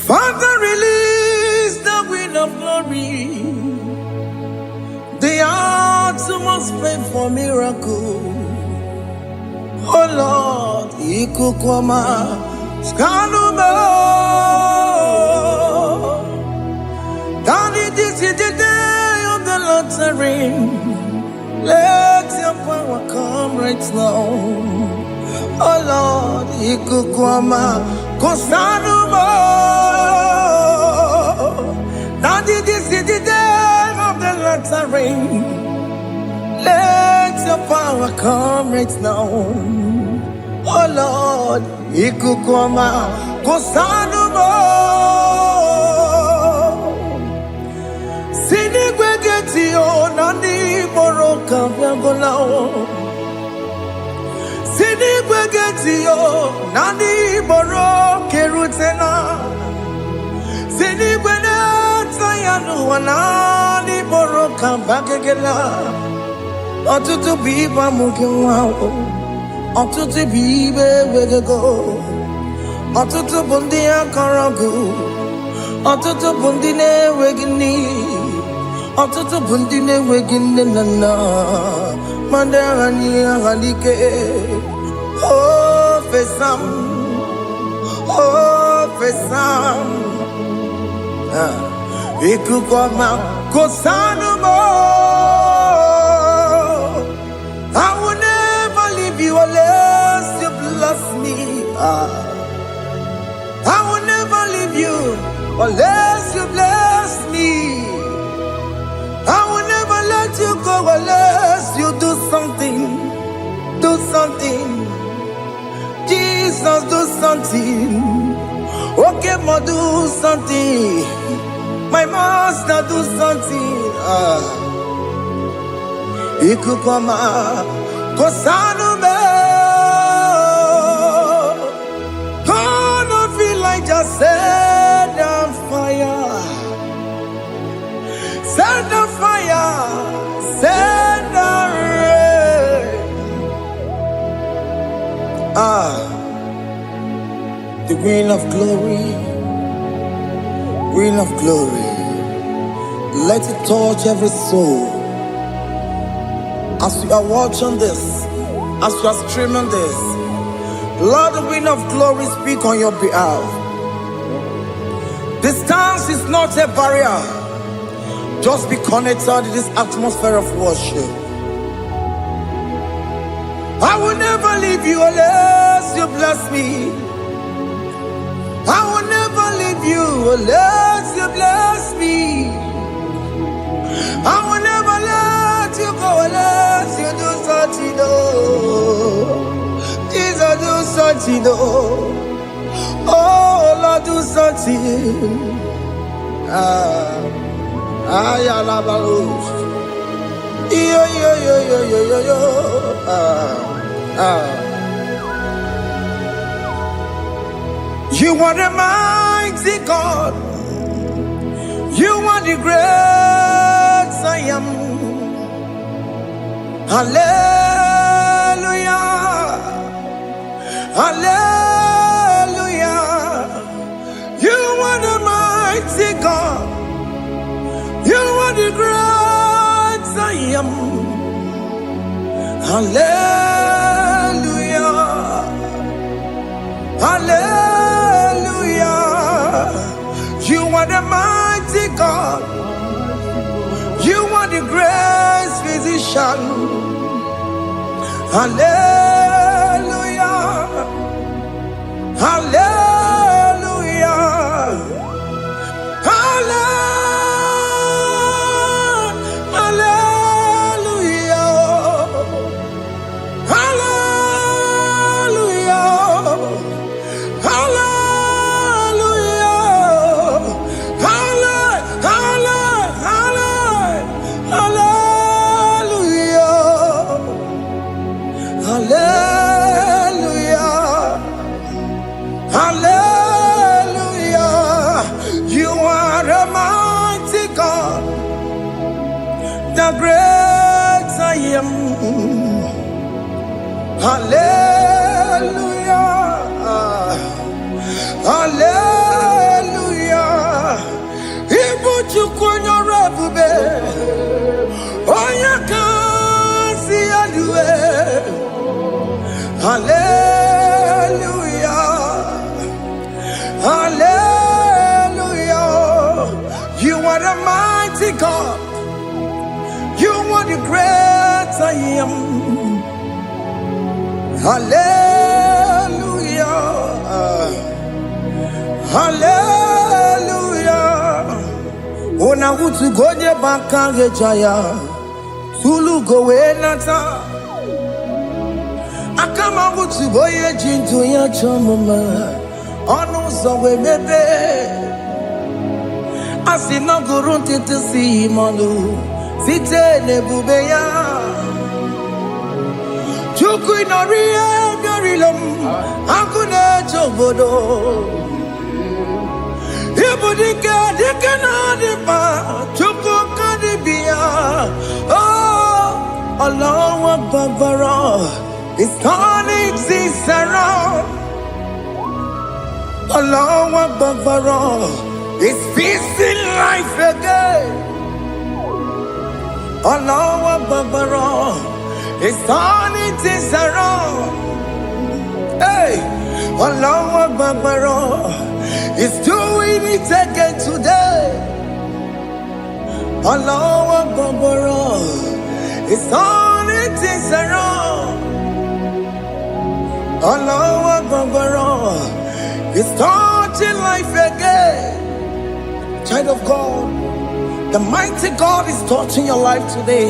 Father, release the wind of glory. The hearts must pray for miracle. Oh Lord, Ikukwama, Skanuma. Daddy, this is the day of the Lord's reign. Let your power come right now. Oh Lord, Ikukwama, Kosanuma. Daddy, this is the day of the Lord's reign. Let your power come right now. Oh Lord, Ikukwama, Kosanuma. Sinigwegetio, Nani Moroka, Viagolao. Sinigwegetio, Nani Moroke Rutena. Sinigwena, Tayanu, Nani Moroka, Bagagela. Otutu biba mukiwao, otutu bibe wegego, otutu bundi akaragu, otutu bundi ne wegini, otutu bundi ne wegini nana, mandarani halike, oh fesam, Ikukwama kosanuma. I will never leave you unless you bless me. I will never leave you unless you bless me. I will never let you go unless you do something. Do something. Jesus, do something. Okay, ma, do something. My master, do something. Ikukwama, Kosanume. Gonna feel like just set on fire. Set on fire. Set on rain. The wind of glory. Wind of glory. Let it touch every soul. As you are watching this, as you are streaming this, Lord, the wind of glory speak on your behalf. Distance is not a barrier. Just be connected to this atmosphere of worship. I will never leave you unless you bless me. I will never leave you unless you bless me. I will never let you go unless you do something. Jesus, do something. Oh Lord, do something. Ayalabalos. Yo. You are the mighty God. You are the great I am. Hallelujah. Hallelujah. You are the mighty God. You are the great I am. Hallelujah. Hallelujah. You are the mighty God. You are the great physician. Hallelujah. Hallelujah. The great I am. Hallelujah. Hallelujah. Hallelujah. Hallelujah. Ona utu goje bakange jaya. Tulu gowe nata. Akama utu boye jintu ya chomama. Onu zowe bebe. Asina gurun titi si manu. Site nebubeya. Chuku inoria garilum. Akune chobodo. Ibudika dikana dipa. Chuku kadibia. Oh, Allah Akbar. It's turning things around. Allah Akbar. It's fixing life again. Allah Akbar. It's turning things around. Hey, Allah Akbar. It's doing it again today. Allah Akbar. It's turning things around. Allah Akbar. It's touching life again. Child of God, the mighty God is touching your life today.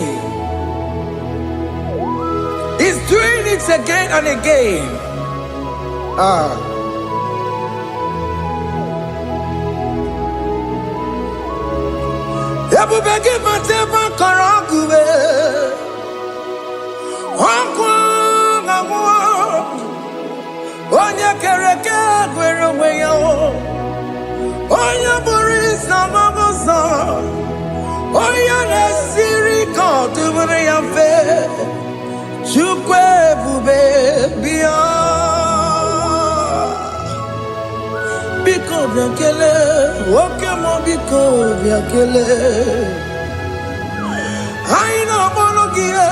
He's doing it again and again. Ebubege mateba karagube. Onya kereke gwerewe yo. Onya borisa mabosa. Onya nesiri kotubure yafe. Chukwe bube biya. Biko biakele. Oke mo biko biakele. Aina monogie.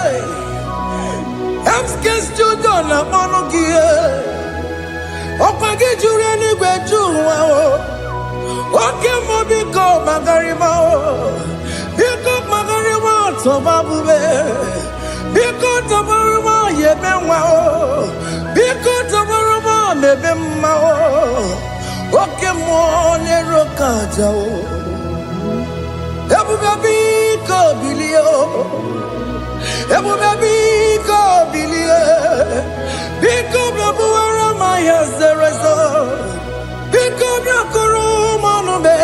Emskes judona monogie. Opage jure ni gwejuwa o. Oke mo biko magarima o. Biko magarima toba bube. Biko tobaruma yebenwa o. Biko tobaruma mebemma o. Oke mo nero kaja o. Ebube biko bilio. Ebube biko bilie. Biko bebuara maya zerezo. Biko biakuru manube.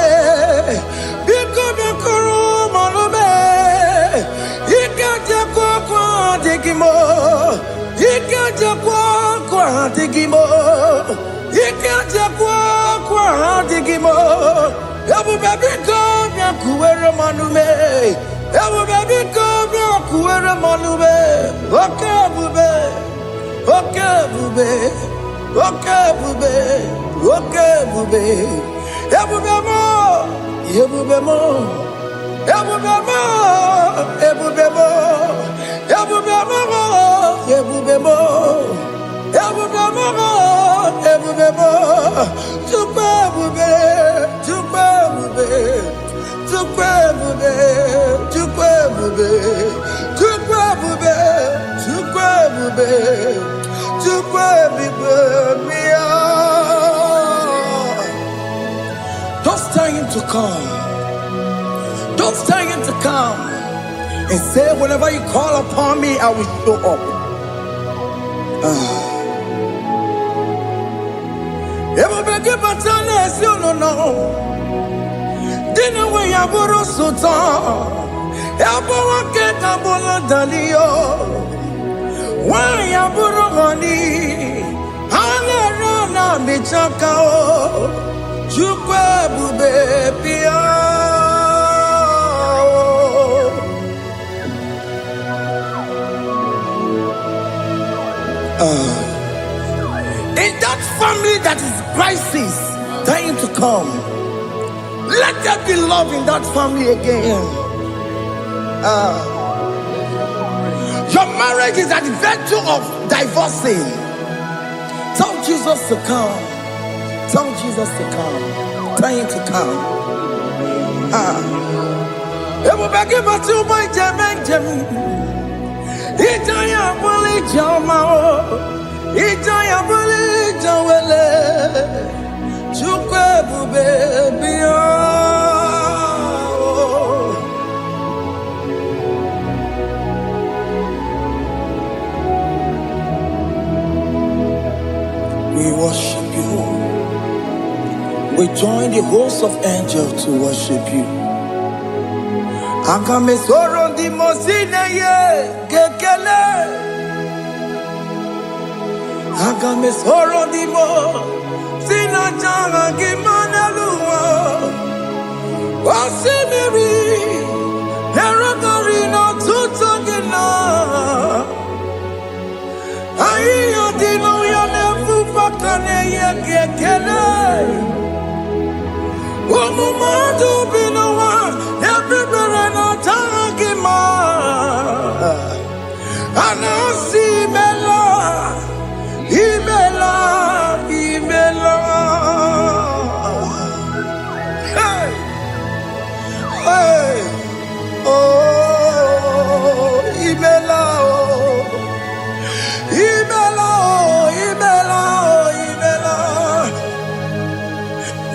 Biko biakuru manube. Ikaja kwa digimo. Ikaja kwa digimo. Ikaja kwa digimo. Ebube biko biakuere manume. Ebube biko biakuere manume. Oke bube. Oke bube. Oke bube. Oke bube. Ebube mo. Ebube mo. Ebube mo. Ebube mo. Ebube mo. Ebube mo. Ebube mo. Ebube mo. Tukwe bube. Tukwe bube. Tukwe bube. Tukwe bube. Tukwe bube. Tukwe bube. Tukwe bube. Don't tell him to come. Don't tell him to come. And say, whenever you call upon me, I will show up. Everybody but honest, you don't know. Dinner way I borrow so tall. Elbow get a bola dalio. Why I borrow honey? Hana rana michakao. Chukwe bube pia. In that family that is crisis, time to come. Let there be love in that family again. Your marriage is at the verge of divorcing. Tell Jesus to come. Tell Jesus to come. Tell him to come. It will be given to my Jim. Itaya Bully Jama. Ijaya buli jawele, chukwe bube biya. We worship you. We join the host of angels to worship you. Akame soro di mosine ye kekele. Akame soro di mo sina changa kimana luwa. Wasimiri nerakari no tutogina. Ayo dino ya nefu fakane ye kekele. Omumadu binowa everybody no tangima. Anasi mela, imela, imela. Hey, hey, oh, imela, oh, imela, oh, imela, oh, imela.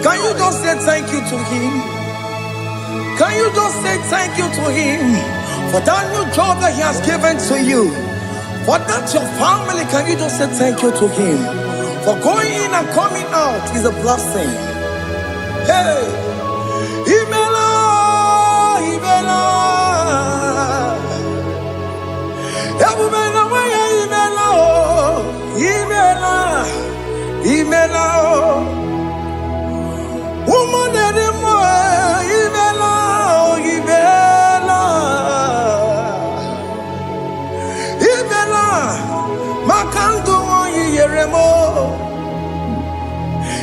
Can you just say thank you to him? Can you just say thank you to him for that new job that he has given to you? For that your family, can you just say thank you to him? For going in and coming out is a blessing. Hey, Imela, Imela, Imela, Imela, Imela, woman anymore, Imela, Imela, Imela, Makandu Yeremo,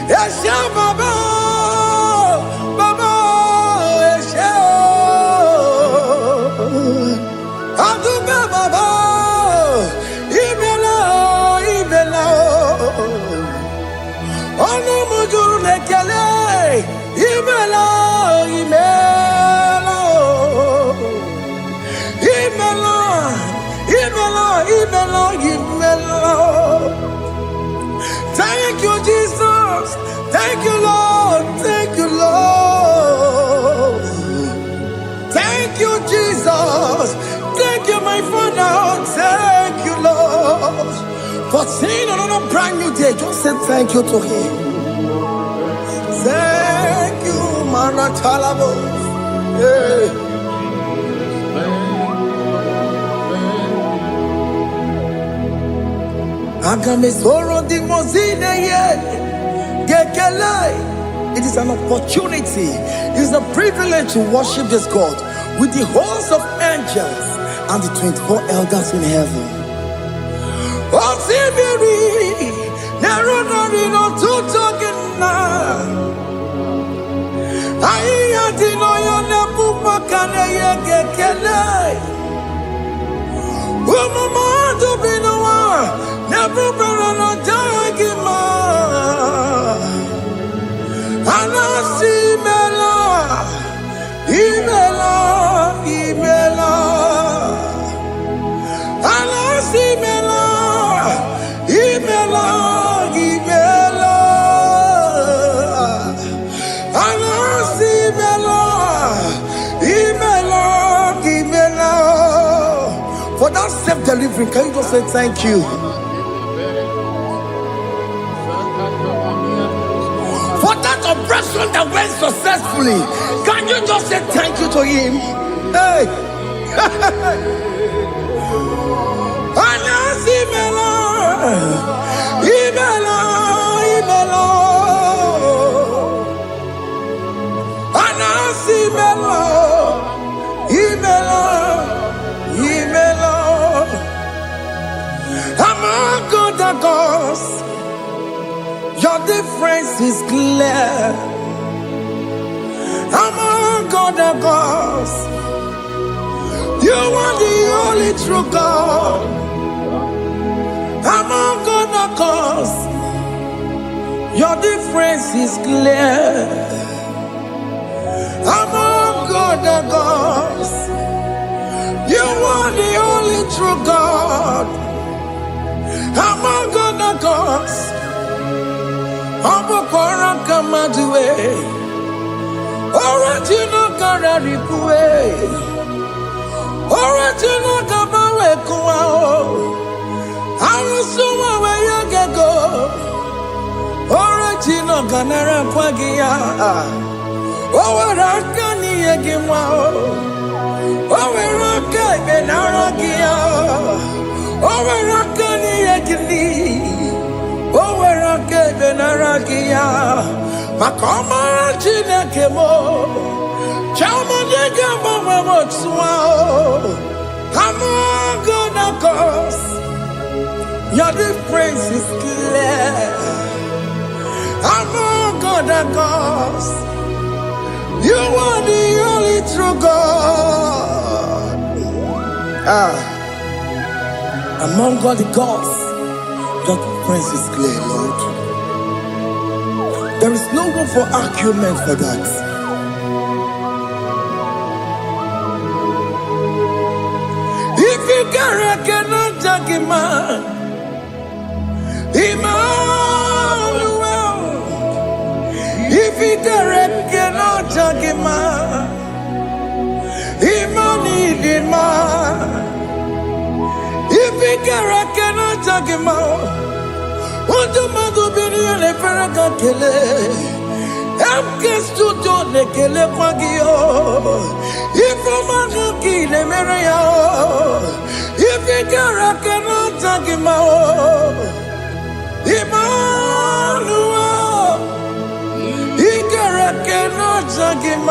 Esha Baba, Baba, Esha, Aduba Baba, Imela, Imela. Ono mujuru lekele, imela, imela, imela, imela, imela, imela. Thank you, Jesus. Thank you, Lord. Thank you, Lord. Thank you, Jesus. Thank you, my Father. Thank you, Lord. For seeing another brand new day, just say thank you to him. Thank you, Manatalabo. Hey. Agame soro di mozine ye gekele. It is an opportunity. It is a privilege to worship this God with the host of angels and the 24 elders in heaven. Osimiri, nerunari no tutogina. Aiya dino yo nebu makane ye gekele. Umumadu binowa, nebu berano jagima. Anasi mela, imela, imela. Anasi mela. Imela, Imela, Anasi Imela, Imela, Imela. For that self-delivery, can you just say thank you? For that operation that went successfully, can you just say thank you to him? Hey. Anasi Imela. Imela, Imela, Anasi Imela, Imela, Imela. Among other gods, your difference is clear. Among other gods, you are the only true God. Among other gods, your difference is clear. Among other gods, you are the only true God. Among the cause. Abokora Kamadue. Original Kararipue. Original Kabawe Kuao. Arusuma where you can go. Original Ganara Kwagia. Owarakani Egimao. Owaraka Benaragia. Owarakani Egini. Owaraka Benaragia. Makoma Chinakemo. Chamanega Mamamotswao. I'm gonna cause. Your difference is clear. I'm gonna cause. You are the only true God. Among all the gods, your difference is clear, Lord. There is no room for argument for that. If you cannot judge him, Emmanuel. If you cannot judge him, Emmanuel. If you cannot judge him, what do you do? Le Ferraga Kele, Amkestu Done Kele Pagio, if a Manaki Le Mereo, if you cannot judge him, Emmanuel, he cannot judge him,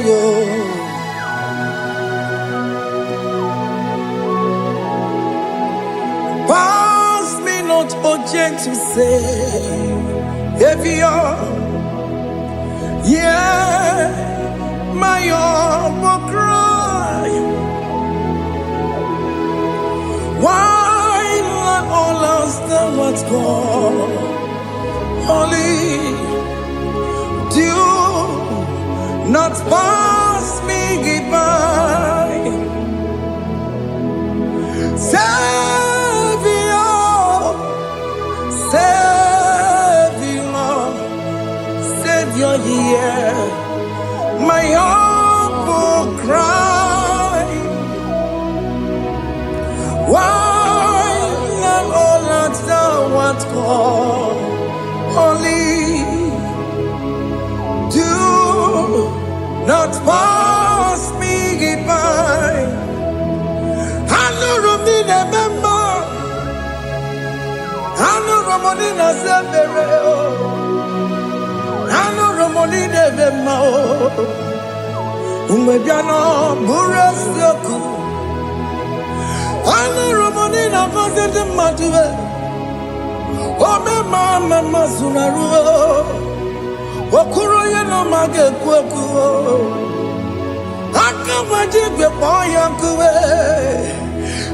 Yo. Pass me not, O gentle Savior. Yeah, my humble cry. Why let all us know what's gone? Holy, do not pass me by. Savior, hear my humble cry. Why not all that thou art called? Holy, do not pass me by. I know Romina member. I know Romonina Zembere. I know Romonina member. Umebiano Burasoku. I know Romonina Vazende Matue. Oh, mama Sunaru. Wakuro no mage kweku. Akamajigwe poyankuwe.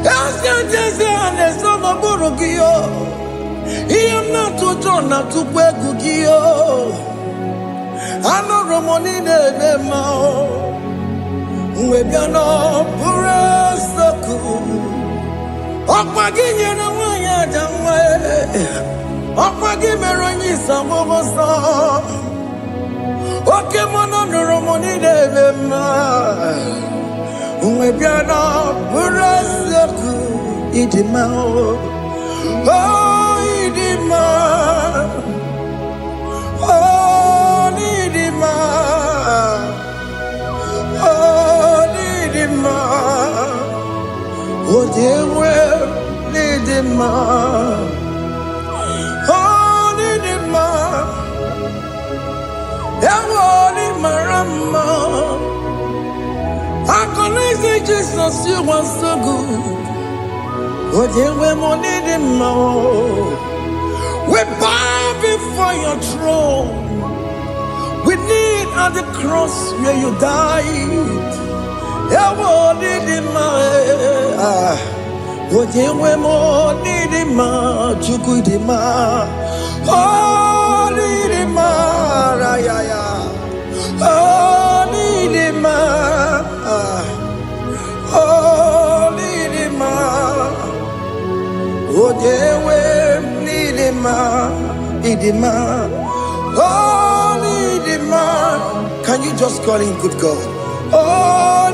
Aska jese ane sono burugio. Iyam na tutona tukwegu gio. Ano Romonine mao. Uwebiano burasoku. Okwaginye na wanya jamwe. Okwagimeronyi samogosa. Oke mono Romoni devema. Uwebiana burasoku idimao. Oh idima. Oh idima. Oh idima. Oh dewe idima. Oh idima. Yawoni marama. I say Jesus, you are so good. Oh, dear, we need him more. We bow before your throne. We need at the cross where you died. Yeah, we need him more. Oh, dear, we need him more. Oh, Can you just call him good God? Oh,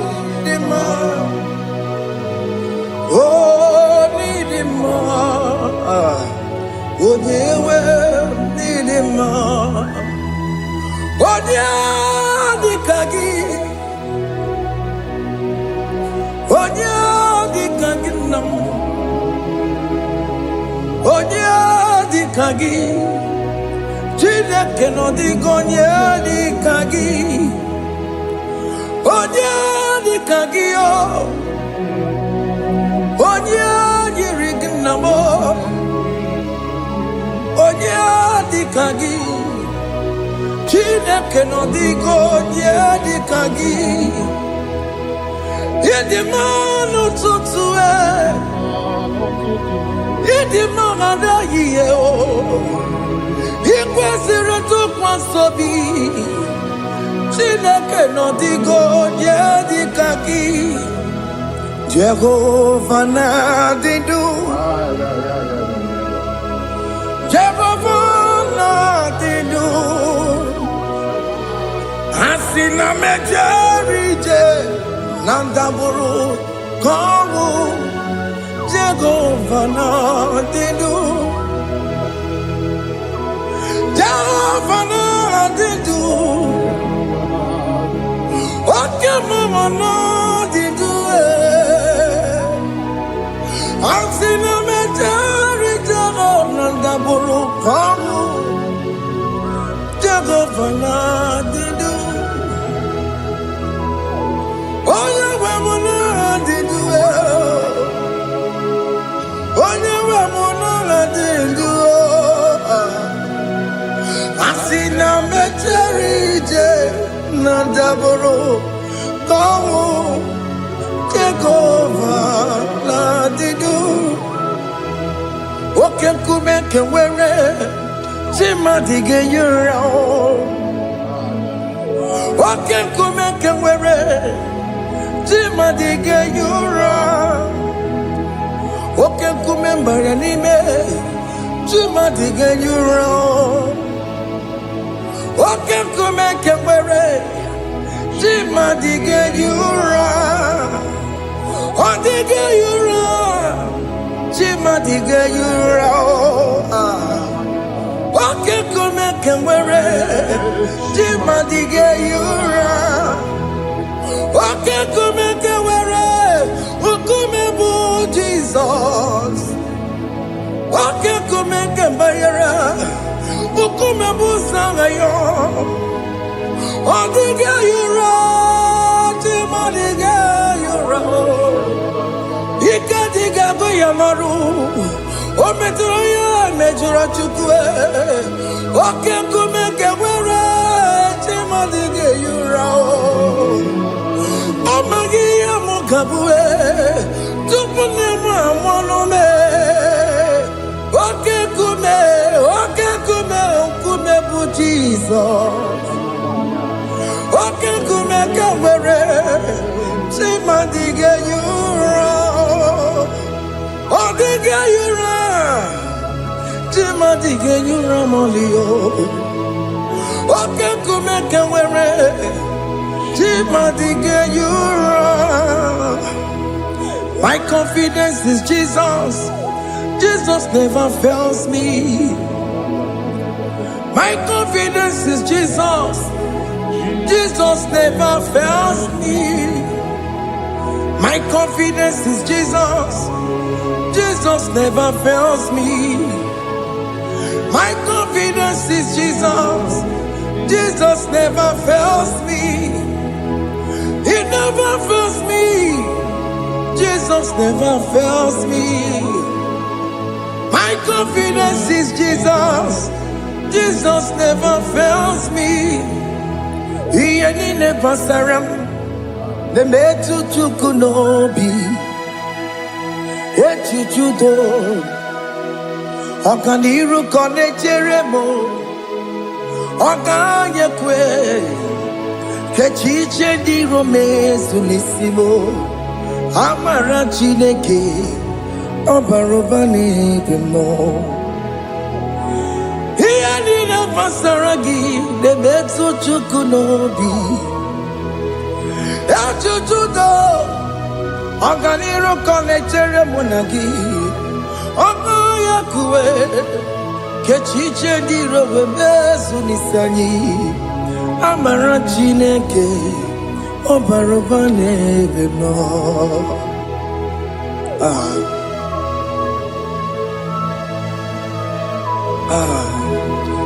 Chineke no di gonye di kagi. Onye di kagi o. Onye yiri gnamo. Onye di kagi. Chineke no di gonye di kagi. Yedi manu tutue. Yedi mangada yiye o. Ikwesịrị ntụkwasị obi Chineke nọ dịgo nye dịka gị Jehova na-adị ndụ Jehova na-adị ndụ Asị na mejere ije na ndagwurugwu ka ọnwụ Jehova na-adị ndụ Jehova na-adị ndụ Oke mama na-adị ndụ Asị na mejere Jehova na ndagwurugwu ka ọnwụ Jehova na-adị ndụ Onye nwe m na-adị ndụ Onye nwe m na-adị ndụ Asị na mejere ije na ndagwurugwu ka ọnwụ Jehova na-adị ndụ Oke nkume nke nwere chi mmadụ ga-eyi ụra Oke nkume nke nwere chi mmadụ ga-eyi ụra Oke nkume mbara n'ime chi mmadụ ga-eyi ụra Oke nkume nke nwere chi mmadụ ga-eyi ụra Ọ dịghị eyi ụra chi mmadụ ga-eyi ụra Oke nkume nke nwere chi mmadụ ga-eyi ụra Oke nkume nke nwere nkume bụ Jizọs Oke nkume nke mbara nkume bụ Sanayo Ọ dịghị eyi ụra chi mmadụ ga-eyi ụra Ike dịghị agụ ya n'ọrụ O metụrụ ya mejọrọ Chukwu Oke nkume nke nwere chi mmadụ ga-eyi ụra Ọ maghị ihe m ga-abụ tupu nne m amụọ m Oke nkume bụ Jizọs Oke nkume nke nwere chi mmadụ ga-eyi ụra Ọ dịghị eyi ụra chi mmadụ ga-eyi ụra m'ọlị Oke nkume nke nwere chi mmadụ ga-eyi ụra My confidence is Jesus Jesus never fails me My confidence is Jesus Jesus never fails me My confidence is Jesus Jesus never fails me My confidence is Jesus Jesus never fails me He never fails me Jesus never fails me My confidence is Jesus Jesus never fails me Ihe niile gbasara m na-emetụ Chukwu n'obi echiche udo ọganiru ka ọ na-echere m Oganye kwe kechiche di romezu nisimo amara Chineke obaroba n'ebe no ihe niile gbasara gị na-emetụ Chukwu n'obi echuchudo ọganiru ka ọ na-echere mụ na gị oganye kwe kechiche di romezu nisani amara Chineke obaroba n'ebe no.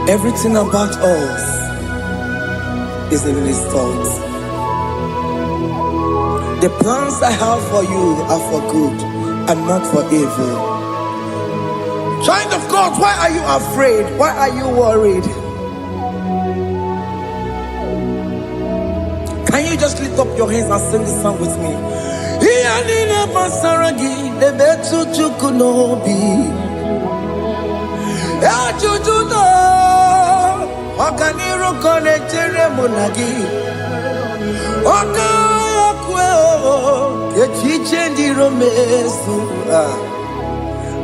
Everything about us is in His thoughts. The plans I have for you are for good and not for evil. Child of God, why are you afraid? Why are you worried? Can you just lift up your hands and sing this song with me?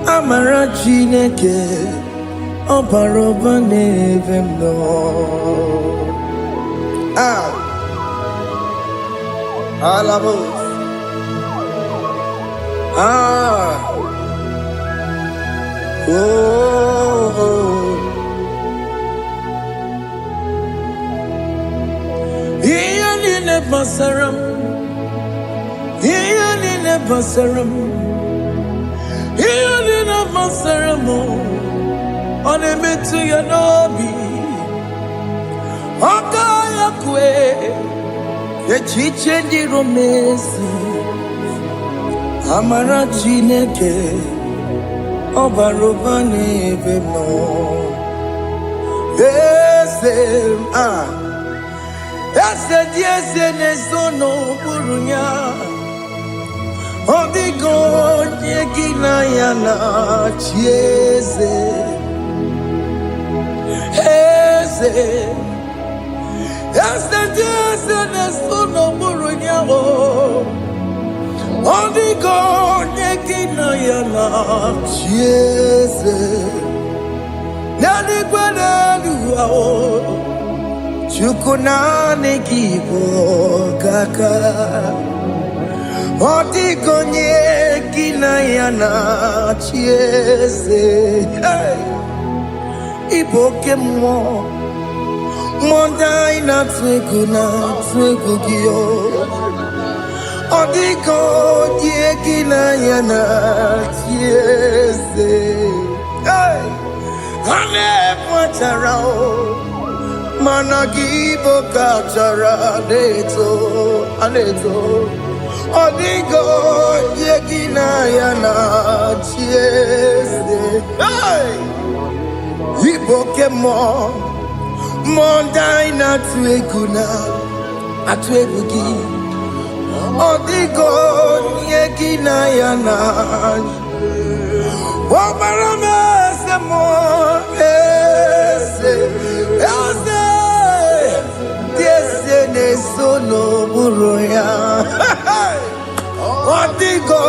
Amara Chineke obaroba n'ebe no. Alabos. Iyalile basaram, iyalile basaram, iyalile basaram. Onemetu ya nobi, okaya kwe. Echiche di romesi amara Chineke obaroba n'ebe no. Eze di eze n'ezono burunya odigo onye gị na ya na chi eze. Yesterday, no more nyao. Only God, Nekina yana Jesus. Nani kwenu ao. Chukuna nekibo kaka. Only God, Nekina yana Jesus. Iboke mo. Mondai na twegu giyo. Odiko dieki na yana tiese. Ane mwacharao. Managibo kachara aneto. Odiko dieki na yana tiese. Iboke mo. Mondai na atwegu gi odigo yeki na yana omarame se mo ese ne sono buroya odigo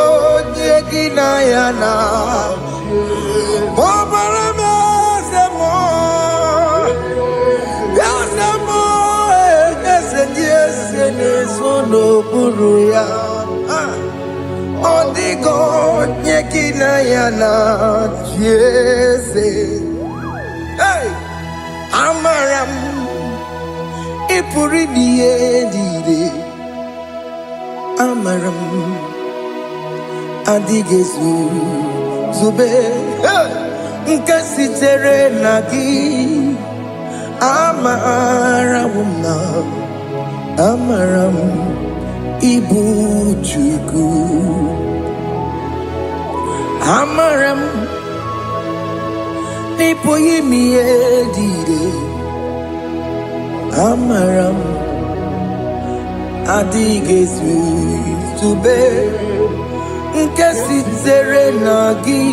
yeki na yana omarame se mo no buruya odigo nyekina yana jese. Amaram ipuri diye amaram adigezu zube nkasitere nagi amaramuna amaram ibu Chukwu amaram nipo yimi edide amaram adigezu zube nkesitere nagi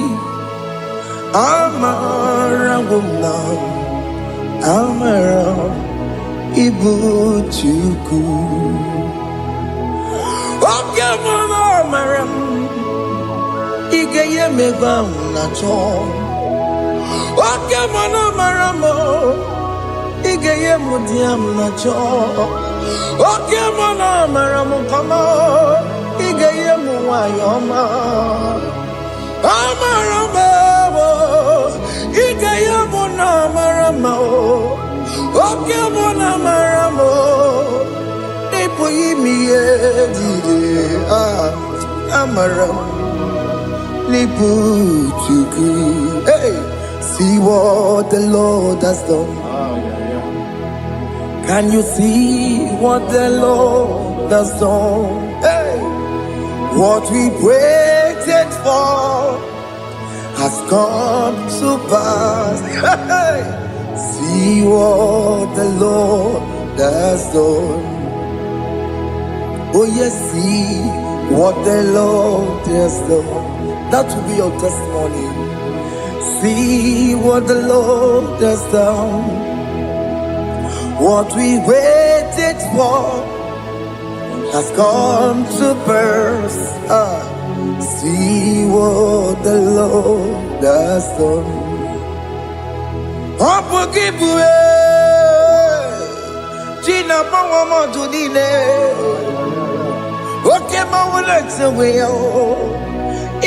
amaram amara ibu chuku. Oke mama amara ige ye megba na cho. Oke mama amara mo ige ye mudiam na cho. Oke mama amara mo kama ige ye muwayoma. Amara mo ige ye muna amara mo. Oke mama amara mo ipo yimi ye dide amara lipu chuku. Hey, see what the Lord has done. Can you see what the Lord has done? Hey, what we waited for has come to pass. Hey, see what the Lord has done. Oh yes, see what the Lord has done. That will be your testimony. See what the Lord has done. What we waited for has come to pass. See what the Lord has done. Gina Pawamo Tudine. Okay, my legs away.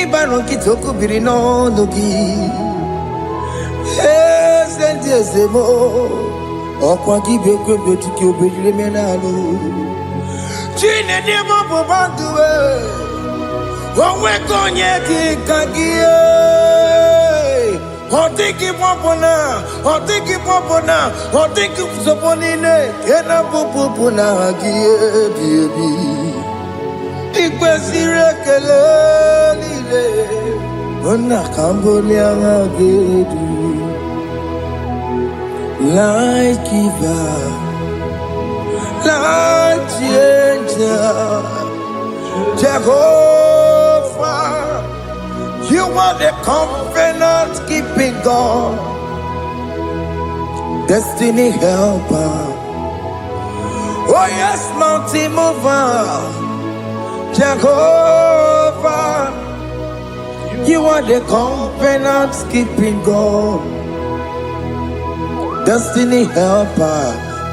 Ibano Kitoku Birino Nogi. Yes, and yes, more. Okwagi beke betiki obejire menalo. Chine de mobo banduwe. Owe konye ki kagie. Otiki popona, otiki popona, otiki soponine. Kena popona gie biebi. Ikwesire kele lile. Ona kambolia ngagedu. Light giver, light changer, Jehovah, you are the covenant keeping God, destiny helper. Oh yes, mountain mover, Jehovah, you are the covenant keeping God. Destiny helper,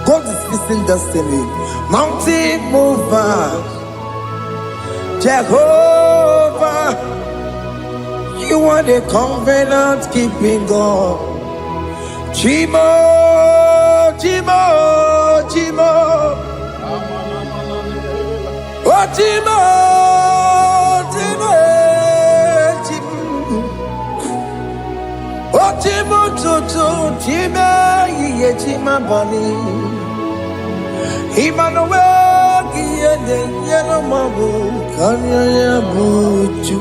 God is fixing destiny. Mountain mover, Jehovah, you are the covenant keeping God. Chimo, Chimo, Chimo, oh Chimo, Chimo, Chimo, oh Chimo, Chimo, Chimo. Chima bani Emmanuel Giyene Yeno Mabu Kanya Yabuchu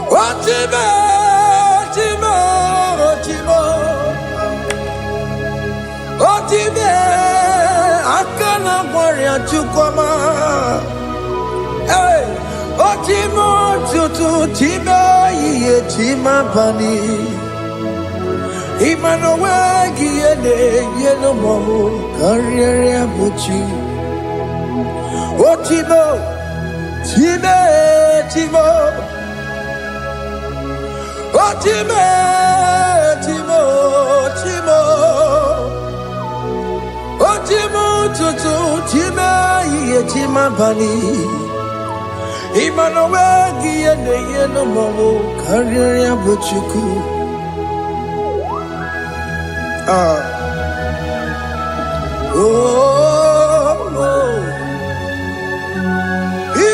Ochime Chimo Chimo Ochime Akana Warrior Chukwama Hey Ochimo Chutu Chime Ye Chima bani Emmanuel Giyene Yeno Mamu Karriere Buchi Oh Timo Time Timo Oh Time Timo Timo Oh Timo Tutu Time Ye Tima Bani Emmanuel Giyene Yeno Mamu Karriere Buchi oh, oh, yeah,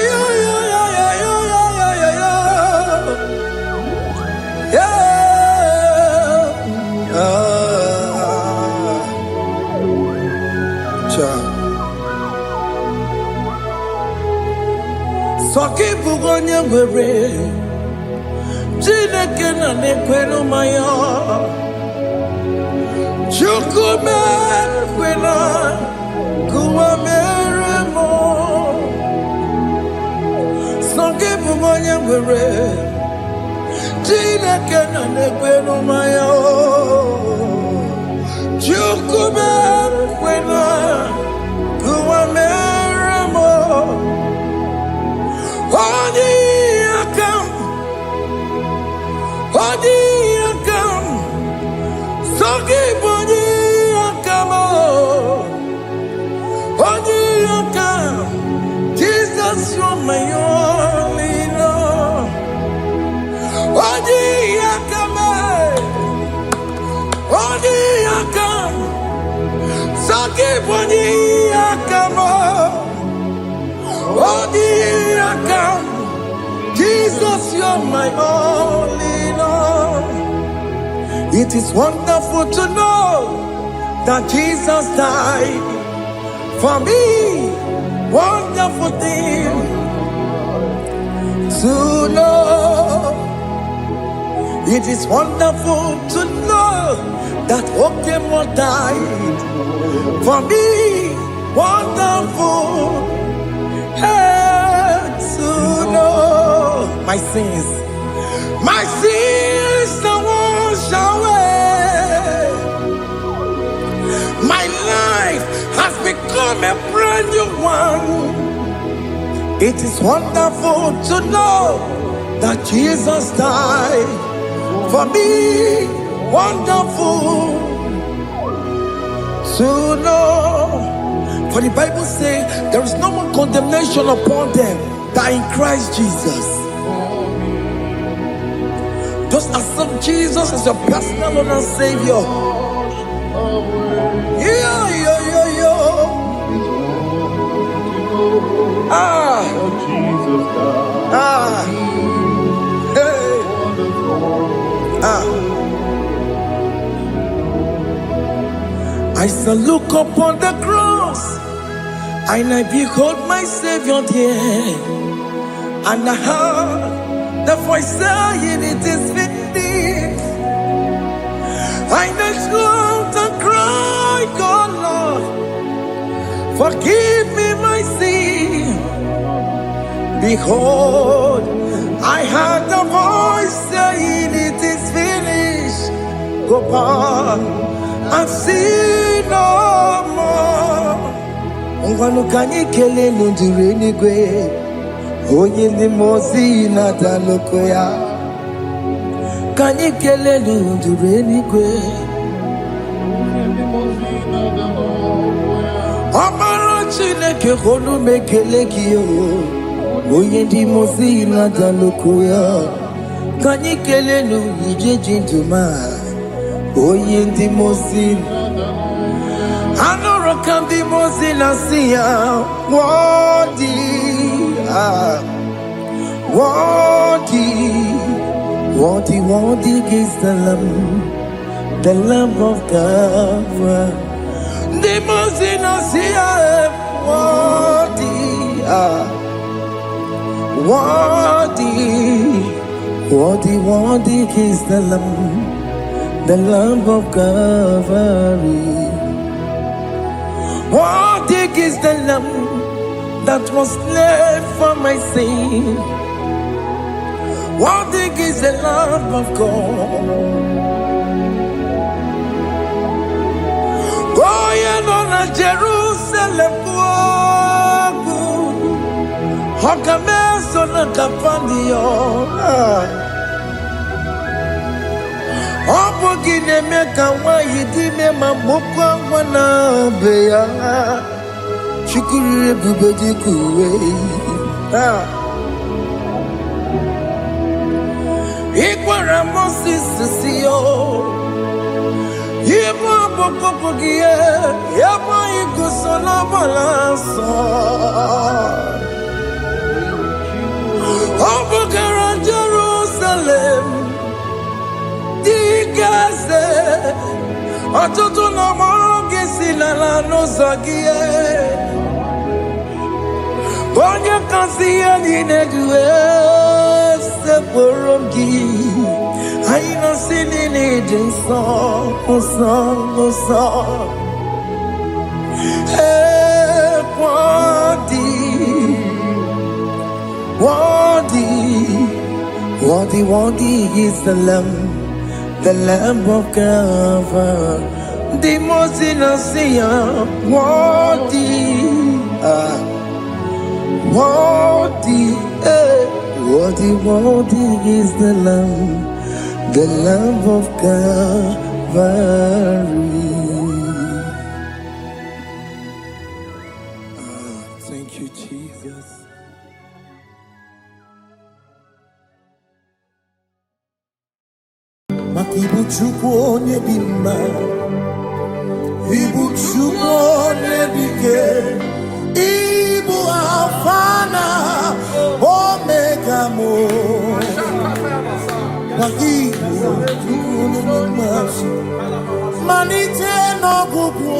yeah, yeah, yeah, yeah, yeah, yeah, yeah. Soki bugonye gwere, Chineke na nekweno maya. Chukume kwena kuwa meremo Songe bumonye gwere Chineke na nekweno maya Chukube kwena kuwameramo Odi akam Sogi boni akamo Odi akam Jesus, you're my only love. Odi akam Sogi boni akamo Odi akam Jesus, you're my only love. It is wonderful to know that Jesus died for me. Wonderful thing to know. It is wonderful to know that Okemo died for me. Wonderful to know. My sins are washed away. My life has become a brand new one. It is wonderful to know that Jesus died for me. Wonderful to know. For the Bible says there is no more condemnation upon them that in Christ Jesus. Just accept Jesus as your personal Lord and Savior. Yeah. I shall look upon the cross, and I behold my Savior there, and I heard the voice saying, "It is finished." I knelt and cried, "God, Lord, forgive me my sin." Behold, I heard the voice saying, "It is finished." Go back and sin no more. Ungwanu kanyi kele nundure nigwe, oye ni mozi na daloko ya. Kanyi kele nundure nigwe, Amara Chineke honu mekele kiyo, oye ni mozi na daloko ya. Kanyi kele nundure jintuma, oye ni mozi. Anoro kandi mozi na siya, worthy is the Lamb of God. The mozi na siya, worthy is the Lamb of Calvary. Worthy is the Lamb that was slain for my sin. Worthy is the Lamb of God. Going on a Jerusalem walk, Hokames on a Capandio. Opogine meka wa yidime mamokwa wana beya. Shukuru bubedi kuwe. Ikwara Moses siyo. Yebo bokopogie. Yebo igusola balanso. Opogara Jerusalem. Digaze. Atutu na mogi silala no zagie. Bonya kansiya ninedue seporongi. Aina sinini jinso song. Hey, worthy is the Lamb of God. the most innocent, worthy, worthy, worthy is the Lamb of Calvary. Thank you, Jesus. Ibu Chukwu onye dị mma, Ibu Chukwu onye dị ike, Ibu Alfa na Omega mo. Ibu Chukwu onye dị mma, malite n'ọgwụgwụ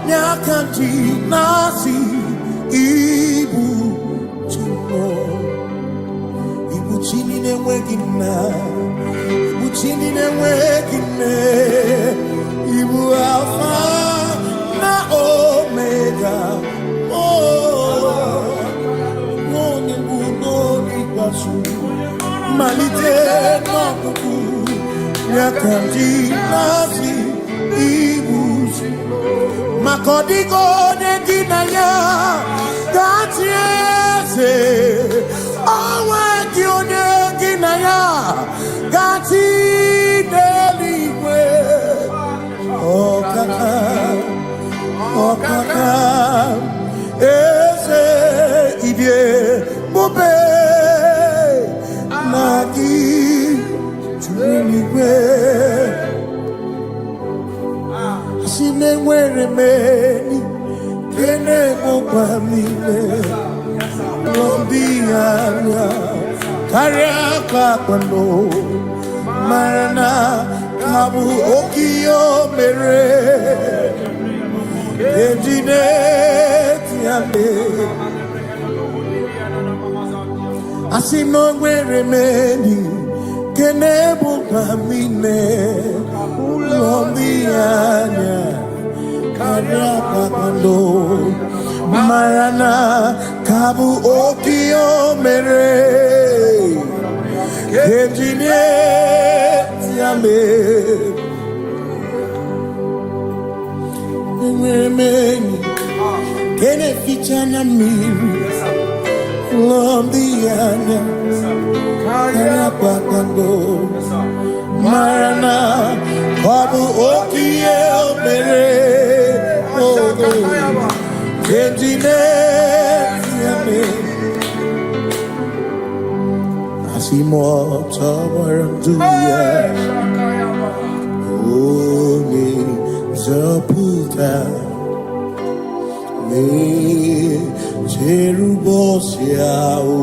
n'aka ndị na-asị Ibu Chukwu, Ibu Chi na-enweghị nna. Chini na-enweghị nne, Ibu Alfa na Omega, onye mbụ n'oge ikpeazụ, malite n'ọgwụgwụ n'aka ndị na-asị Ibu maka ọ dịghị onye gị na ya ga-achị eze, o nweghị onye gị na ya gati n'eluigwe. Ọkaka eze ibie bube na gị juru n'igwe. Si na-enwere meni kene mụkwa n'ime n'obi anya karịa ka kwano marana kabu okiyo mere ejine tiame asino nwere meni kenebu kamine ulondi anya karịa ka kwano marana kabu okiyo mere ejine tiame meni kene fichana miri lombianya kaya pakando marana babu okie mere ejine tiame asimo tabaranduya oni zaputa me cherubosiao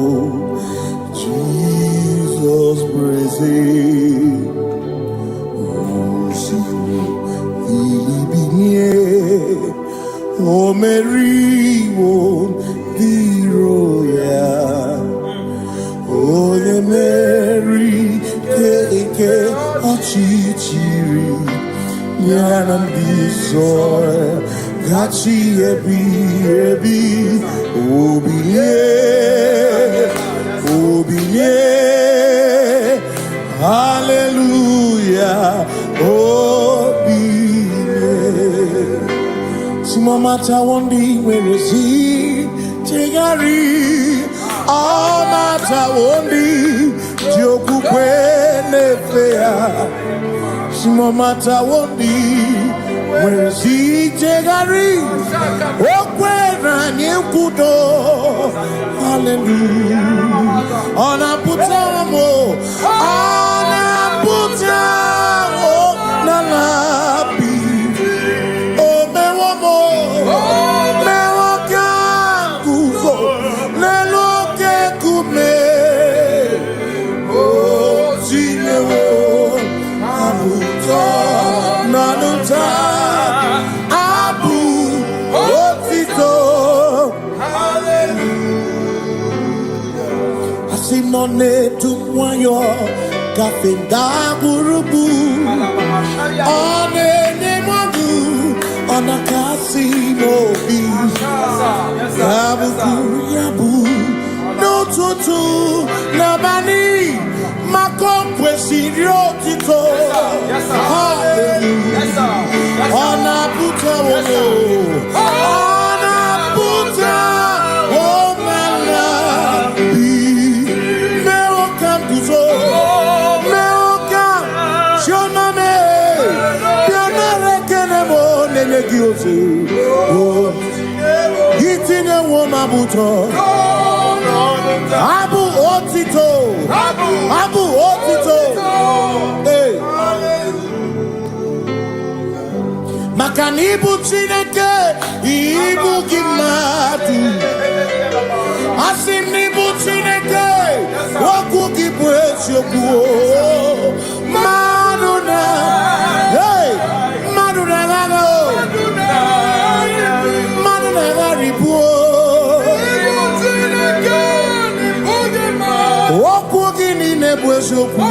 Jesus praise ilibinye o meriwo diroya Ole Mary keke achichiri nyanam disore gachi ebi obiye hallelujah obiye simamata wondi werezi tegari amata wondi diokukwe nefea simamata wondi werezi tegari okwera nyekudo hallelujah ona putamo nalabi o mewamo mewakanguzo neloke kume o zinewo abuto nanuta abu otito hallelujah asinone tumwayo kafenda burubu onene madu onakasi mobi yabu no tutu nabani makompwe sirio tito hallelujah Tine Womabuto. Abu Otito. Abu Otito. Hey. Makanibu Chineke. Ibu Kimatu. Asinibu Chineke. Waku Kibwesyoku. Maduna. Hey. Maduna Gano. Maduna Garibu. Waku Gini Nebwesyoku.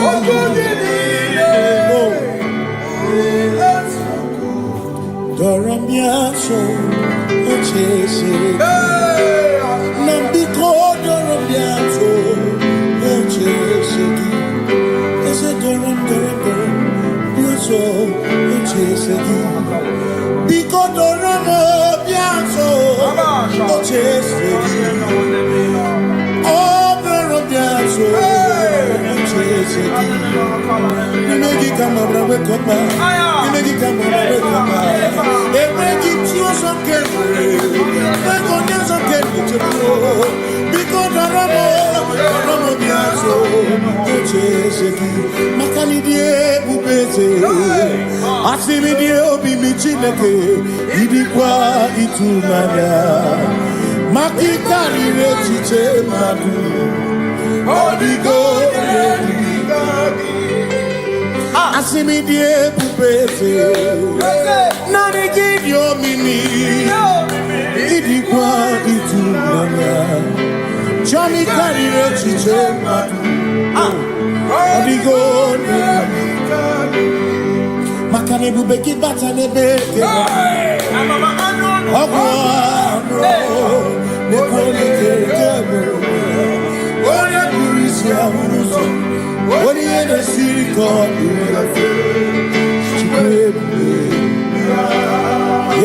Doramiaso, Ochese. Nambiko Doramiaso, Ochese. Ese Doramiaso, Ochese. Biko Doramiaso, Ochese. Oh, Doramiaso, Ochese. Nimegi kama brawe kopa. Nimegi kama brawe kopa. Emegi tio sokere. Mekonya sokere chebo. Biko daramo biaso. Ocheseki. Makani die ubeze. Asimi die obi michineke. Idikwa itumanya. Makikari rechiche madu. Odigo Asimi die pupese Nani gidio mimi Idikwa itumanya Chami karire chiche madu Odigo Makane bubeki bata nebeke Ogwa Nekone kere Oye kurisia uruzo Oye ne siriko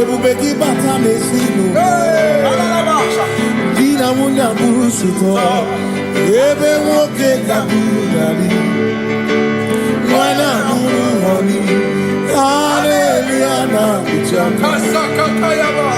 Ebubeki bata mesino Dina munya busuto Ebe woke kabudari Mwana muruhoni Hallelujah na kuchaka Kasaka kayaba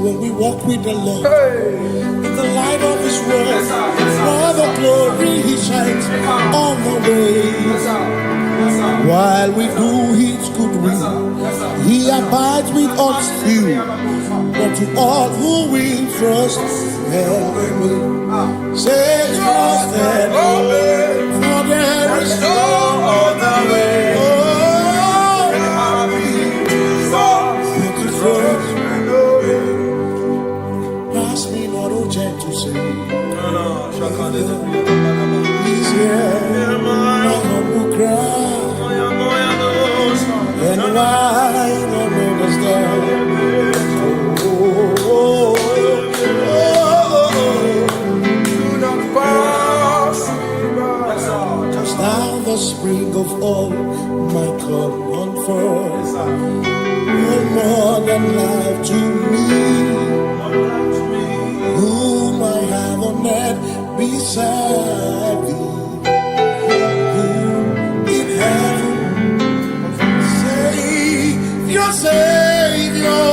When we walk with the Lord, in the light of His word, for the glory He shines on the way. While we do His good will, He abides with us still. But to all who will trust, Him will. Say trusted, for there is no other way. Oh, to trust. Pass me not a chance to say. He's here, my humble cry. And why don't understand? Now the spring of all my cup on first. No more than life to me, whom I have on net beside thee. In heaven, Savior, Savior.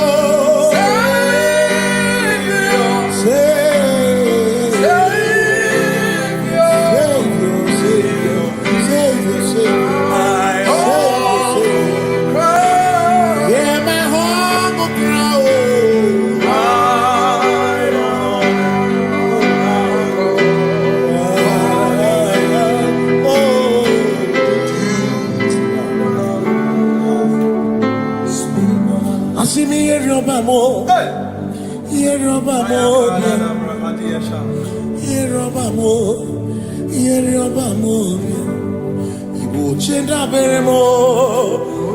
See me here, Robamo. Here, Robamo. Here, Robamo. Here, Robamo. Ibu chenda beremo.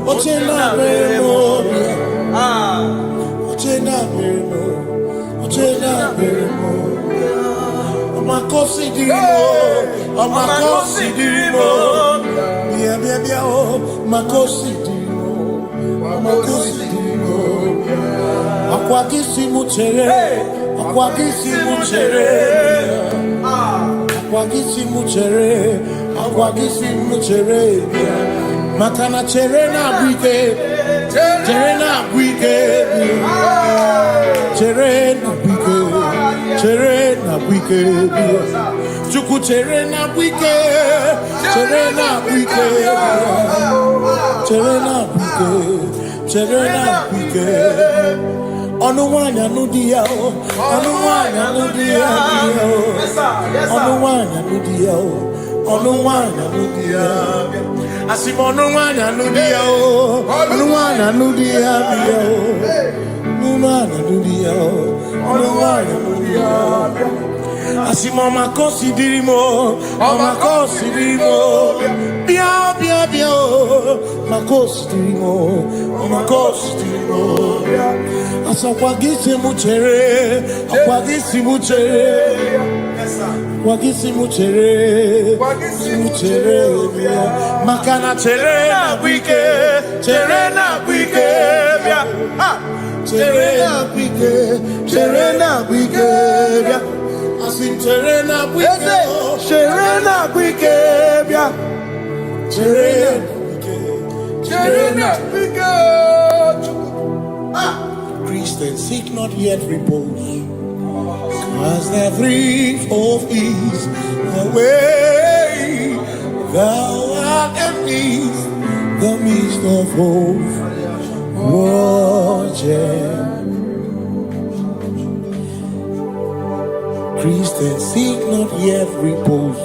Ochenda beremo. Ochenda beremo. Ochenda beremo. Makosi dirimo. Makosi dirimo. Bia bia bia oh. Makosi dirimo. Makosi dirimo. Akwagisi muchere, akwagisi muchere, akwagisi muchere, akwagisi muchere. Makana chere na bwike, chere na bwike, chere na bwike, chere na bwike. Chuku chere na bwike, chere na bwike, chere na bwike, chere na bwike. Onuwanya nudia, onuwanya nudia, onuwanya nudia, onuwanya nudia. Asim onuwanya nudia, onuwanya nudia, onuwanya nudia, onuwanya nudia. Asim omakosi dirimo, omakosi dirimo. Bia bia bia, makosi dirimo, omakosi dirimo. Akwagisi muchere, akwagisi muchere, akwagisi muchere, muchere. Makana chere na bwike, chere na bwike, chere na bwike, chere na bwike. Asim chere na bwike, chere na bwike, chere na bwike, chere na bwike. Christians seek not yet repose, as the brief of ease, the way thou art empties the midst of hope. Christians seek not yet repose,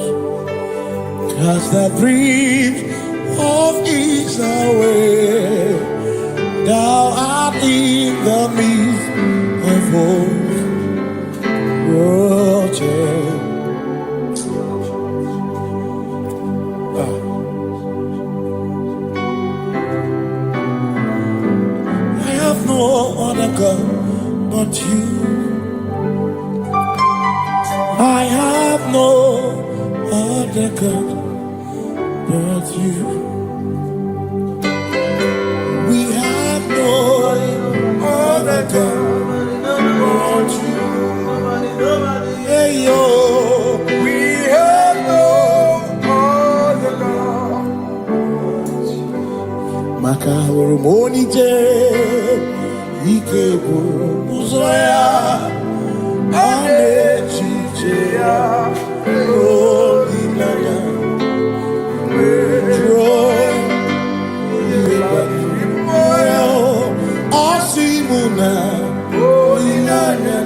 as the brief of ease, the way thou art in the midst of hope. I have no other God but you. I have no other God but you. We have no other God but you. Hey yo, we have no other God. Makahuru monije, ikeburu muzoya, anechicheya, rolinaya, joy, moya, osimuna, rolinaya.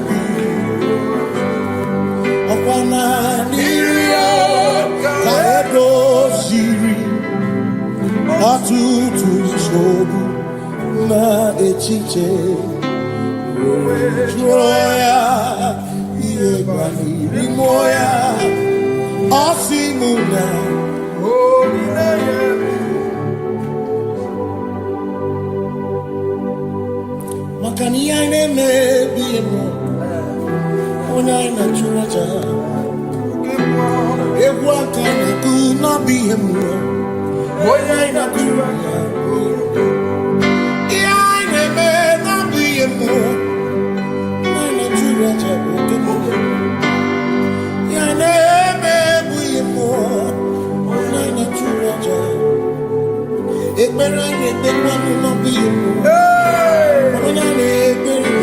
tutu chobu na echiche joya iebani rimoya osimuna makani ine mebi mo ona ina churaja ewa kana ku na bi mo ona ina churaja ine me na bi mo ona churaja ine me bi mo ona ina churaja ekpere ni ekpere no bi mo ona ni ekpere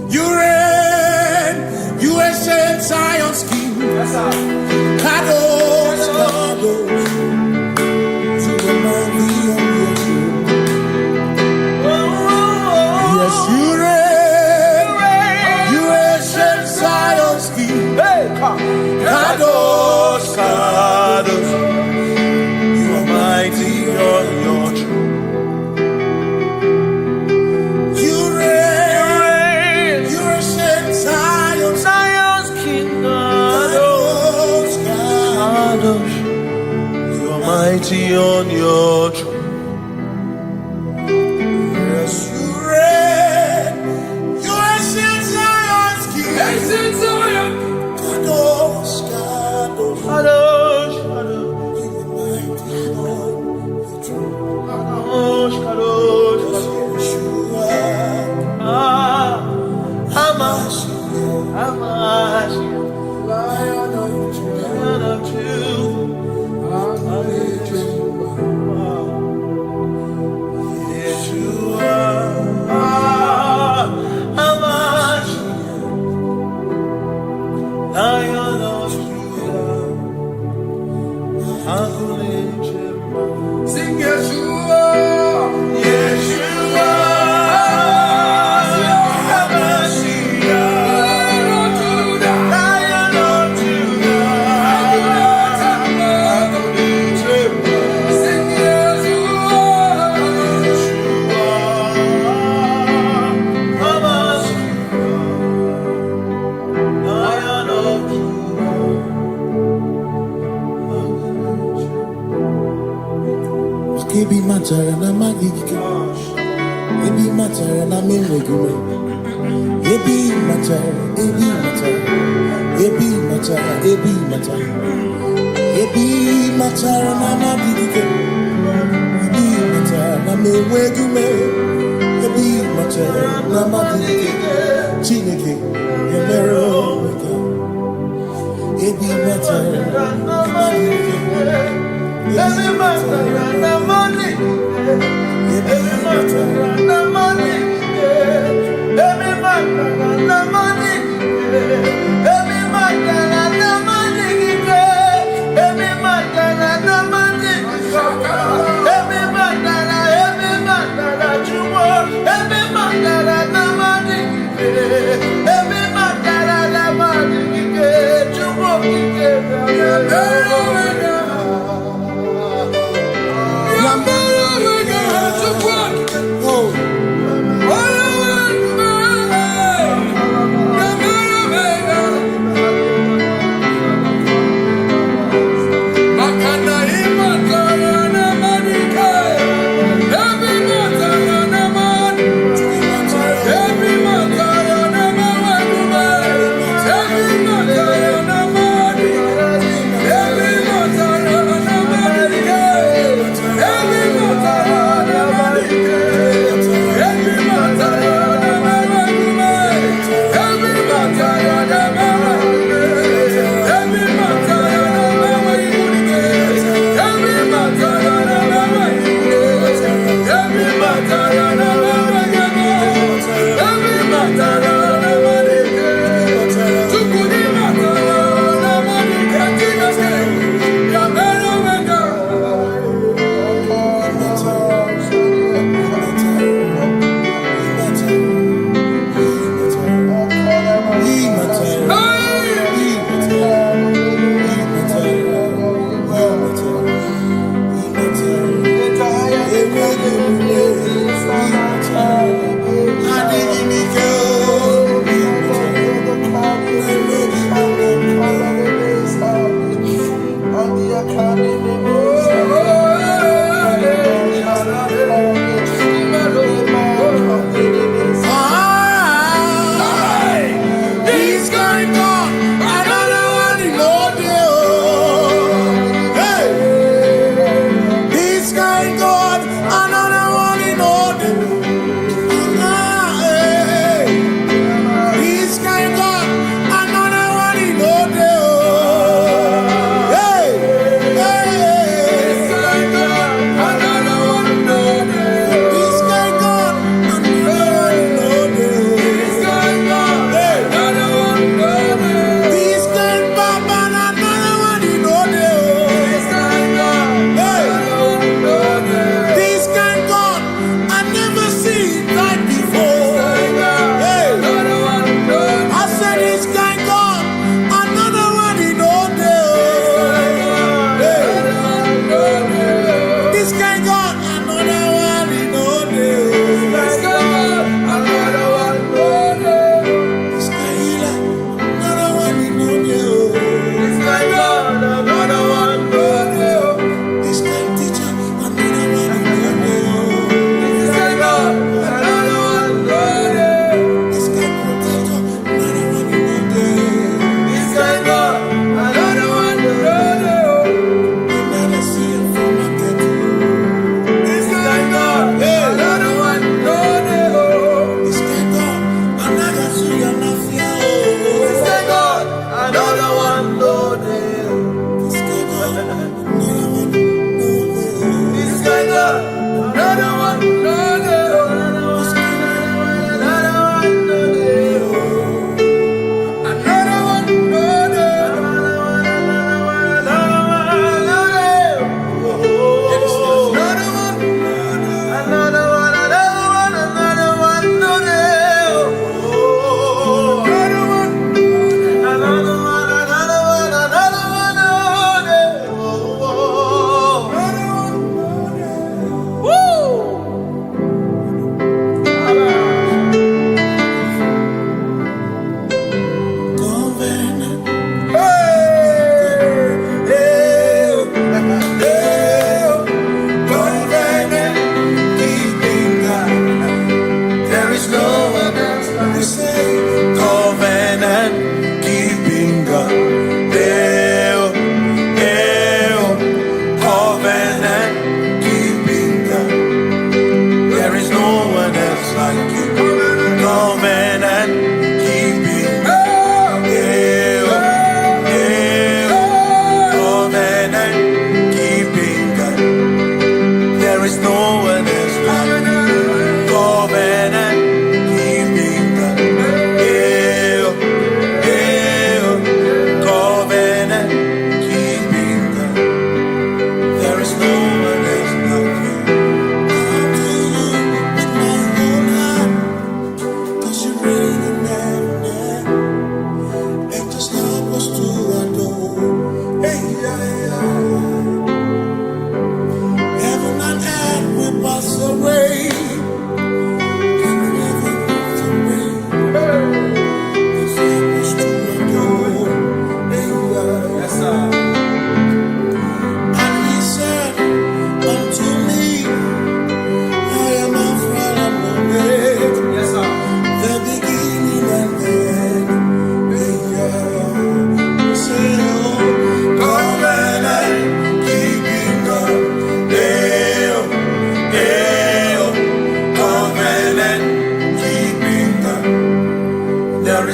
You reign, you ancient Zion's King. Kadosh, Kadosh, you are mighty on your throne. Yes, you reign. You ancient Zion's King. Kadosh, Kadosh, you are mighty on your throne. You reign. You ancient Zion's King. Kadosh, Kadosh, you are mighty on your throne. Yes, you reign. You ancient Zion's King. Ancient Zion. Kadosh, Kadosh, Kadosh, Kadosh, you are mighty on your throne. Kadosh, Kadosh, Kadosh, Hamash, Lion of Judah, Yeshua, Hamash, Lion of Judah, sing Yeshua, Yeshua. Ebi matara na magike, ebi matara na menwegume, ebi matara, ebi matara, ebi matara, ebi matara, ebi matara na magike, ebi matara na menwegume, ebi matara na magike, Chineke emero weka, ebi matara na magike. Every matter na money, every matter na money, every matter na money, every matter na money, every matter na money, every matter na chumo, every matter na money, every matter na money, chumo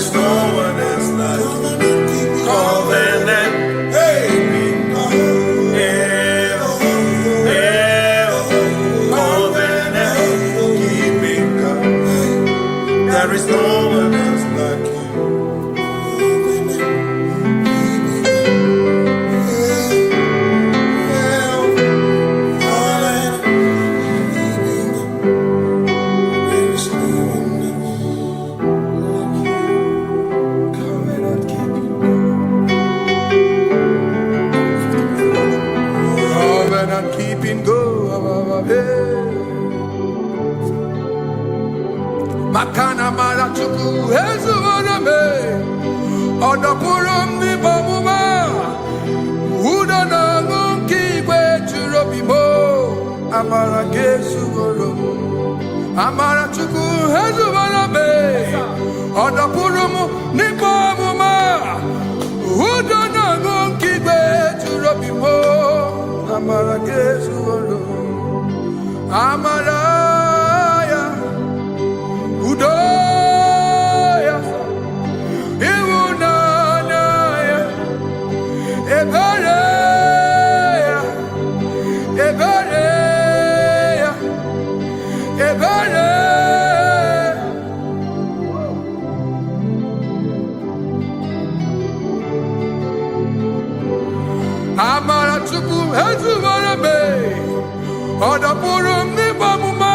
is no one else like you. Covenant. Hey. There is no one else like you. Covenant keeping go. Makana mara chuku hezu waname Odapurum ni bamuma Uda na ngunki kwe churobimo Amara gesu gorum Amara chuku hezu waname Odapurum ni bamuma Uda na ngunki kwe churobimo Amara gesu gorum Amara Udoya, Iwunanaya, Ebereya, Ebereya, Ebereya. Amara chuku hezu warame, Odapurum ni bamuma.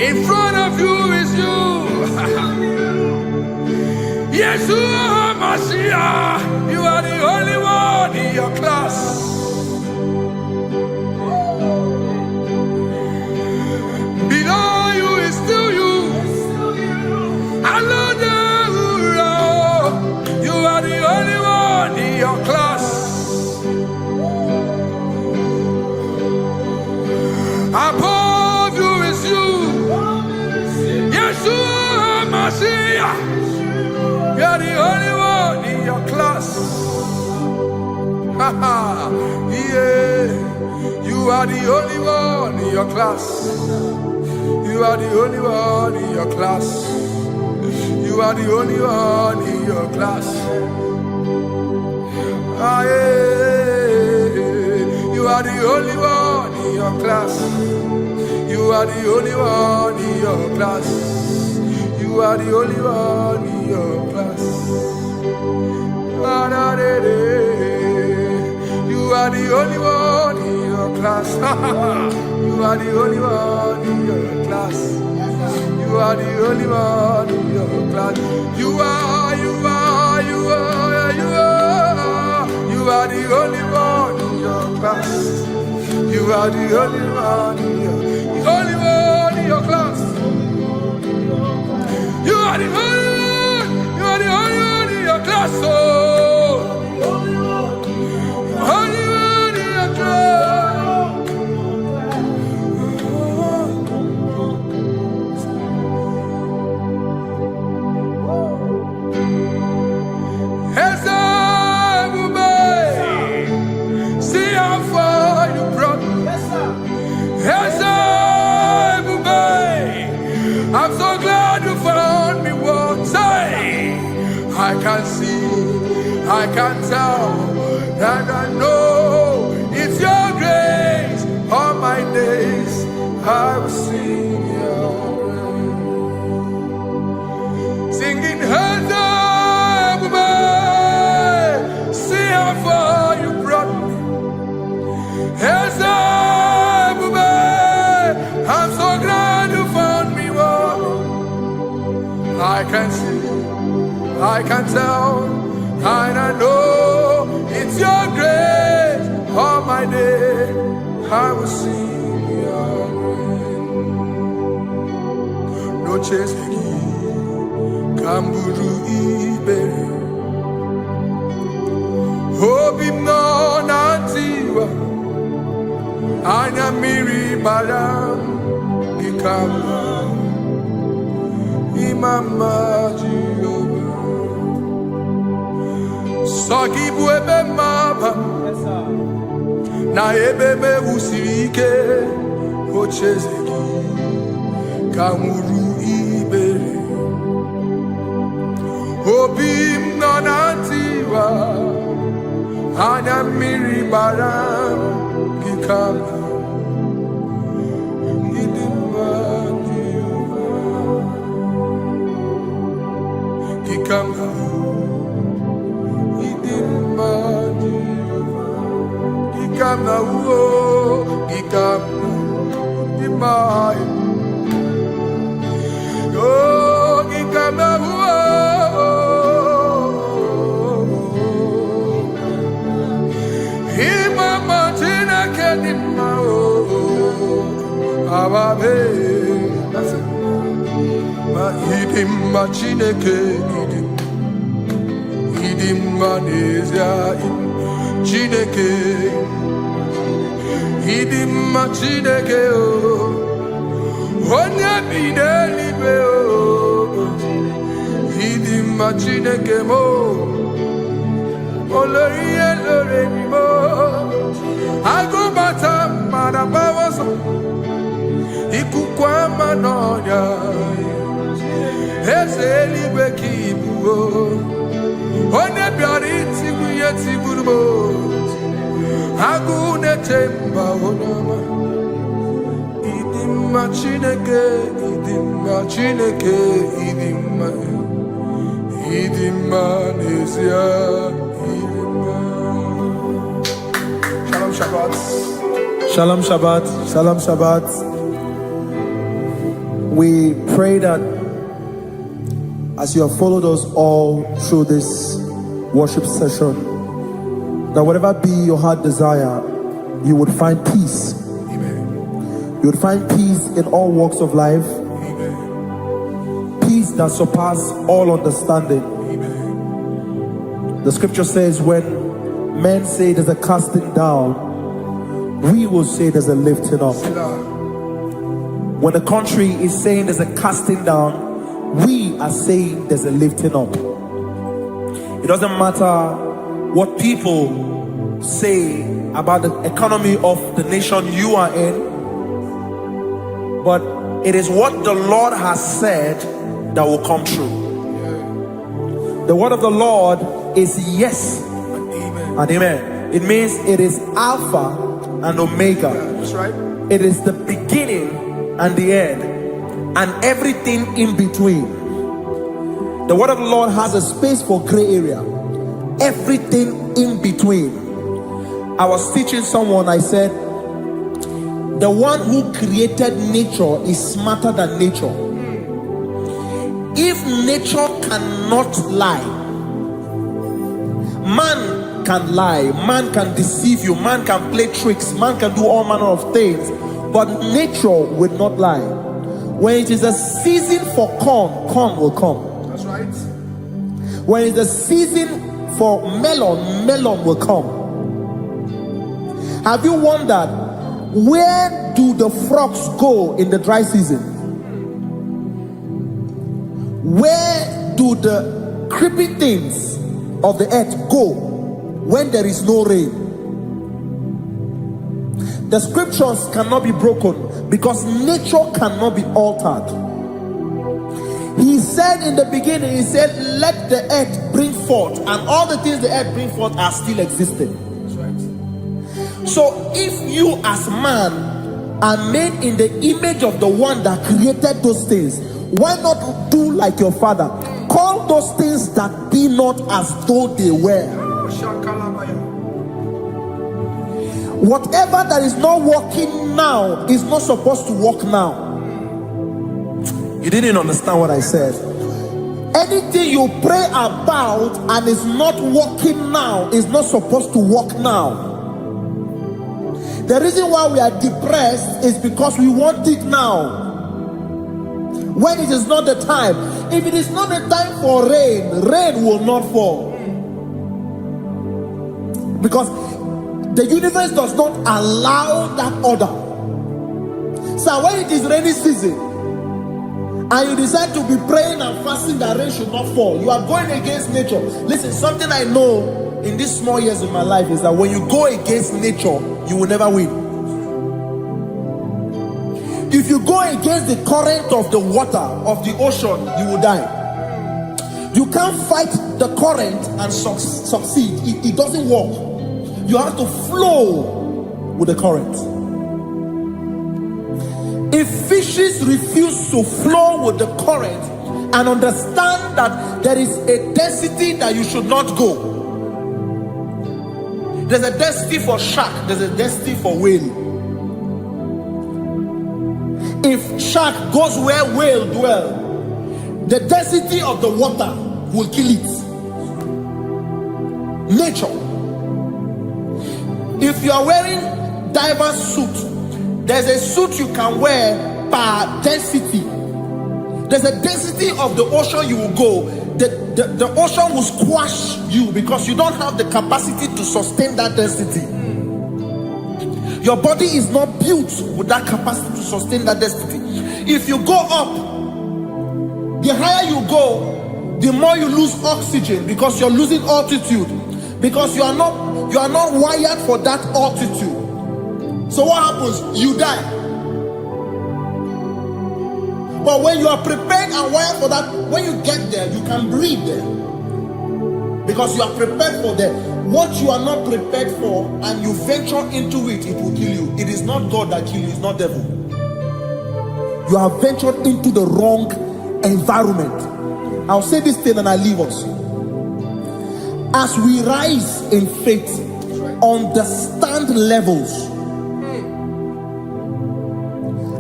In front of you is you. Yeshua Mashiach, you are the only one in your class. Below you is still you. You are the only one in your class. Above you is you. Yeshua Mashiach, you are the only one in your class. Yeah, you are the only one in your class. You are the only one in your class. You are the only one in your class. Ah, yeah. You are the only one in your class. You are the only one in your class. You are the only one in your class. You are the only one. class. You are the only one in your class. You are the only one in your class. You are the only one in your class. You are the only one in your class. You are the only one in your class. Oh, only one in your class. See how far you brought me. I'm so glad you found me once. I can see, I can tell, and I know it's your grace. All my days I will sing your praise. Singing, see how far you brought me. I'm so glad you found me one. I can see, I can tell, and I know it's your grace. All my day I will sing your praise. No chase again, Kamburu Iberi. Hope him no nantiwa. Anya miri baram ikama imama Jehovah. Sagi buebe maba na ebebe usirike ochezeki kamuru ibere. Obim nonantiwa anya miri baram ikama. Chineke idim manezia Chineke idim Chineke o onye bidelibe o idim Chineke mo oloriye loremi mo agubata marabawaso ikukwa manonya Ezeligwe kibuo One biari tibuye tiburubo Agune temba onama Idimma Chineke Idimma nezia Idimma. Shalom Shabbat. Shalom Shabbat. Shalom Shabbat. We pray that as you have followed us all through this worship session, that whatever be your heart desire, you would find peace. Amen. You would find peace in all walks of life. Amen. Peace that surpasses all understanding. Amen. The scripture says when men say there's a casting down, we will say there's a lifting up. When the country is saying there's a casting down, we are saying there's a lifting up. It doesn't matter what people say about the economy of the nation you are in, but it is what the Lord has said that will come true. The word of the Lord is yes and amen. It means it is Alpha and Omega. That's right. It is the beginning and the end, and everything in between. The word of the Lord has a space for gray area. Everything in between. I was teaching someone, I said, the one who created nature is smarter than nature. If nature cannot lie, man can lie, man can deceive you, man can play tricks, man can do all manner of things, but nature will not lie. When it is a season for corn, corn will come. That's right. When it's a season for melon, melon will come. Have you wondered, where do the frogs go in the dry season? Where do the creeping things of the earth go when there is no rain? The scriptures cannot be broken because nature cannot be altered. He said in the beginning, he said, let the earth bring forth, and all the things the earth bring forth are still existing. That's right. So if you as man are made in the image of the one that created those things, why not do like your father? Call those things that be not as though they were. Whatever that is not working now is not supposed to work now. You didn't understand what I said. Anything you pray about and is not working now is not supposed to work now. The reason why we are depressed is because we want it now, when it is not the time. If it is not the time for rain, rain will not fall, because the universe does not allow that order. So when it is rainy season and you decide to be praying and fasting that rain should not fall, you are going against nature. Listen, something I know in these small years of my life is that when you go against nature, you will never win. If you go against the current of the water of the ocean, you will die. You can't fight the current and succeed. It doesn't work. You have to flow with the current. If fishes refuse to flow with the current and understand that there is a density that you should not go, there's a density for shark, there's a density for whale. If shark goes where whale dwell, the density of the water will kill it. Nature. If you are wearing diver's suit, there's a suit you can wear per density. There's a density of the ocean you will go. The ocean will squash you because you don't have the capacity to sustain that density. Your body is not built with that capacity to sustain that density. If you go up, the higher you go, the more you lose oxygen because you're losing altitude, because you are not wired for that altitude. So what happens? You die. But when you are prepared and wired for that, when you get there, you can breathe there, because you are prepared for that. What you are not prepared for and you venture into it, it will kill you. It is not God that kills you, it's not devil. You have ventured into the wrong environment. I'll say this thing and I leave us. As we rise in faith, understand levels.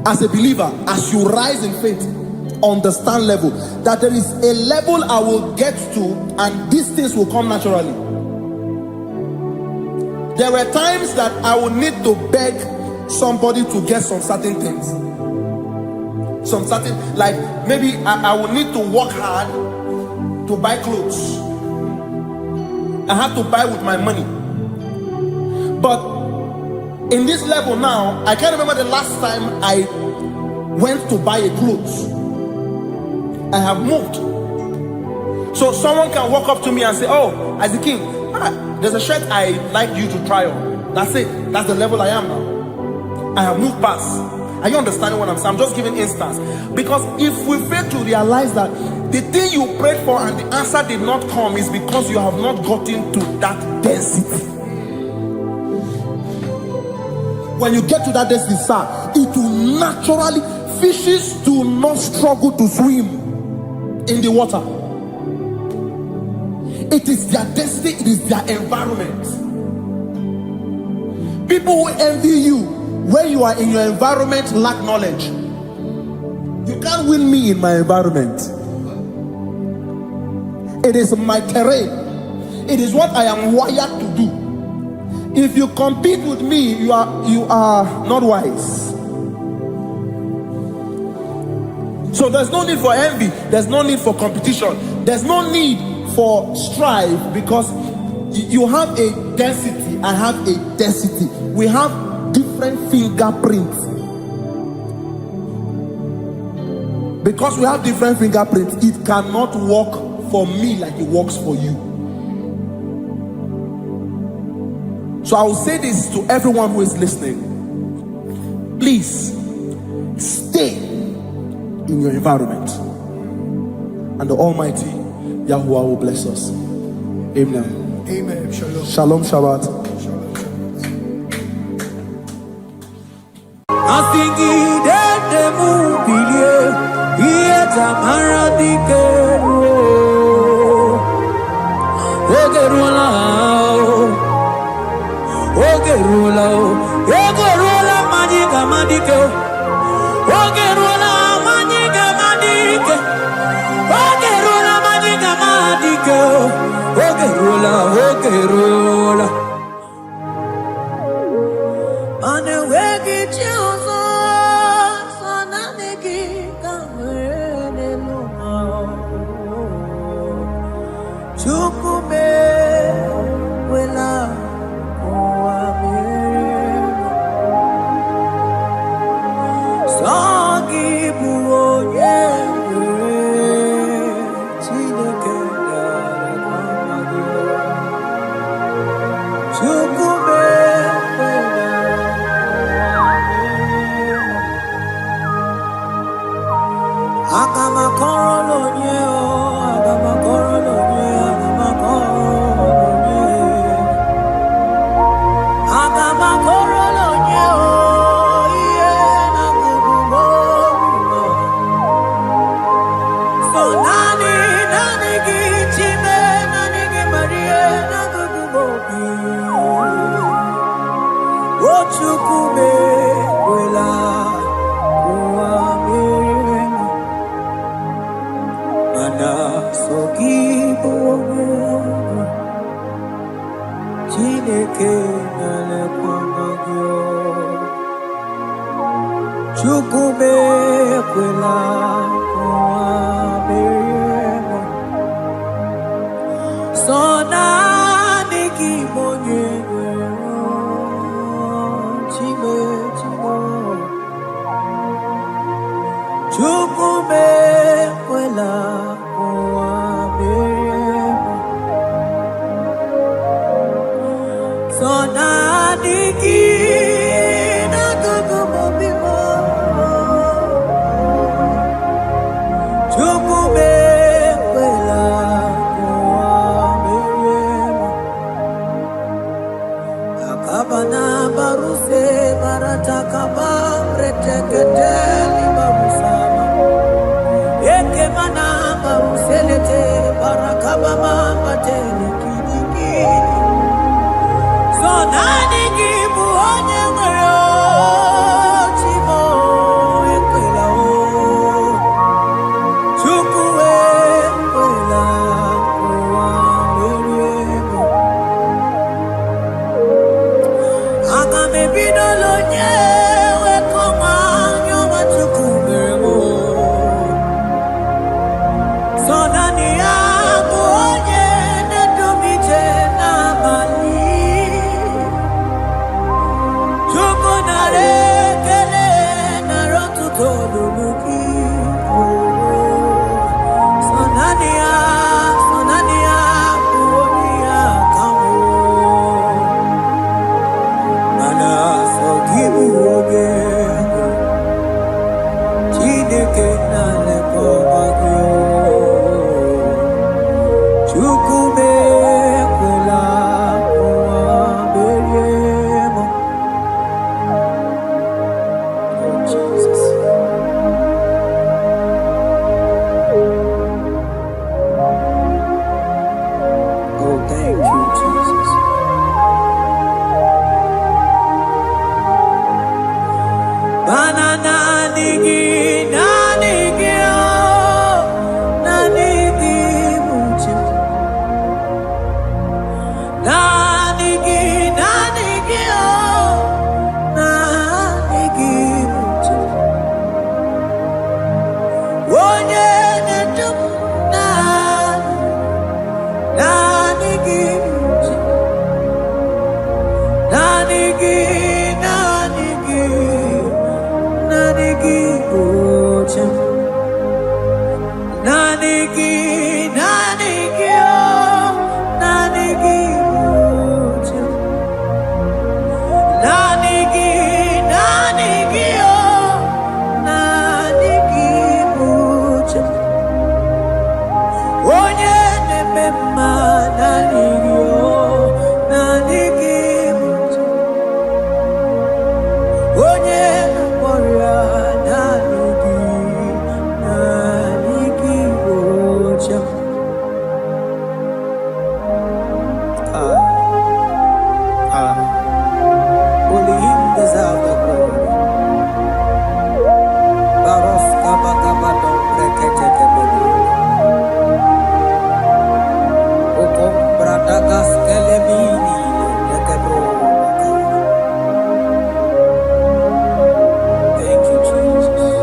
As a believer, as you rise in faith, understand level. That there is a level I will get to and these things will come naturally. There were times that I would need to beg somebody to get some certain things. Some certain, like maybe I would need to work hard to buy clothes. I have to buy with my money. But in this level now, I can't remember the last time I went to buy a clothes. I have moved. So someone can walk up to me and say, oh, Isaac King, there's a shirt I like you to try on. That's it. That's the level I am now. I have moved past. Are you understanding what I'm saying? I'm just giving instance. Because if we fail to realize that the thing you prayed for and the answer did not come is because you have not gotten to that density. When you get to that density, sir, it will naturally, fishes do not struggle to swim in the water. It is their destiny, it is their environment. People who envy you, Where you are in your environment, lack knowledge. You can't win me in my environment. It is my terrain. It is what I am wired to do. If you compete with me, you are not wise. So there's no need for envy. There's no need for competition. There's no need for strife, because you have a density. I have a density. We have different fingerprints. Because we have different fingerprints, it cannot work for me like it works for you. So I will say this to everyone who is listening. Please stay in your environment, and the Almighty Yahuwah will bless us. Amen. Amen. Shalom. Shalom Shabbat. Give Only him deserves the glory. Baros kabakabadon breketekebele. Okom bradagas kelemini lekebro. Thank you, Jesus.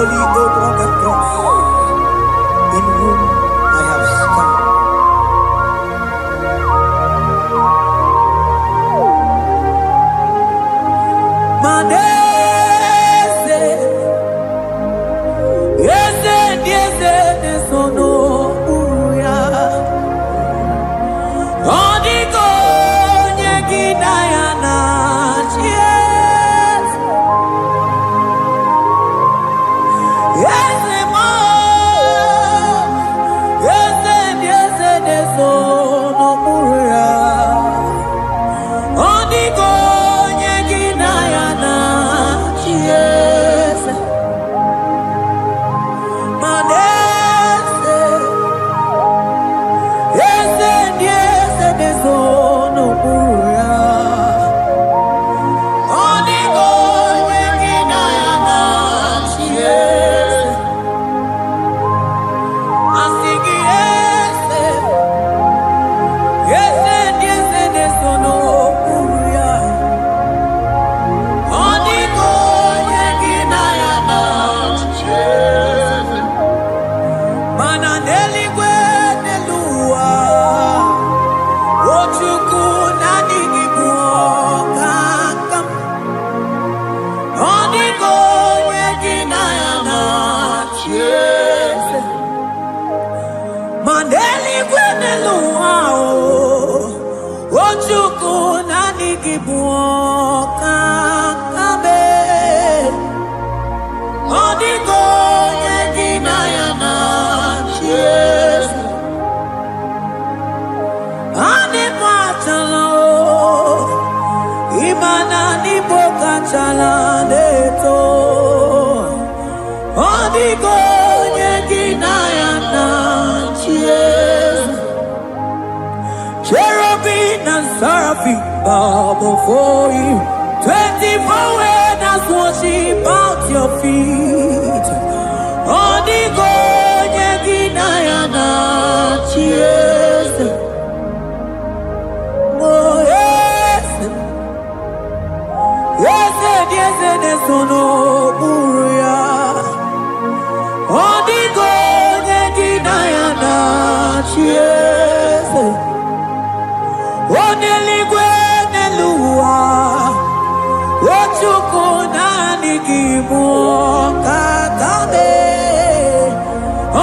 holy Abraham cross, in whom I have stand. Manese, yese, nesono uya. Odiko nyegina yana chies. Yese mo, yese nesono uya. Odiko nyegina yana chies. Manese, yese nesono uya. Odiko nyegina yana chies. Asigi yese nesono uya. Odiko nyegina yana chies. Mananeli gwenelua. Ochuku nanigi buokakam. Odiko nyegina yana chies. Maneli gwenelua. Ochuku nanigi buokakam. Odiko nyegina yana chies. Ane machala imana ni boka chala neto. Odiko nyegina yana chies. Cherubim and seraphim bow before you. 24 elders worship at your feet. Odiko nyegina yana chies. Oh yes, nesono uya. Odiko nyegina yana chies. Oneligwe nelua. Ochuku nanigi buokakame.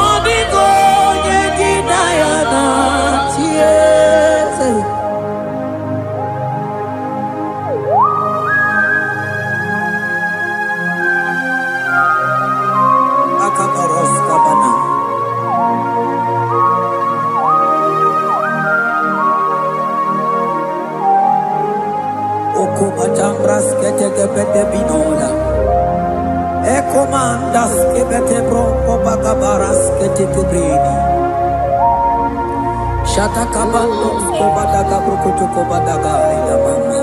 Odiko nyegina yana chies. Akabaros kabana. Okomatambras ketekebete binola. Ekomandas kebete broko bagabaras ketekebrini. Shatakabandos kobadaga brukutu kobadaga ilamama.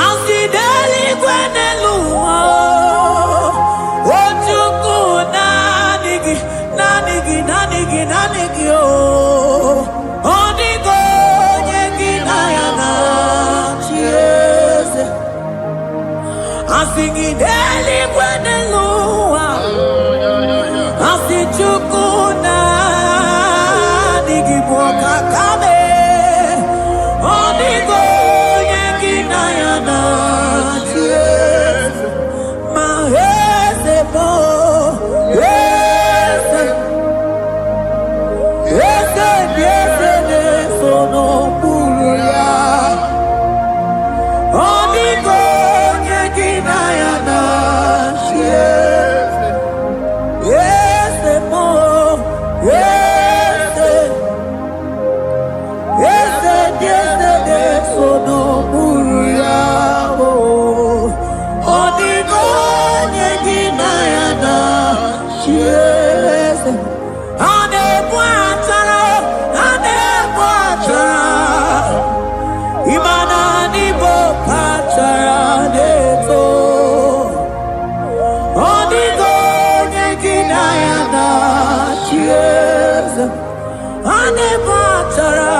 Asideli gwenelua. Ochuku nanigi oh. Odiko nyegina yana chies. Asigideli gwenelua. Asichuku nanigi buokakame. Odiko nyegina yana chies. Mahese mo, yese nesono uya. Odiko nyegina yana chies. Yese mo, yese nesono uya. Odiko nyegina yana chies. Ane bwatara. Imana ni bokatara neto. Odiko nyegina yana chies. Ane bwatara.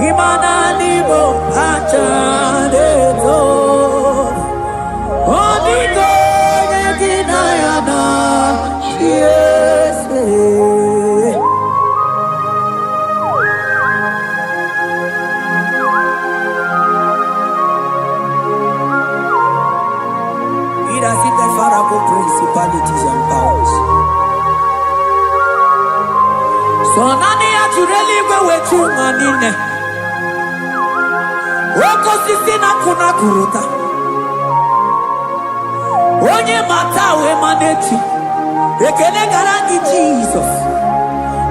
Imana nibo achadeto. Onigo yeginayana. Yes. Principalities and powers. So nani actually go with you manine. Woko sisi na kuna kuruta. Onye mata we maneti. Ekele garangi Jesus.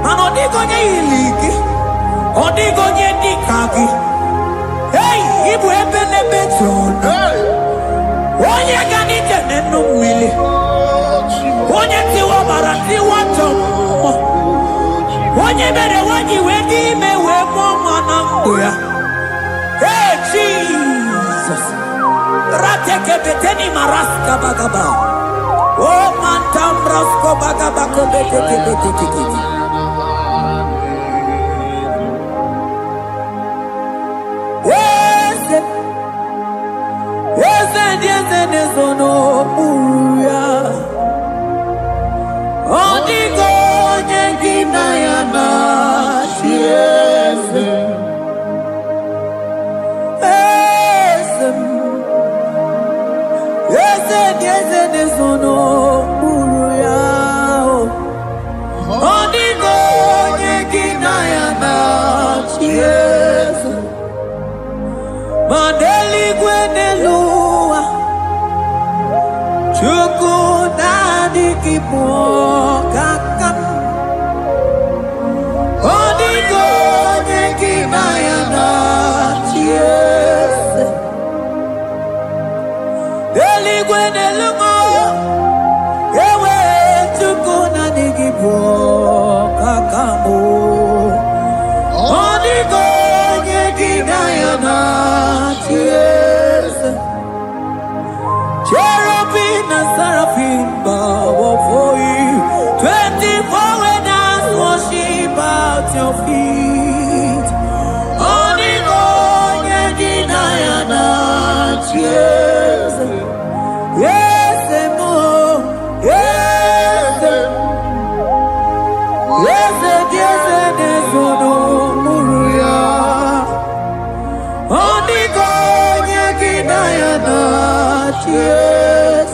Mano digo nye iliki. Odigo nye dikagi. Hey, ibu ebele betron. Onye gani jene numili. Onye tiwa barati wachomo. Onye bere wanyi wedi mewe mwana mbuya. Hey Jesus. Rateke beteni maraska bagaba. Oh mantambrasko bagaba kobeteke beteke. Yes, no uya. Odigo nyengina yana yes. Yes, no uya. Odigo nyengina yana yes. Mandeli gwenelua. Chukuna kipo kakam. Odigo nyekina yana yes. Eligwene lungo. Ewe chukuna kipo kakamu. Odigo nyekina yana yes. Cherubim and seraphim bow before you. 24 elders worship at your feet. Onigo yedinayana yes. Yes, mo. Yes. Yes, yes, yes, no muruya. Onigo yedinayana yes.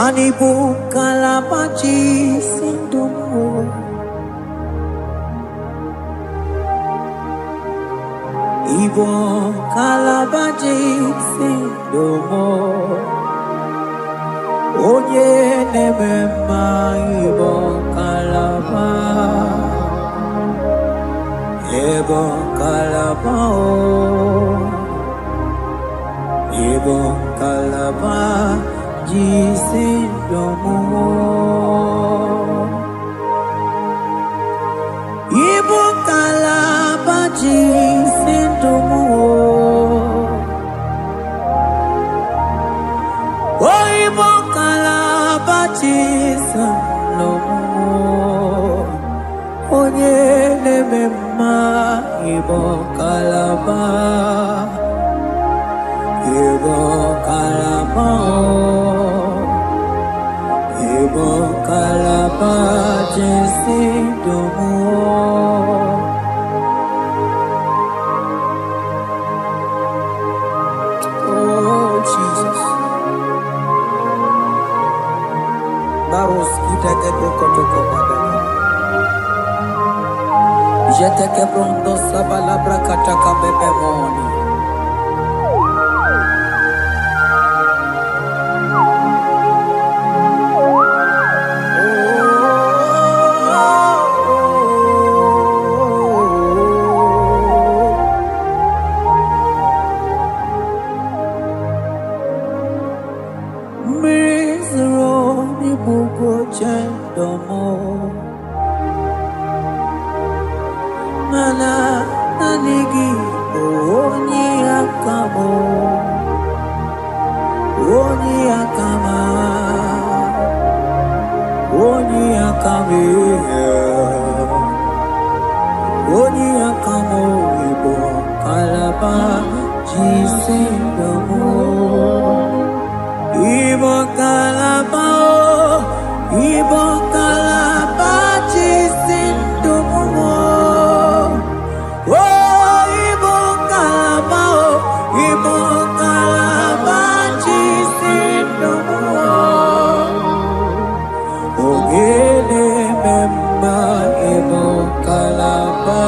Anibu kalabachi sindumo. Ibo kalabachi sindumo. Oye nemema ibo kalaba. Ibo kalaba Ibo kalaba. Jisindomo Ibo kalaba jisindomo Oh Ibo kalaba jisindomo Onye nemema Ibo kalaba Ibo kalaba Ibo kalaba jisindomo Oh Jesus Baros kitake prokotoko badana Jeteke pronto sabalabra kataka bebemoni mana nanigi oni akamo oni akama oni akame oni akamo ibo kalaba jisindamo ibo kalaba jisindamo ibo kalaba jisindamo ogele memba ibo kalaba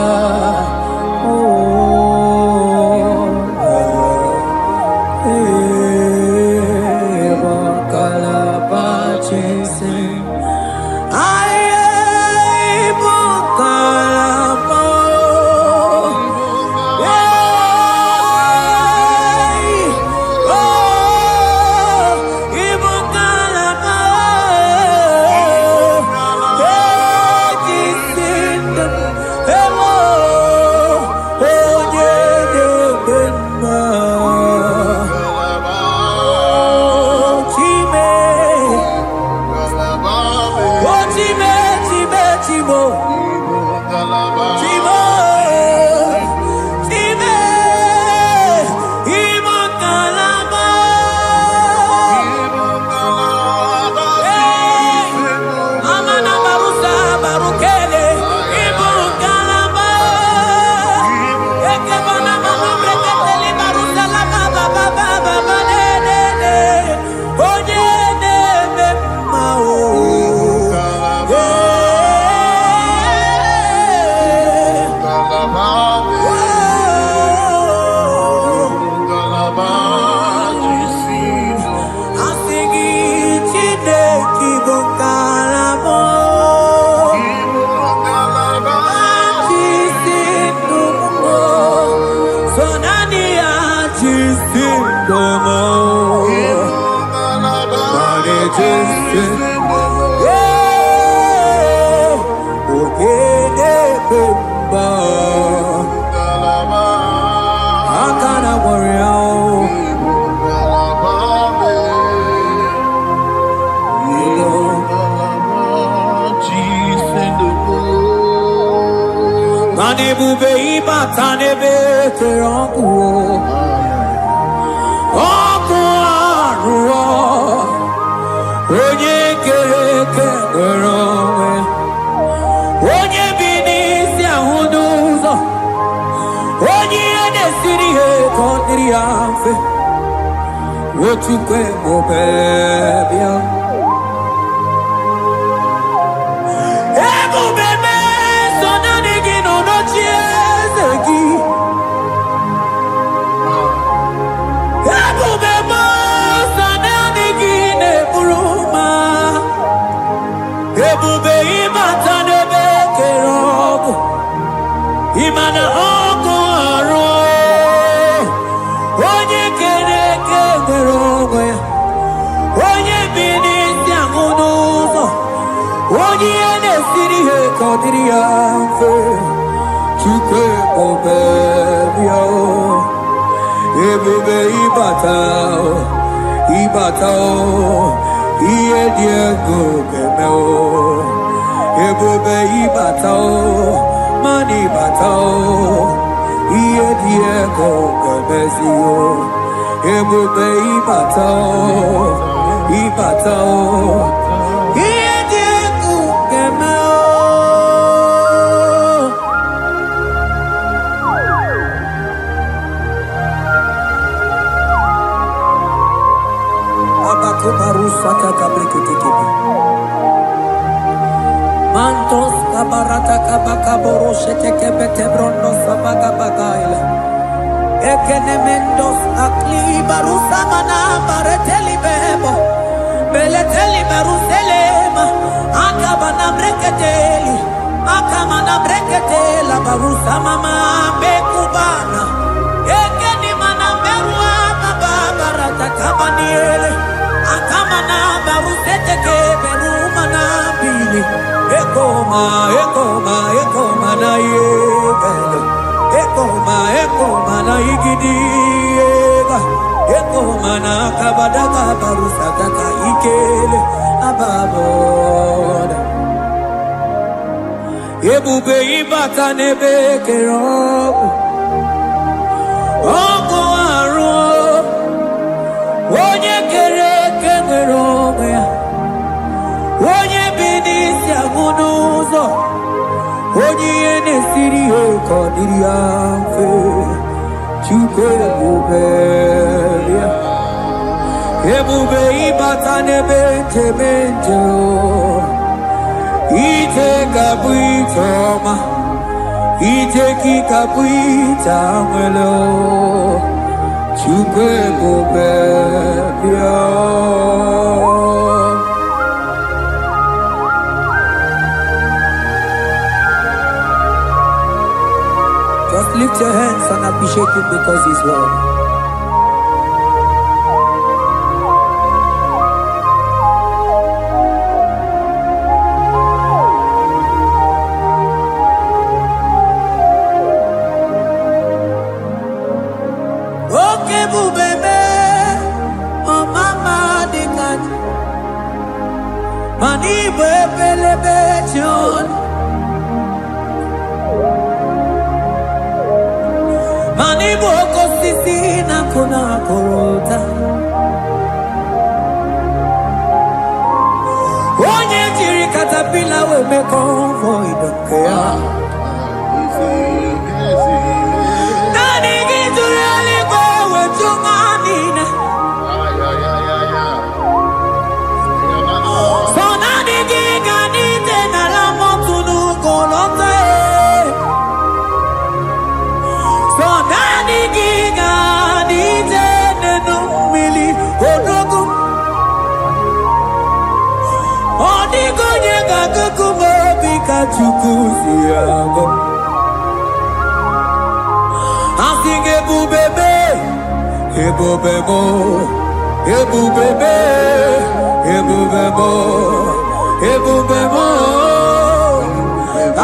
Mantos kabarata kabaka boroshe teke bete brondo sabaga bagaila. Ekenemendos akli barusa mana bareteli bebo. Beleteli baruselema. Akabana breketeli. Akamana breketela barusa mama bekubana. Ekeni mana berua baba barata kabaniele. Akamana barusete ke berumana bili. Ekoma na yega. na igidiega eko mana kabadaka barusataka ikele ababoda ebube ibata nebe kerobu oko aru onye kere eke nwere onwe ya onye bi n'isi agụ n'ụzọ onye ihe na-esiri ya ka ọ dịrị ya mfe Chukwu ebube ya ebube ịbata n'ebe nchebe nche ije ga-abụ ije ọma ije gị ga-abụ ije anwele Chukwu ebube ya Just lift your hands and appreciate him because he's worthy. Okay, bubebe, oh mama dikat, mani bebelebe John. Mani boko sisi na kuna korota Onye jiri katapila we me convoy don't care Nani gizuri aliko we chumanina So nani giga nite na la motunu kolota So nani giga nite nenu mili odogu Odigo nyega kukumo bika chukuzi yago Asing ebubebe Ebubebo Ebubebe Ebubebo Ebubebo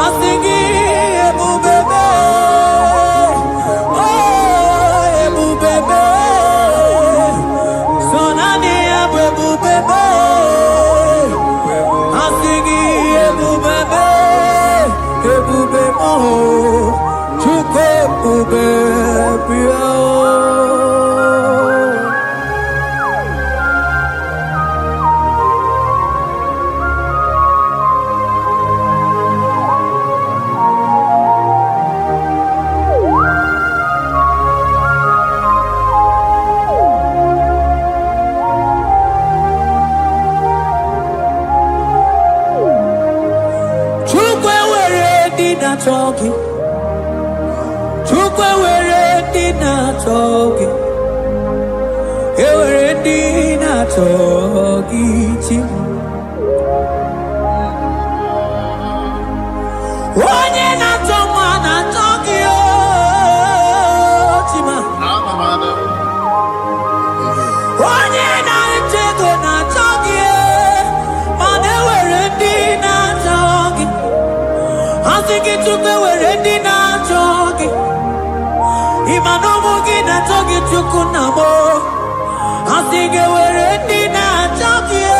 Asing ebubebe Talking, Chukwe were dinner talking, were dinner talking. One year not someone I talking, Chima. One year not taken not talking, but they were dinner talking. I think it took the word in our talking. Imanomogi na talking to Kunamo. I think it were in our talking.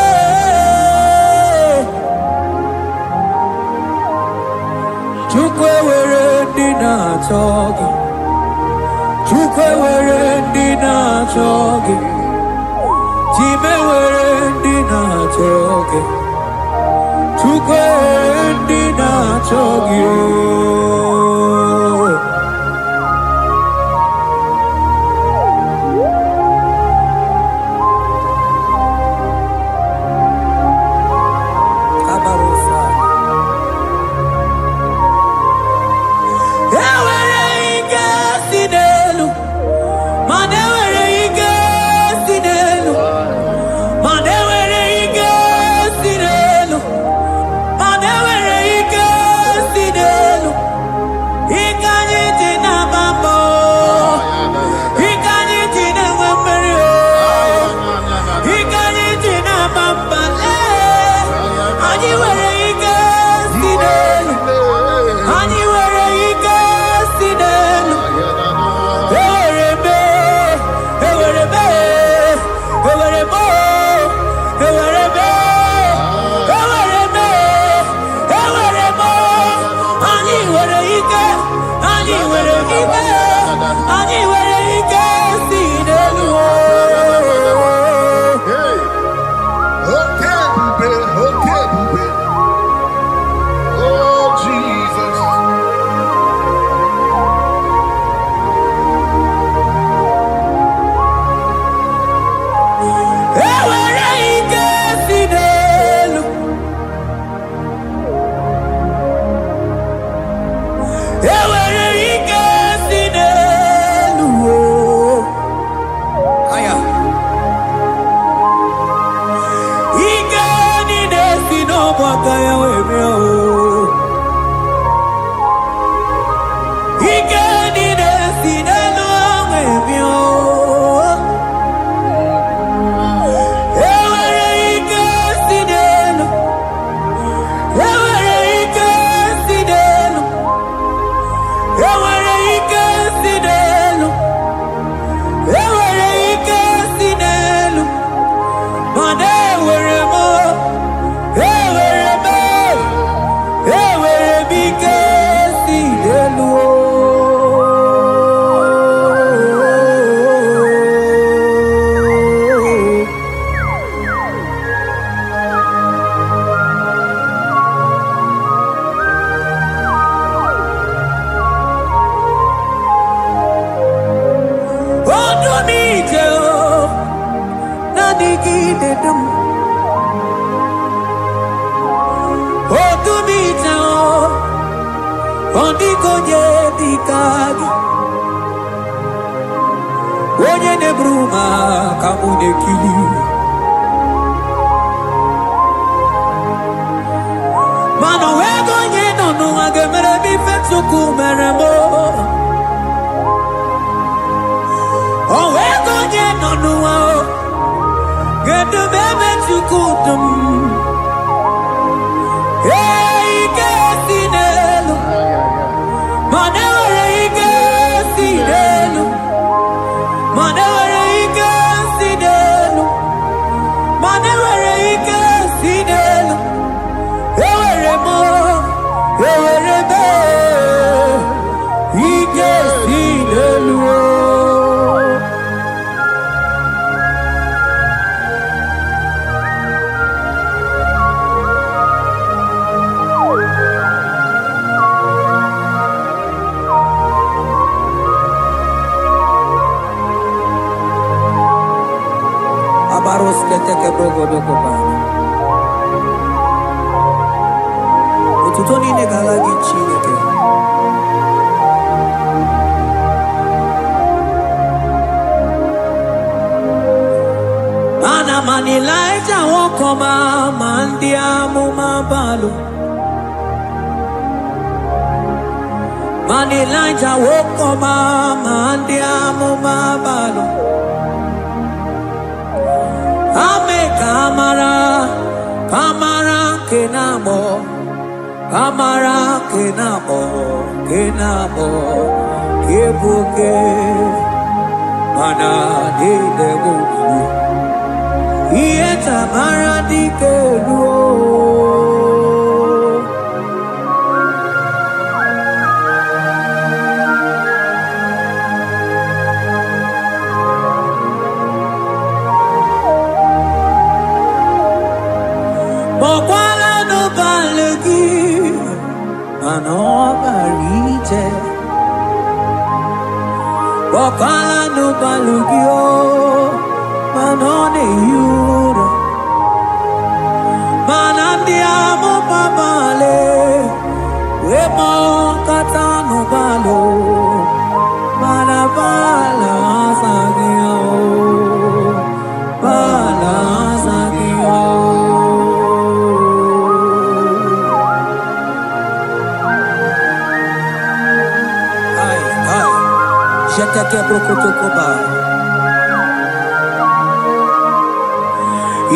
Chukwe were in our talking. Chukwe were in our talking. Time were in our talking. Chukwe na chogi Kabarusa Ewere ike sinelu Manewere ike sinelu Manewere ike sinelu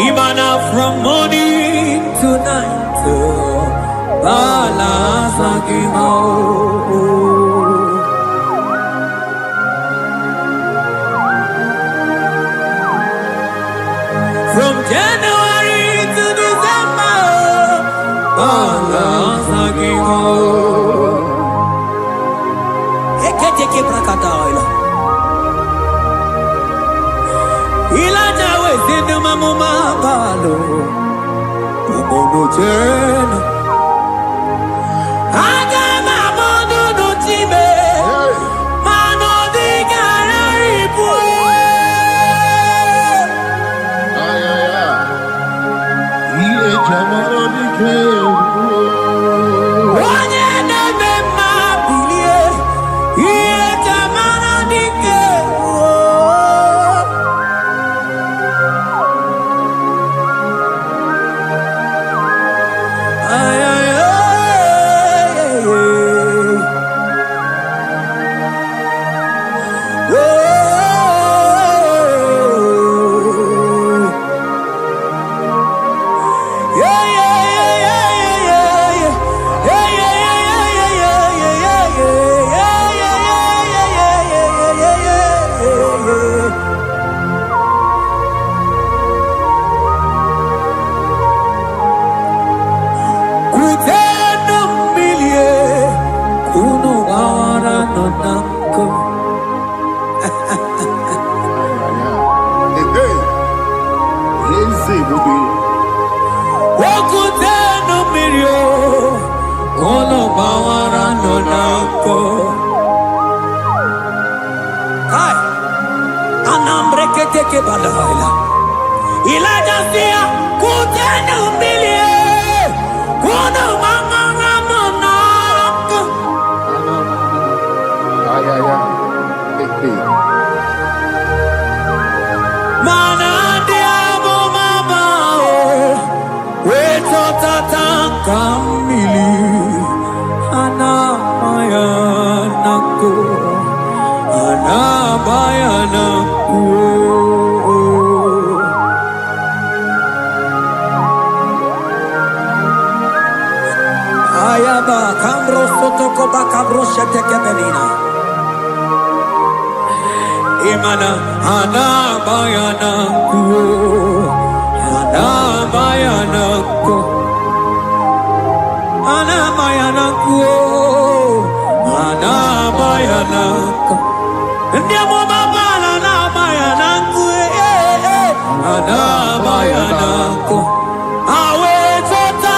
Imana from morning to night, from January to December, keteke brakadaila. Ilaja wezinu mamuma palo. Umono jena. Aga mamono no time. Mano di gararipu. Ile jamano di ke. Imana anabayanako, anabayanako, anabayanako, anabayanako. Ndiamo baba anabayanako, anabayanako. Awe tata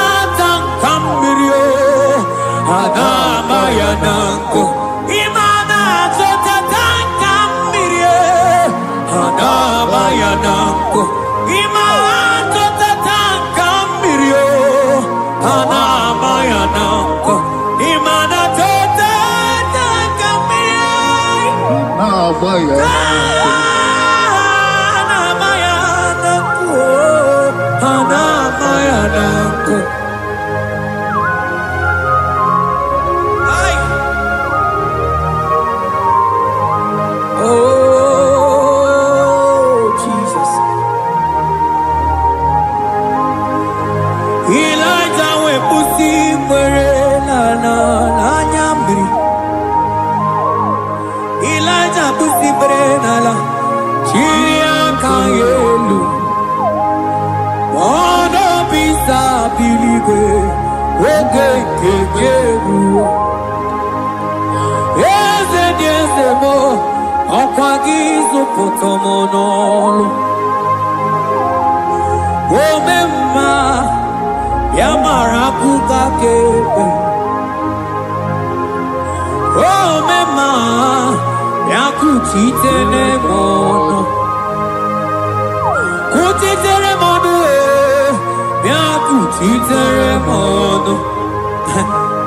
kambirio, anabayanako. Anabayanako, imato tataka mirio. Anabayanako, imanato tataka mirio. Anabayanako, anabayanako. Ay, oh.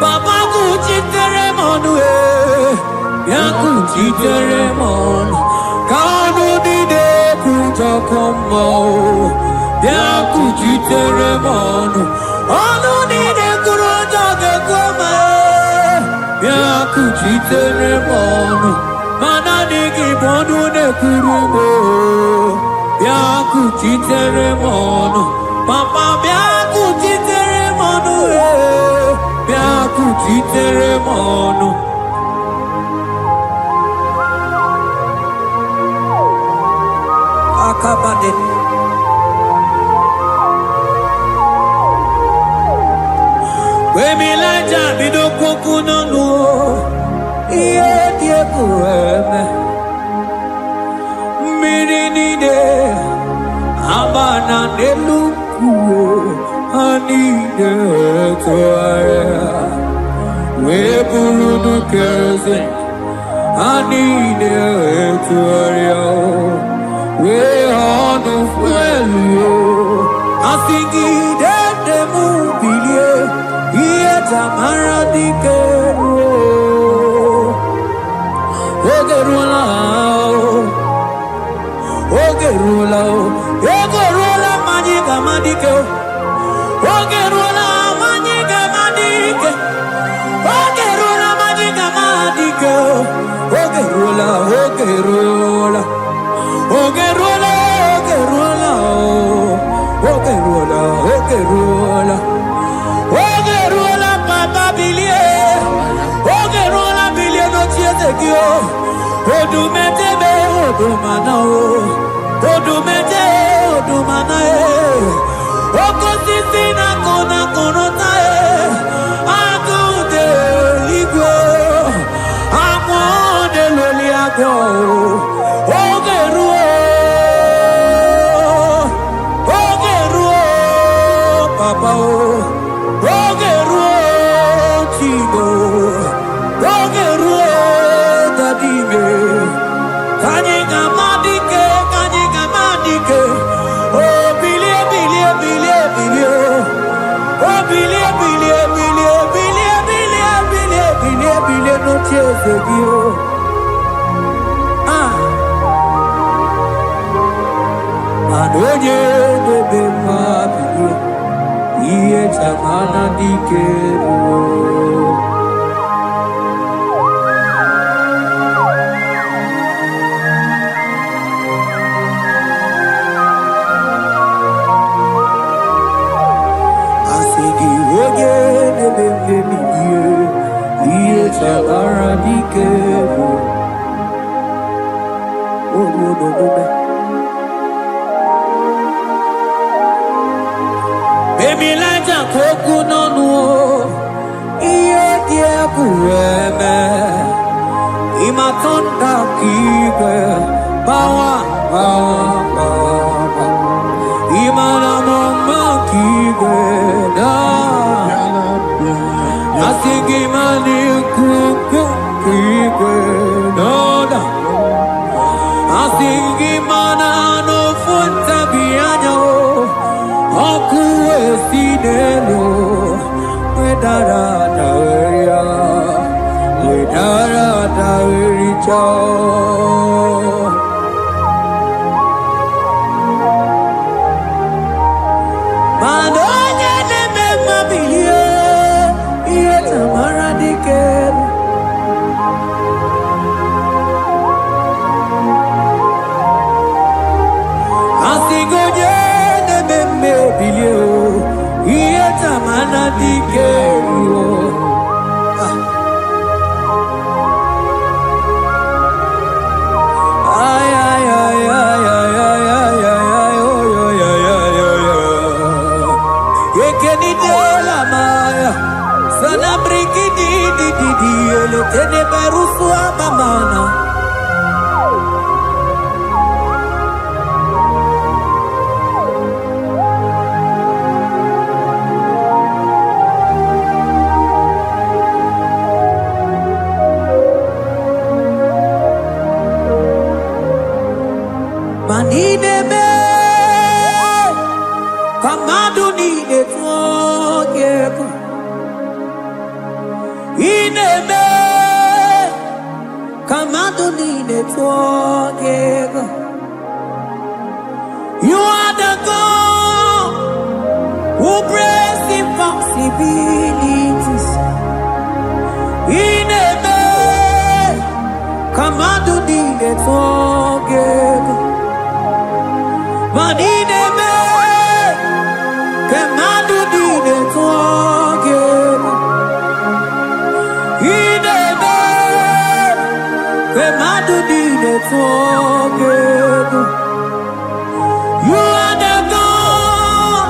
Baba kuchiteremono, yakuchiteremono. Kanu dide kujakomo, yakuchiteremono. Anu dide kurujagekome, yakuchiteremono. Manadiki bodu ne kurumo, yakuchiteremono. Papa yakuchiteremono, yakuchiteremono. Akabade. Wemilaja bidokokunono. Yeah. Amana neluku anide toaya we bulu keze anide toaya we onu fuelu asingi de mubilie iye tamara dikero ogerula Ogerula magiga madike Ogerula magiga madike Ogerula magiga madike Ogerula Ogerula Ogerula Ogerula Ogerula Ogerula papa bilie Ogerula bilie no chiete kio Odumete be odumanao Odumete, odumanae, okosisina kona konotae, akude ligwe, amode loliago, ogeruo, papa ogeruo, chigo, ogeruo, dadime, kanyega madike. Oh, bilie, no tears of you. Anoye de bema bilie, iye chamana dikero. Baby, like a coconut, no, dear, Pureme, Imatonda, Kibe, Bawa, Imana, Kibe, Asigi mani kuku kikwe noda Asigi mana no funta bianyo Okuwe sinelo Wedara taweria Wedara tawericha Manonya neme mabilie Manideme, kamadu nide tuogeko. Ineme, kamadu nide tuogeko. You are the God who breaks impossibilities. Ineme, kamadu nide tuogeko. Manideme, kemadu dide tuogeko. Ideme, kemadu dide tuogeko. You are the God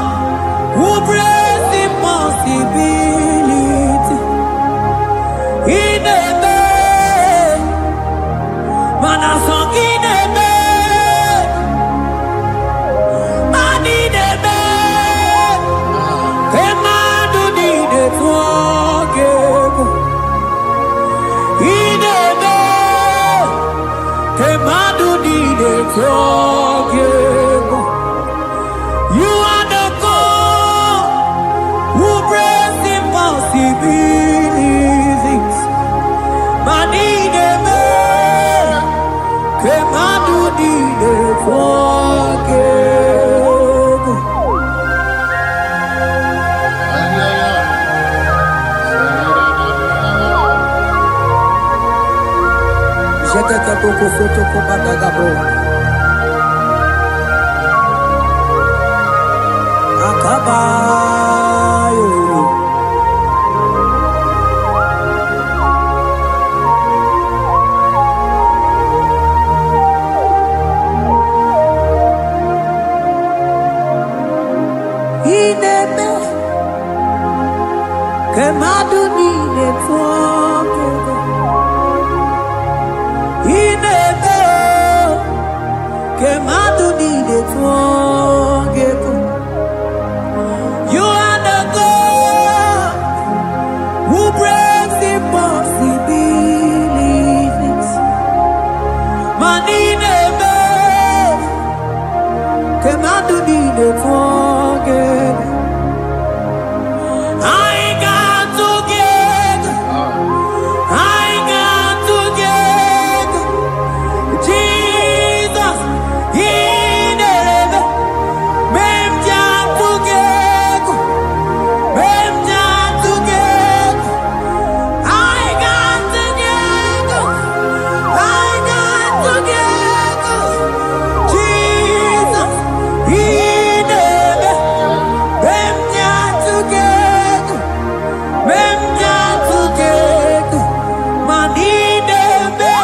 who breaks impossibility. Ideme, forgive. You are the God who breaks impossibilities. Manideme, Kemadu dide forgive. Jete poko soto ko badagabo. Akabayo. Ineme Kemadu dide forgive. Ineme Kemadu dide forgive. You are the God who breaks impossibilities. Manideme Kemadu dide forgive. I got together. I got together. Jesus, in heaven, mem jam together, mem jam together. I got together. I got together. Jesus, in heaven, mem jam together, mem jam together. Manideme.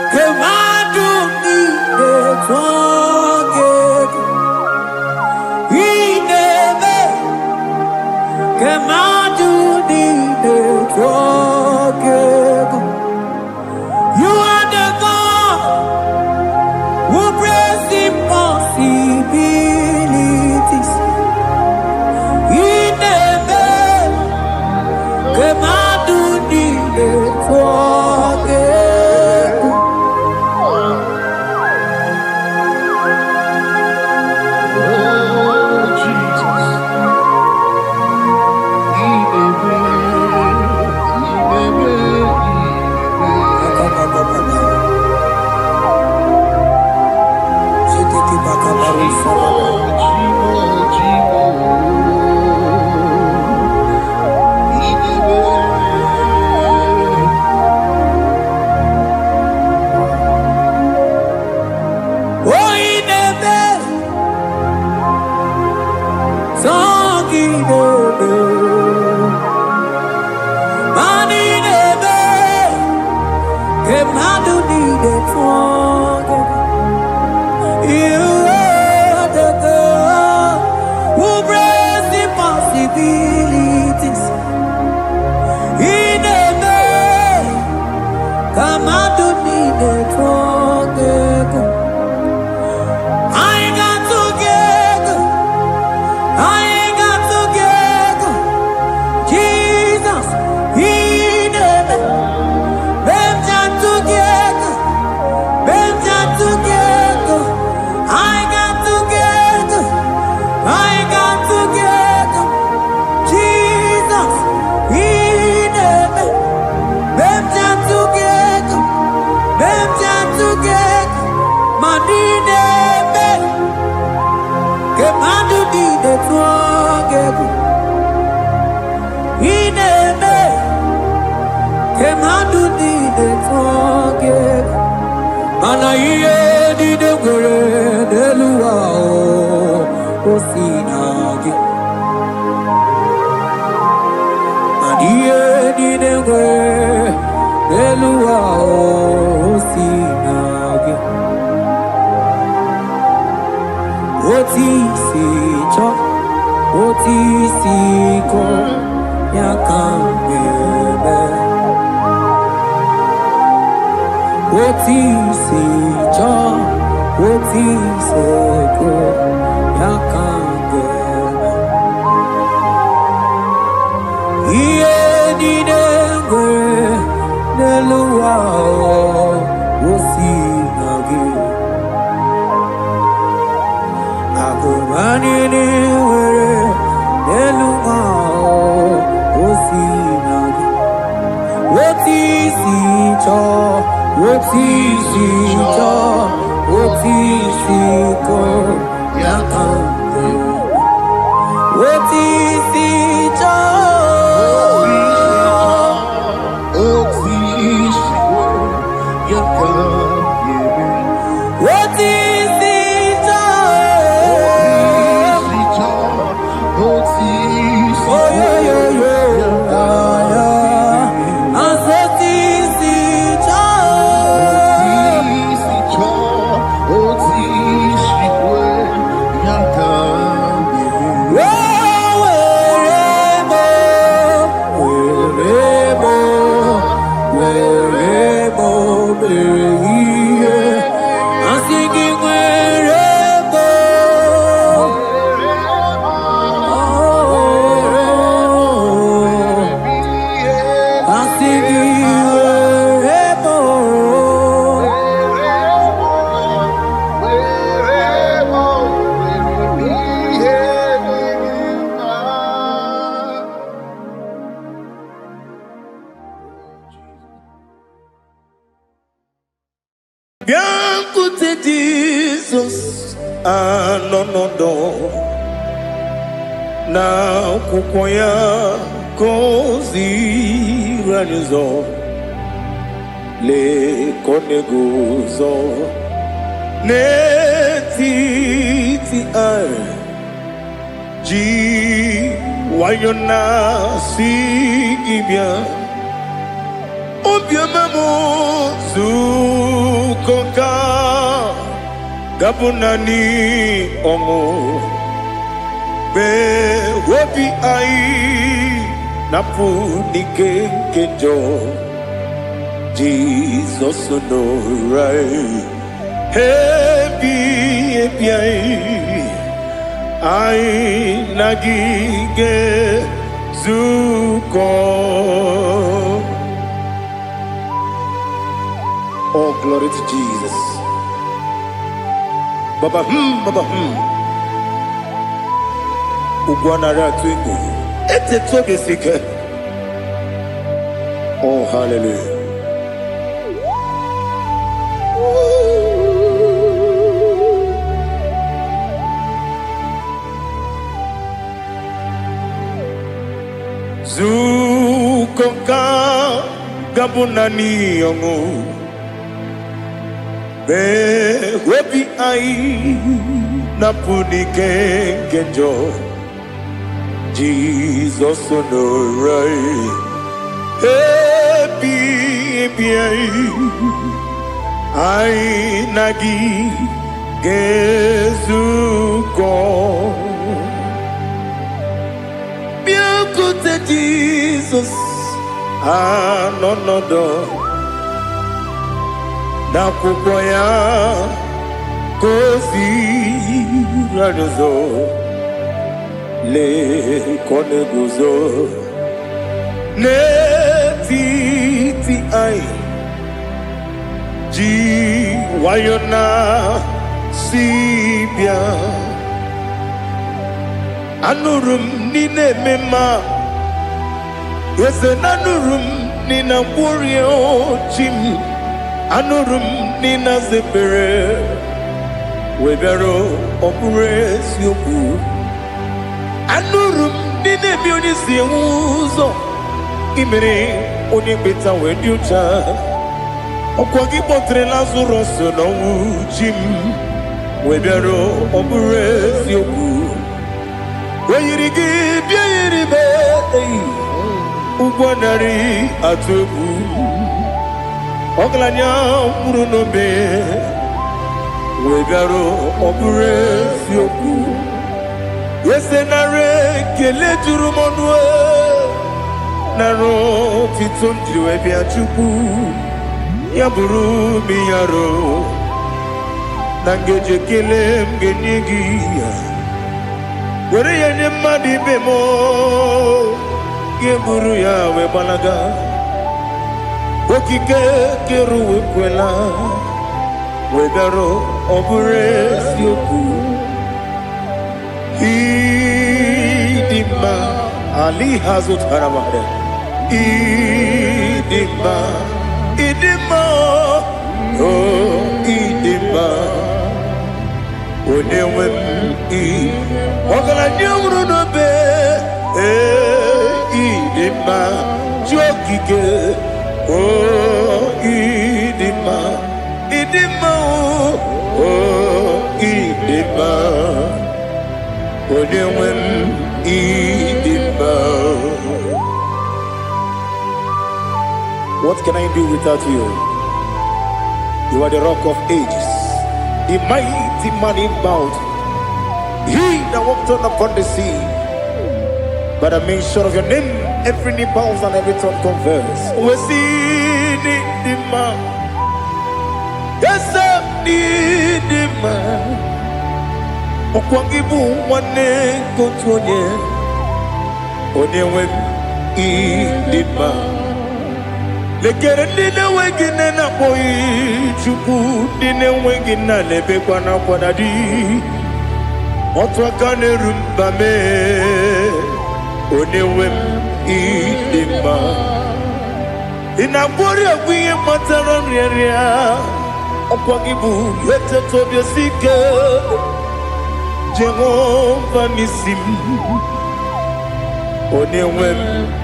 Kemadu dide forgive. Ineme. Kemadu dide forgive. You are the God who breaks impossibilities. Ineme. Kemadu dide forgive. Oh, Jesus. Luau, Anini were eluma osinagi. Otisi cho, otisi cho, otisi ko yakambe. Otisi cho, otisi ko yakambe. otisi cho, Otisi oh yo yo yo, asotisi cho, otisi ko yakambe. Biancote Jesus, anonodo na kukwaya kozi ranizo le koneguzo ne titi ai ji wayona sigibia obiamamo zukoka gabunani omo be wobi ai napu nike kenjo Jesus no right happy ai nagige zuko. Oh, glory to Jesus. Baba, Baba, Ugwanara twingu. Ete toge sike. Oh, hallelujah. Zukonka gabunani yongu. Be webi ai napuni kenjo Jesus no right happy ai nagi gezuko biancote Jesus anonodo na kukwaya kozi ranizo le koneguzo ne titi ai ji wayona sibia anurum nine mema yese nanurum nina warrior chim anurum nina zepere webero opure sioku anurum nine bioni siuzo imere oni beta wediucha okwagi potre lazarus no jim webero opure sioku weyirigi biiribe ugwanari atubu Oglanya murunobe wegaro obure sioku yesenare kele turumonwe naro titondi webi achuku yaburu miyaro nangeje kele mgenigi were yenye madi bemo geburu ya webalaga okike keru wekwela wegaro obure sioku Idima Ali Hazut Haramada Idima Oh Idima Onewem Ogala nyamru no be Idima Jokike Oh Idima Oh Idima Onewem Idima. What can I do without you? You are the rock of ages, the mighty man in mountain. He that walked on upon the sea. By the mention of your name, every knee bows and every tongue confess. We see the man. Yes, I need the man. Okwangibu wane kotonye. Onewem idima. Lekere nine wengine na boyi chuku nine wengine lebe kwa na kwadadi. Otwakane rumba me. Onewem idima. Inabori agwiye matara nyeria. Okwangibu yete tobye sike. Jehovah Nisim. Onewem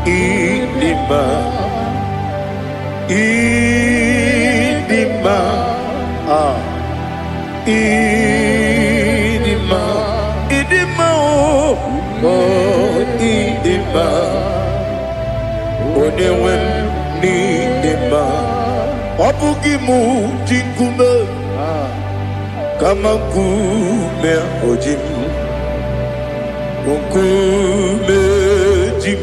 idima. Idima. Idima. Idima. Oh, idima. Onewem idima. Obugimu jinkume. Kama kume ojim. Kume jim.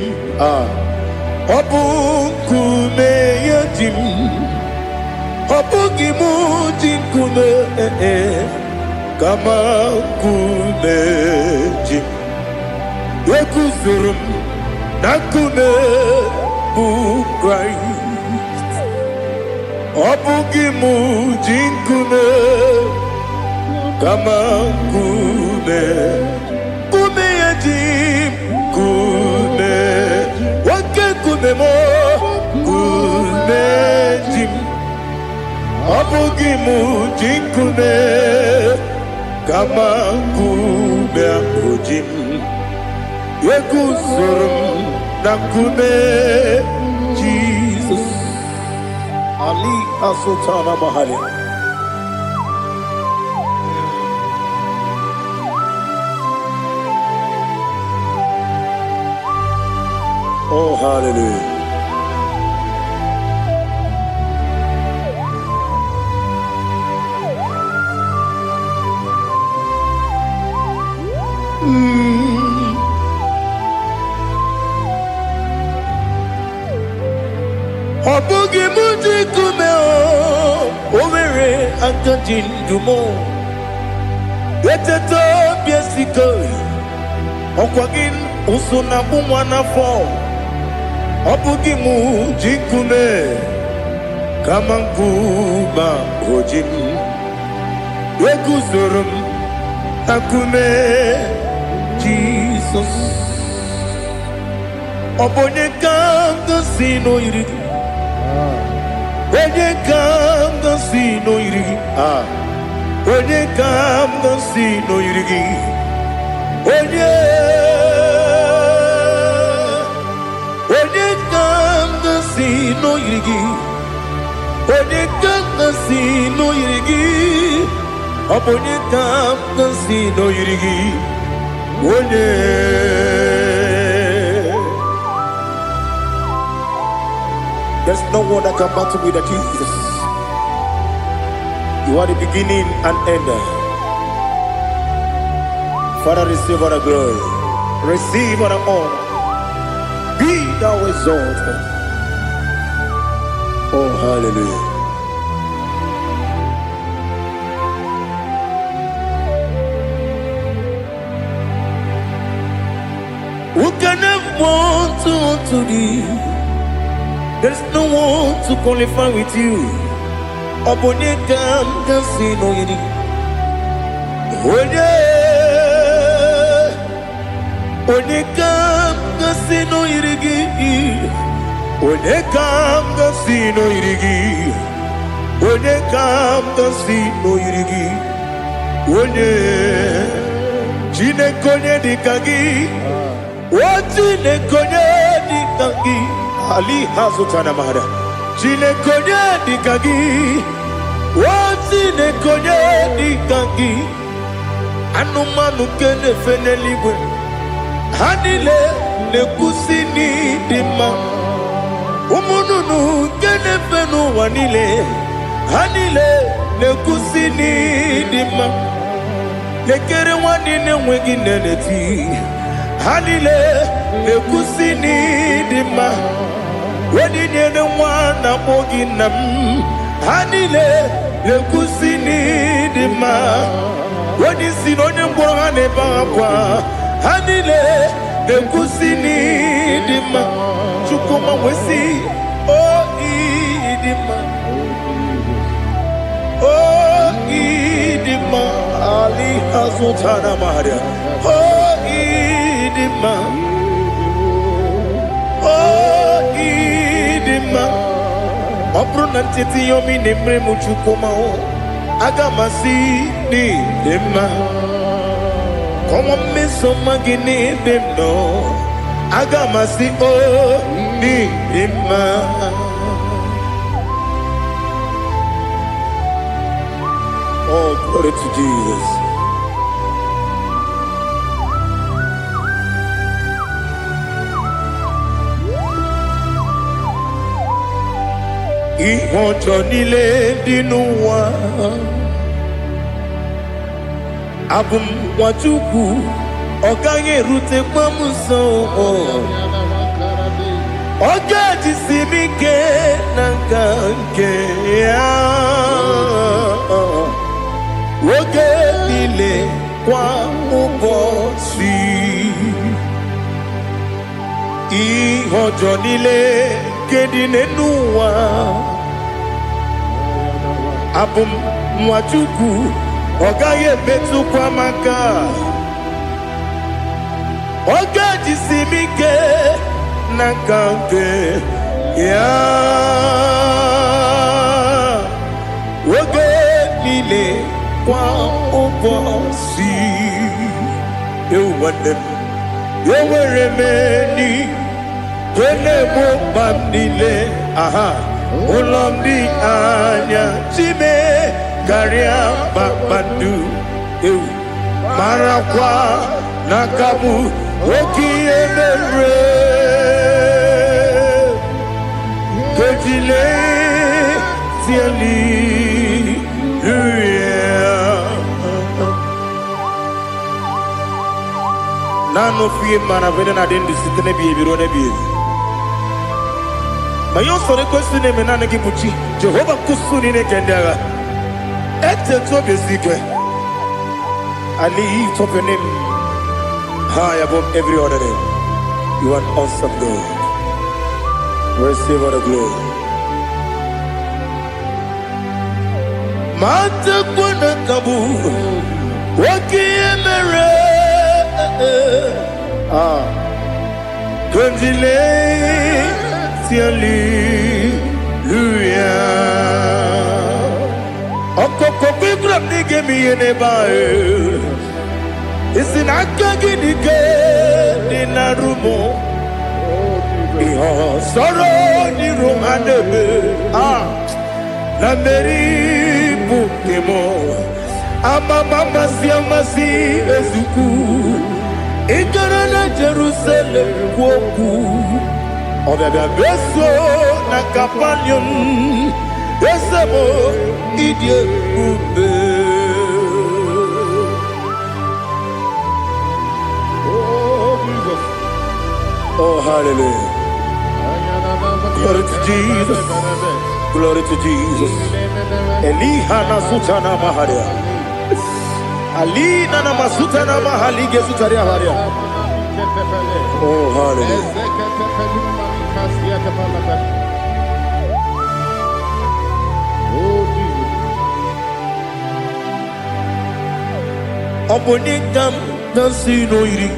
Obukume yajim. Obugimu jinkume. Kama kume jim. Yekuzurum nakume bu Christ. Obugimu jinkume. Kama kume yajim. Kume wake kume mo. Kume jim. Obugimu jinkume. Kama kume ojim. Yekuzurum nakume Jesus. Ali Asotana Mahali. Oh, hallelujah. Obugi muji kume o, omere antanjin dumo. Yeteto biesiko, okwagin usuna bumwana fo. Obugi muji kume, kamanguma ojim. Yekuzurum akume Jesus. Obonye kanga sino irigi. Onye kanga sino irigi. Onye kanga sino irigi. Onye kanga sino irigi. Onye kanga sino irigi. Onye kanga sino irigi. Onye. There's no one that can battle with Jesus. You are the beginning and end. Father, receive all the glory. Receive all the honor. Be thou exalted. Oh, hallelujah. Who can have one to thee? There's no one to qualify with you. Obonye kam kasino yini. Onye Onekam gasino irigi. Onekam gasino irigi. Onekam gasino irigi. One Chinekonye dikagi. Chinekonye dikagi. Ali Hazutana Mahara. Chinekonye dikagi. Chinekonye dikagi. Anumanu kene feneliwe. Hanile nekusini dima. Umununu kene fenu wanile. Hanile nekusini dima. Nekere wanine wengi neneti. Hanile nekusini dima. Wedine ne wana moginam. Hanile nekusini dima. Wadi sinonye mbwangane bakwa. Hanile nekusini dima. Chukuma wesi oh idima. Oh idima. Ali Hazutana Maria. Oh idima. Oh idima. Obrunantiti yomi nemre muchukuma o. Agamasi ni dema. Como me somagini demno. Agamasi o ni dema. Oh, glory to Jesus. Ihojo nile dinuwa. Abum wajuku oganye rute kwamuso. Oga jisimike nanganke ya. Oge nile kwa ubosi. Ihojo nile kedine nuwa. Abum mwachuku ogaye betu kwa maka. Oga jisimike nakanke ya. Oge nile kwa ubosi. You want them. You were remaining. Wele mo bandile. Aha. Ulomdi anya. Chime. Garia babandu. Marakwa. Nakamu. Oki emere. Kejile. Tiali. Nano fiye mana vene na den disitene biye birone biye. Mayon sore kusune menane kibuchi. Jehova kusuni ne kendaga. Ete to besikwe. I lift up your name high above every other name. You are awesome God. Receive all the glory. Mata kuna kabu. Waki emere. Kundile tiali luya. Okoko bibram nige miyene bae. Isinakagi nige dinarumo. Iho soro ni romanebe. La meri bukemo. Amama siamasi ezuku. Ikarana Jerusalem woku. Obebe beso na kapanion. Esemo idie ube. Oh Jesus. Oh hallelujah. Glory to Jesus. Glory to Jesus. Elihana sutana maharia. Ali nana masuta na mahali gesutaria haria. Oh hallelujah. Oh Jesus. Obonikam nasino iri.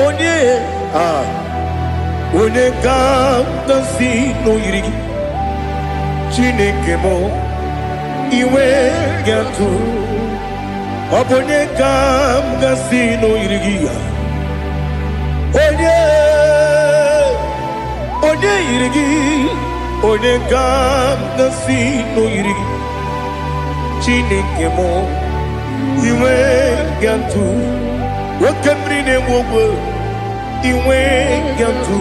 onye onye ka si n'oyiri gị Chineke m iwe ga-atụ ọ bụ onye ka si n'oyiri gị onye yiri gị onye ka si n'oyiri gị Chineke m iwe ga-atụ nwoke mmiri na-enwe ogwe iwe ga-atụ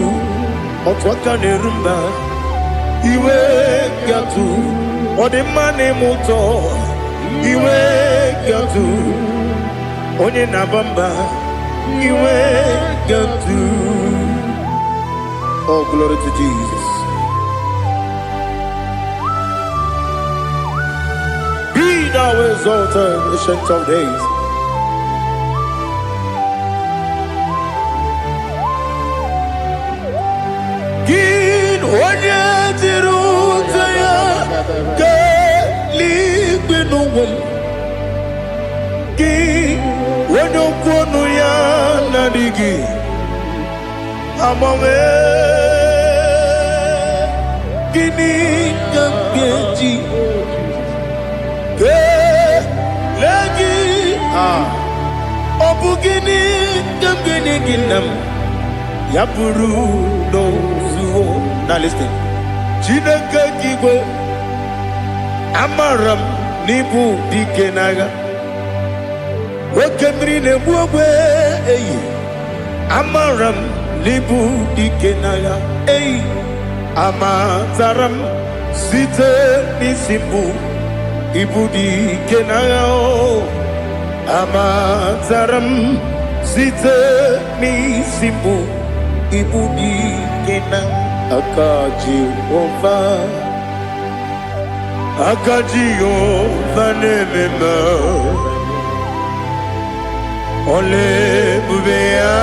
otu aka na-eru mba iwe ga-atụ ọ dị mma na-eme ụtọ iwe ga-atụ onye na-aba mba iwe ga-atụ. Oh, glory to Jesus. Be thou exalted, ancient of days. Gin onye dịrị ụzọ ya ka eluigwe n'ụwa gị onye okwu ọnụ ya na-adịghị agbanwe gịnị ka m ga-eji kelee gị ọ bụ gịnị ka m ga-enye gị nna m ya bụrụ n'ozuo na listen Chineke gị igwe amara m n'ịbụ dike n'agha nwoke mmiri na-egbu ogwe eyi amara m n'ịbụ dike n'agha eyi amatara m site n'isi mbụ ịbụ dike n'agha amatara m site n'isi mbụ ịbụ dike n'agha aka Jehova na-ememe ole ebube ya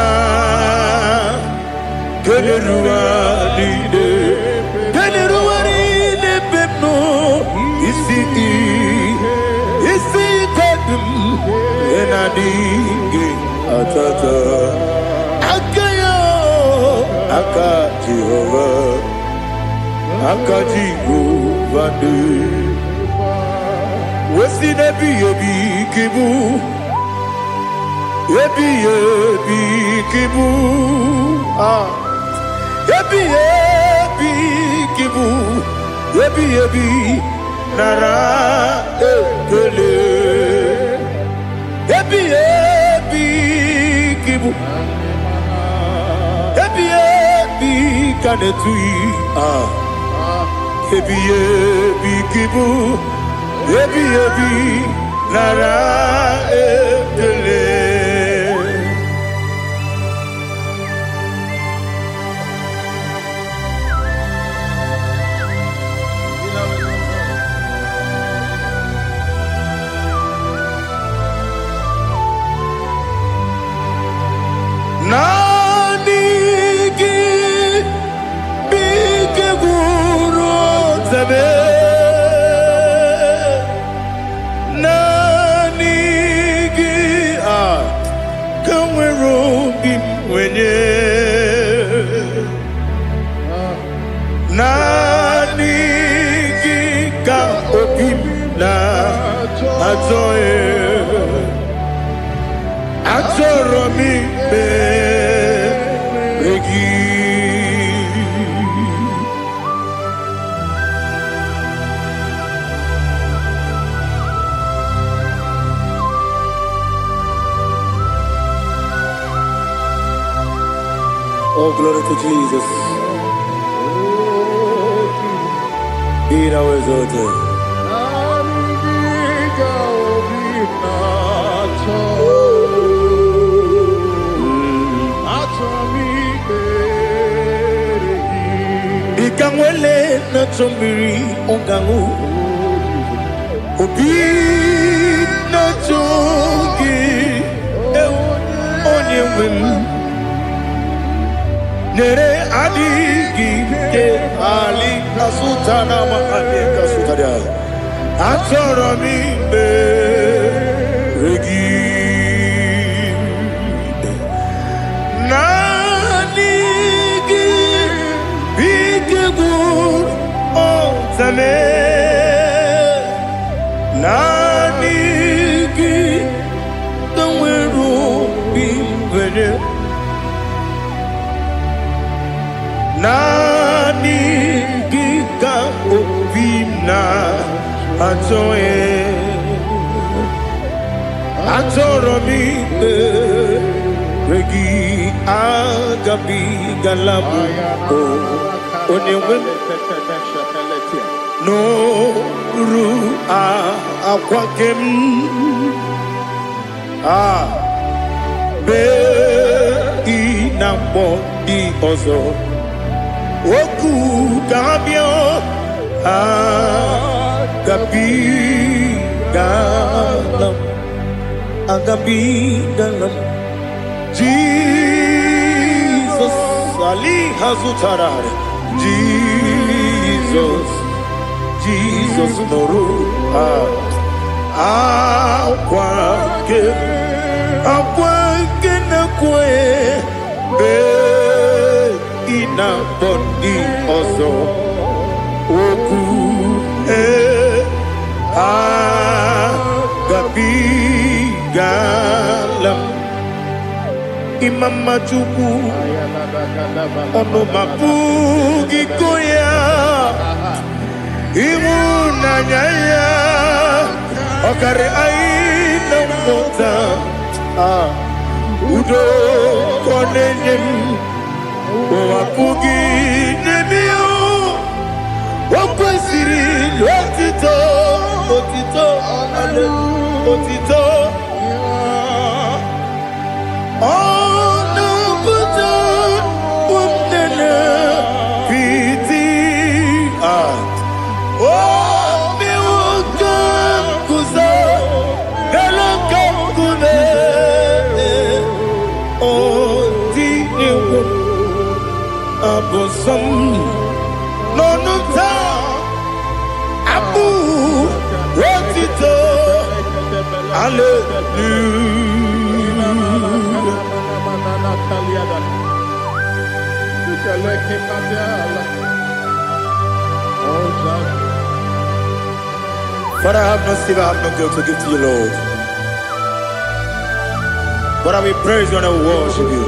kederuwa niile bepno isi kadum enadinge atata aka Jehova de wesi nebi ebi kibu ebi kibu ebi nara ekele ebi kibu ebi kanetui ebi kibu ebi nara ekele. Nani gi bige guru zabe nani gi kamwero bim wenye nani gi ka obim na azoe atoro mi begi oh glory to Jesus. Be thou exalted. Ikamwele na chombiri ongangu obi na chogi onye wem nere adigi ke ali kasutana ma ali kasutaria atoro mi regi na Zame Nanigi Kaweru Bimbere Nanigi Ka Obina Atoe Atoromi Regi Agabi Galabu Onewem No Ru Aquakem Be Inambo Di Ozo Oku Gabio Agabi Galam Agabi Galam Jesus Ali Hazutarare Jesus Noru Aquake na kwe Be Ina Bondi Ozo Oku Agabi Galam Imam Machuku Ono Mapugi Koya Imuna Nyaya Okare Aina Mota Udo Konenyem Wapugi Nemio Wakwasiri Lotito Otito Otito Abosam Nonuta Abu Wotito Father, I have no silver, I have no gold to give to you, Lord. But I will praise you and I will worship you.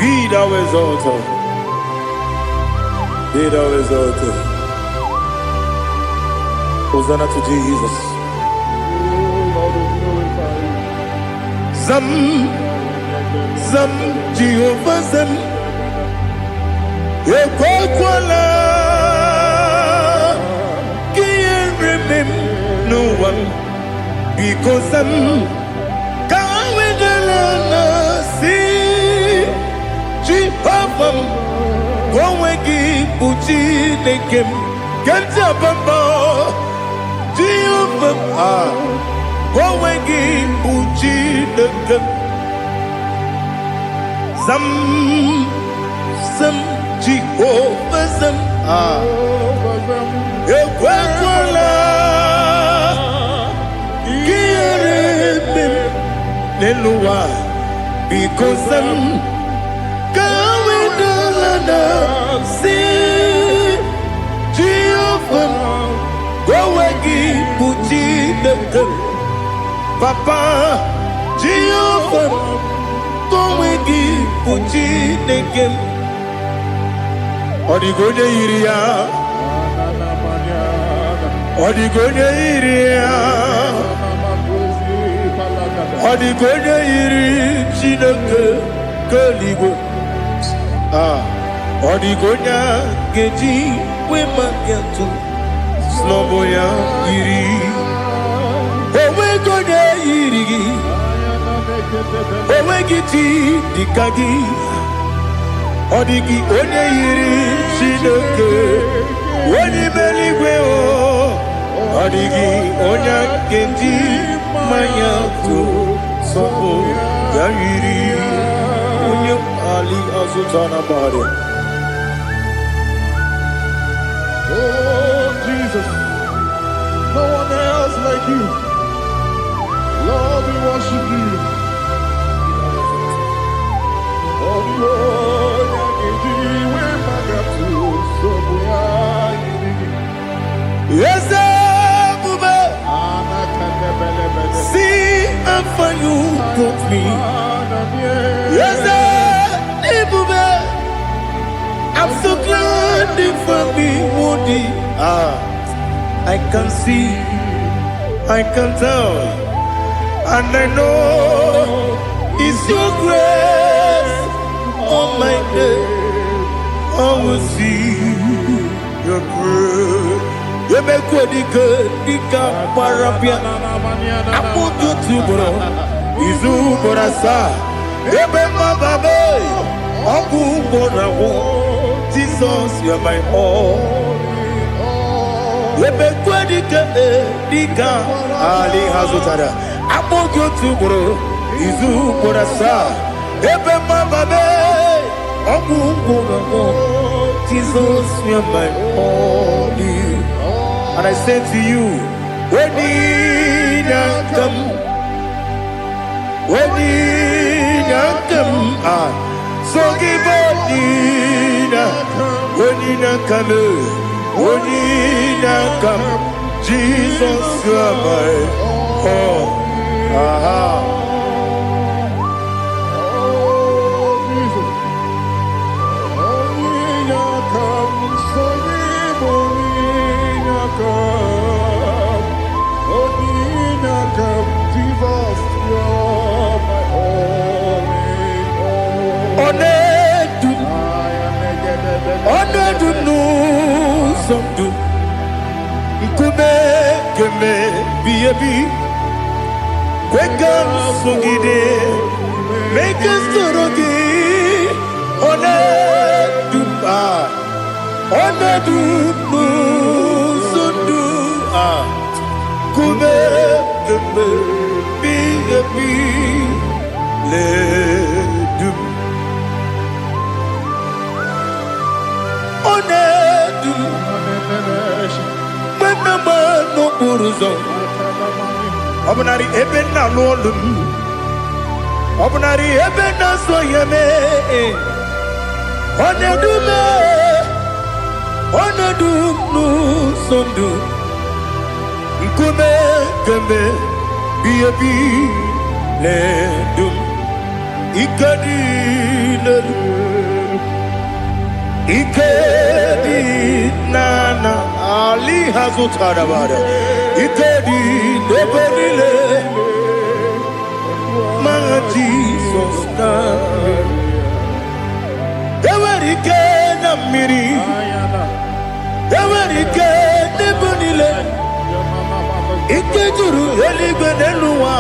Be thou exalted. Be thou exalted. Hosanna to Jesus. Zam Jehovah Zam Ekwakwala Can't remember no one because Zam Kawedalana see Jehovah Gowegi Buchi Nekem Ganja Bamba Jehovah Gowegi Buchi Nekem Zam Jehovah Zam Ekwakwala Kieremem Neluwa because Zam Kawedalana see Jehovah Gowegi Buchi Nekem Papa Jehovah Gowegi Buchi Nekem Odigonya Iria Odigonya Iria Odigonya Iri Chineke Kaligo Odigonya Geji Wemakiatu Sloboya Iri Owegonya Iri Owegiti Dikagi Odigi onye yiri Chineke onye meligwe o Odigi onye kendi manya to sopo ya yiri onye ali azutana bare. Oh Jesus, no one else like you. Lord, we worship you. Oh Lord, I give you my God to so me. Yes, I'm so glad you found me, Woody. I can see, I can tell, and I know it's your grace on my day. I will see your grace. You make good, Dika Parapia. I put you to bro. Izu Borasa. You make my baby. Abu Borawo. Jesus, you are my all. You make good, Dika Ali Hazutara. I put you to bro. Izu Borasa. You make my baby. Abu Borawo. Jesus, you are my all. And I say to you, when you come, so give up, when you come, Jesus, you are my all. Make us Obnari ebena lolum Obnari ebena soyeme Onedu nu sondu Nkume kembe Biyebi ledum Ikadi nana Ali Hazutarabada Ikadi Debenile My Jesus Ewerike na miri Ewerike Debenile Ikejuru Eligwe Neluwa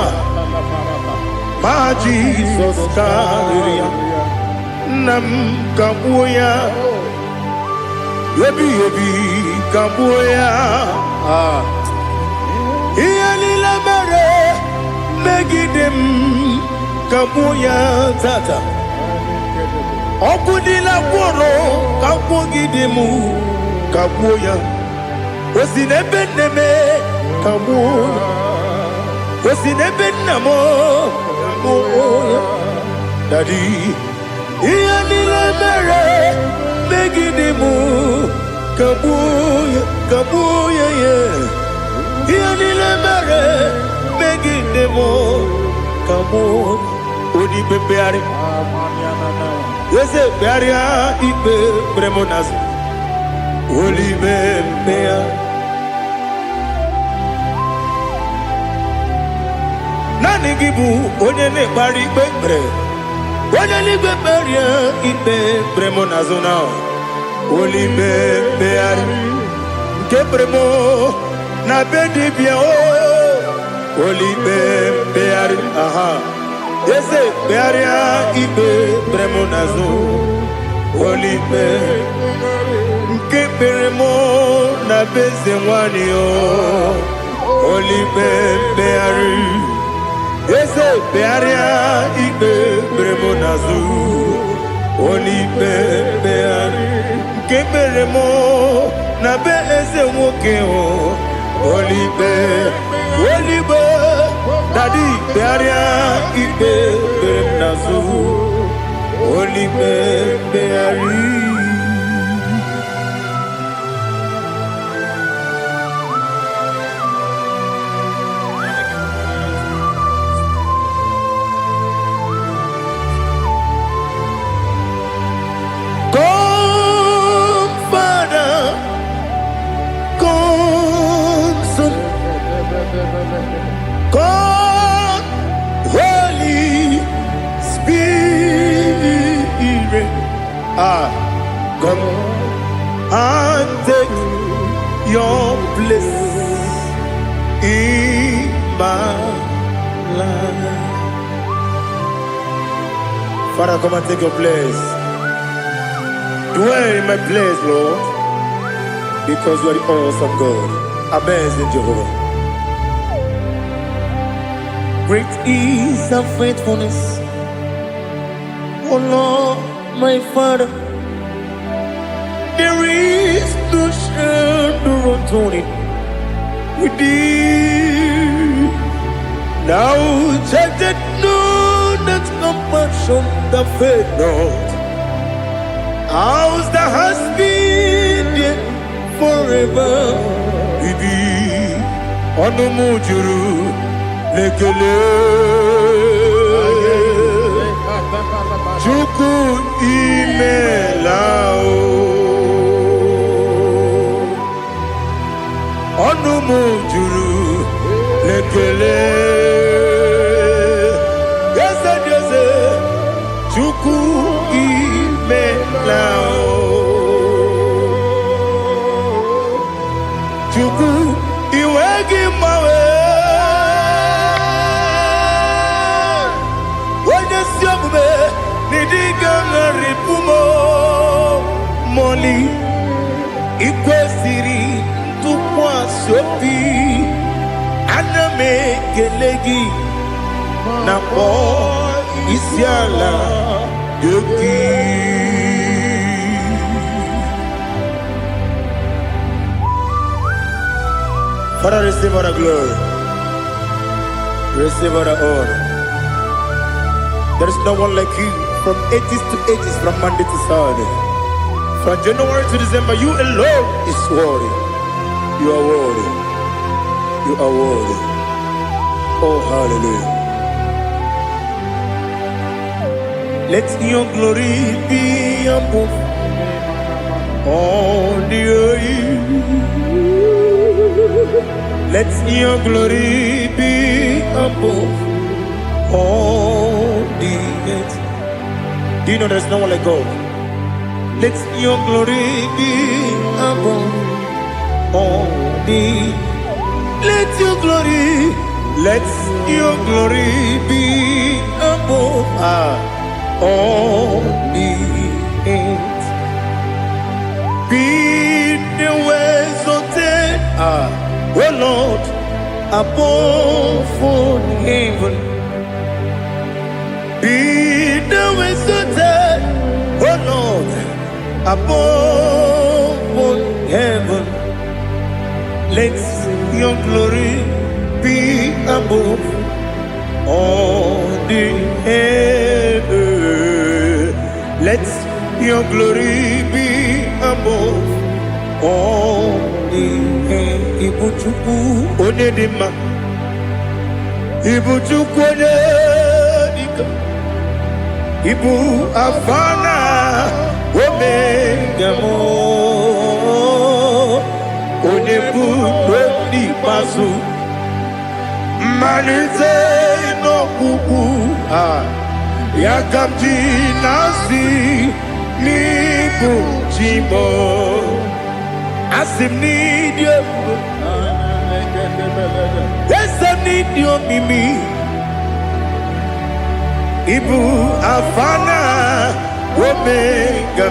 My Jesus Nam Kabuya Yebi Kabuya Iyalila mere Megidem Kabuya Tata Okudila Kworo Kabugidemu Kabuya Osinebeneme Kabuya Osinebenamo Kabuya Daddy Iyalila mere Megidemu Kabuya yeah Iyalila mere Megidemu Kabuya Odi bebeari Yese bearia Ibe bremonas Oli bebea Nani gibu Onye ne bari bebre Onye li beberia Ibe bremonas now Oli bebeari Ke bremo Na bedi bia Oli bebeari aha Yese bearia Ibe bremonazo Olipe Nke beremo na beze mwani o Olipe beari Yese bearia Ibe bremonazo Olipe beari Nke beremo na beze mwoke o Olipe Daddy bearia Ibe bremonazo Olipe beari Come and take your place in my life. Father, come and take your place. Dwell in my place, Lord, because you are the awesome God. Amazing Jehovah. Great is thy faithfulness, oh Lord, my Father. There is no shadow of turning with thee. Now check that no, that compassion that faith not. Ours that has been there forever with thee. Onumujuru lekele Chuku imelao Onumujuru lekele Yese Chuku imelao Chuku iwegi mawe Nidigangaripumo Moli Ikwesiri Tukwa sopi Aname kelegi Napo Isiala Yoki Father, receive all the glory. Receive all the honor. There is no one like you. From ages to ages, from Monday to Saturday, from January to December, you alone is worthy. You are worthy. You are worthy. Oh, hallelujah. Let your glory be above all the earth. Let your glory be above all the earth. Do you know there's no one like God? Let your glory be above all the. Let your glory be above all the earth. Be the ways of death, oh Lord, above all heaven. Be the ways of death, oh Lord, above all heaven. Let your glory be above all the earth. Let your glory be above all the earth. Ibuchuku onedima, Ibuchuku onedika, Ibu afana omega mo, onebu doni pasu, manite no kuku yakamji nasi nibu chimo asim nidio esem nidio mimi Ibu afana omega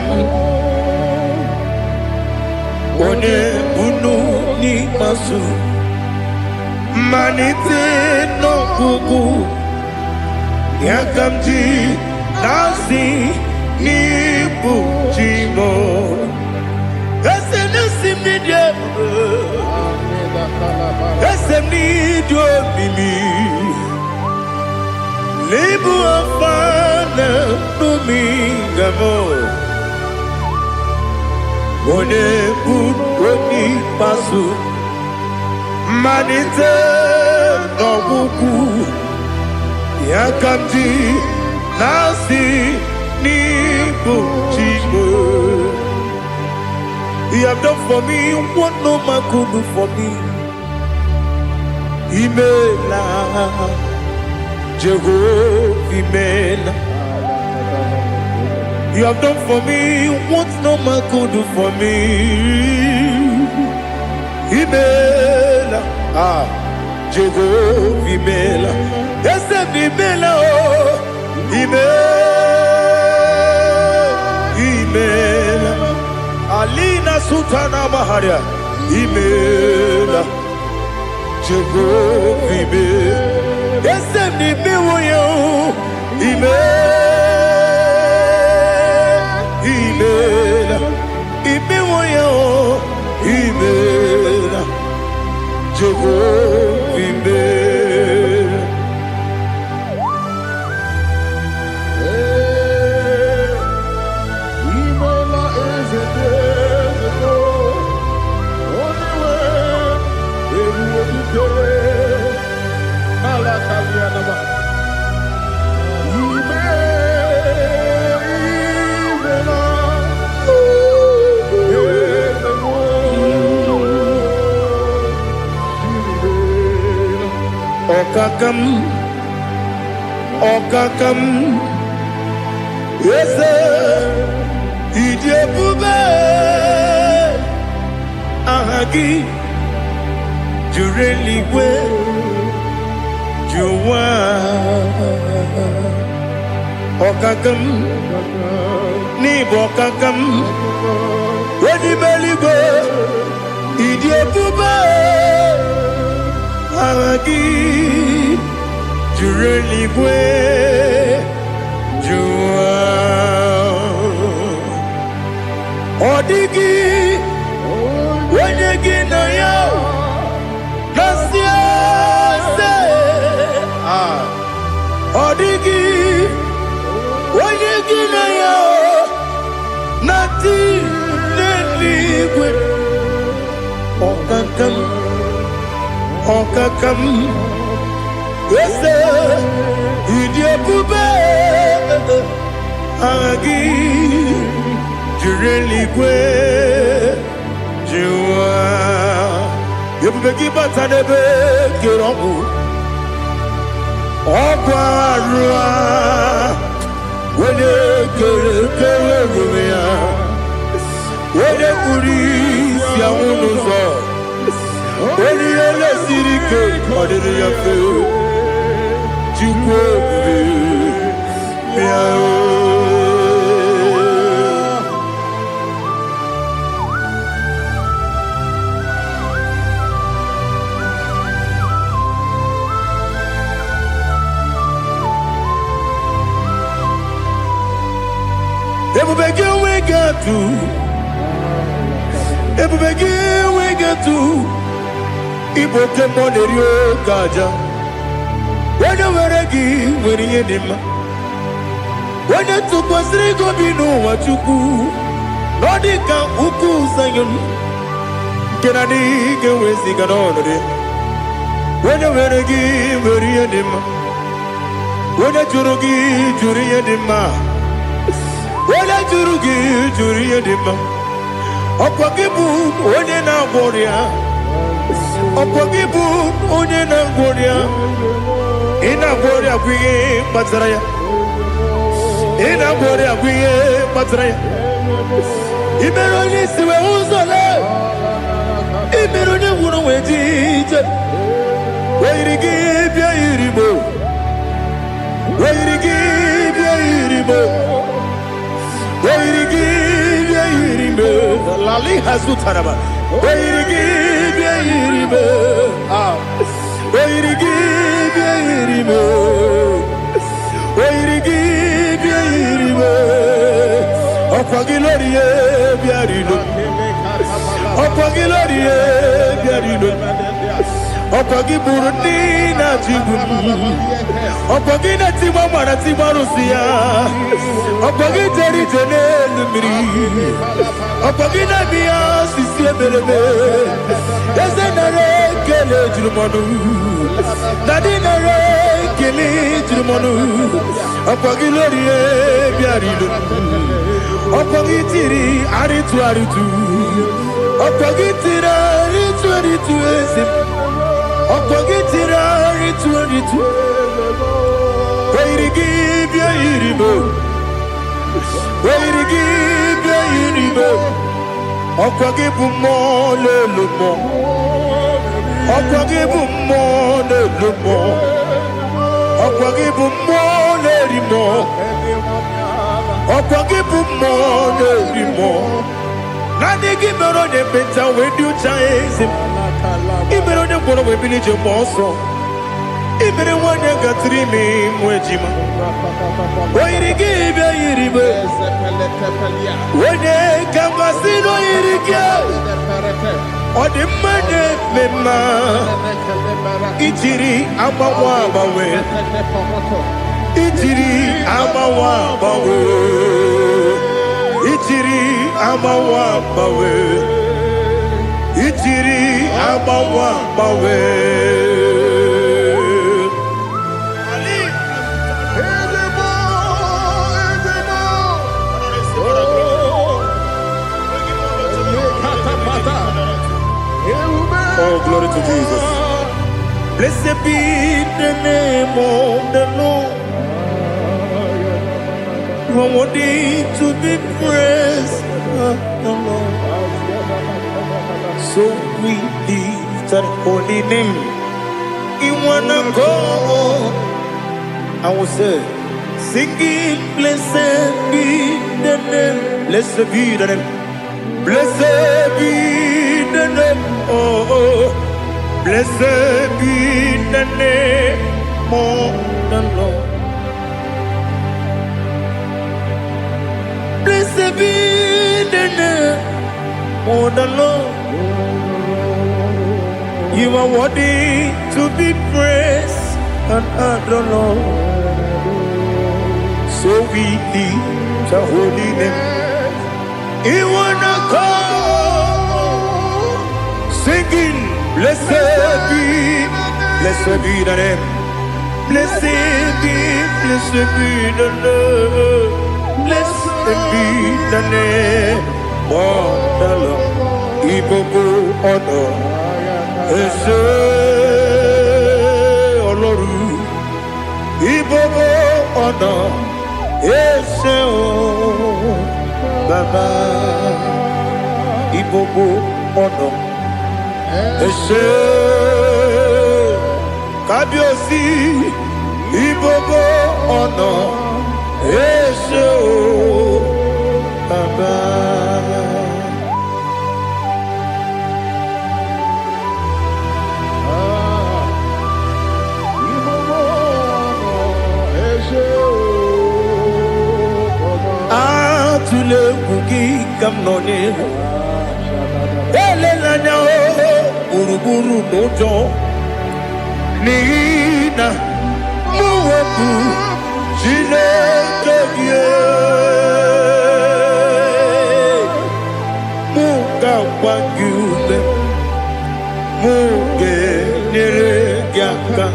one bunu ni masu manite no kuku yakamji nasi nibu chimo esem nasi media esem nidio mimi Libu afana dominga mo, one buni pasu, manite no buku, yakamji nasi nibu chigo. You have done for me what no man could do for me. Imela. Jehovah, Amen. You have done for me what no man could do for me. Imela, Jehovah Imela, yes, Imela, Imela, Alina Sultana Maharia, Imela, Jehovah Imela, yes, Imela, Imela, Jehovah Imela. Imela is a desert, only way it will be good. Alakalianaba. Okakam, yes, Idebube, Ahagi, Jureligwe, Juwa, Okakam, Nibokakam, Wedibeligwe, Idebube, Ahagi, Jureligwe, Juwa, Odigi, Wenyegi na yo, Nasiase, Odigi, Wenyegi na yo, Nati Neligwe, Okakam, Okakam, yes, Idebube, Agi, Jureligwe, Juwa, Yebubeki Batanebe, Kiromu, Okwarua, Wede Kerumia, Wede Kuris Yamunuzo, Wede Yele Sirike, Kodiri Yafu. Ebubegi we get to Iboke Monerio Gaja. When you were again, when you did, when you took us, they go be no what you do. Nodika Uku Sayon Kennedy get with the Ganoni. When you were again, when you did, when you Jurugi, Juria Dima, when you Jurugi, Juria Dima, Opagibu, Odena Boria, Opagibu, Odena Boria. Ina bori akwiye matraya. Ina bori akwiye matraya. Ibero ni siwe uzole. Ibero ni wunu wejije. Weirigi bia iribo. Weirigi bia iribo. Weirigi bia iribo. Lali hasutaraba. Weirigi bia iribo. Weirigi bia iribo. Weirigi bia iribo. Okwagilorie bia iribo. Okwagilorie bia iribo. Okwagiburundi na jigun. Okwagina timama na timarusia. Okwagiteri jene lumiri. Okwagina biya sisi ebelebe. Ezenare kele jirumonu. Nadinare kele jirumonu. Okwagilorie bia iribo. Okwagitiri aritu aritu. Okwagitira aritu aritu esim. Okwagitira aritu aritu. Weirigi bia iribo. Oyirigi bia yiribe. Okwagi bumo lelumo. Okwagi bumo lelumo. Okwagi bumo lerimo. Okwagi bumo lerimo. Nani gimero de beta we do chase. Imero de kono we bilije moso. Imere wanya gatrimi mwejima. Oyirigi bia yiribe. Wene kamasino yirige. Odi mane mema. Ijiri amawa bawe. Ijiri amawa bawe. Ijiri amawa bawe. Ijiri amawa bawe. Oh, glory to Jesus. Blessed be the name of the Lord. You are worthy to be praised, the Lord. So we lift our holy name. You wanna go? I will say, singing, blessed be the name. Blessed be the name. Blessed be the name. Oh, blessed be the name of the Lord. Blessed be the name of the Lord. You are worthy to be praised and adored. So we lift your holy name. You wanna call, singing, blessed be the name. Blessed be the Lord. Blessed be the name of the Lord. Ibobo honor, ese oloru. Ibobo honor, ese o Baba. Ibobo honor, ese Kabiosi. Ibobo honor, ese o Baba. Atule kuki kamnone. Ele lanya o uruburu nojo. Nina muweku Chineke muka wanyume muge neregiaka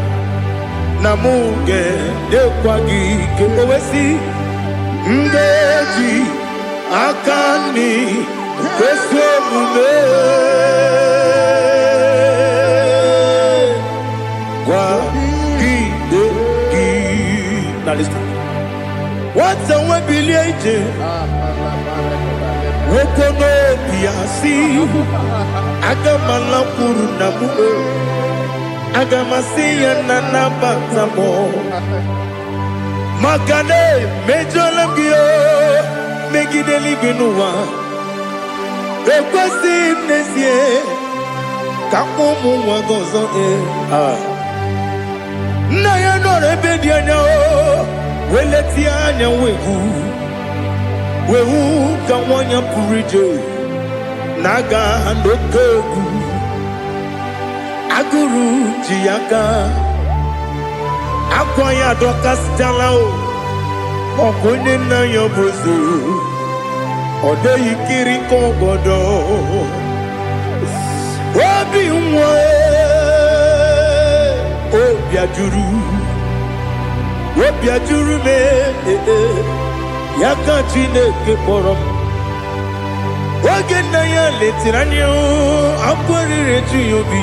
na muge dekwagike owesi ngeji akani kwesomume kwa gidegi. Now listen. What's a webileje? Wokono biasi agamala kuru namu agamasiya nanabatamo Magane mejolamgio megideli binuwa ekwesi nesie kamumu wagozo na ya nore bedi anya weleti anya wehu kawanya purije naga ndokogu aguru jiyaka akwanya dokas jalao okonye na yobozu ode yikiri kogodo obi nwa obi ajuru me yaka Chineke kpọrọ oge nna ya letiri anya akwarịrị eju ya obi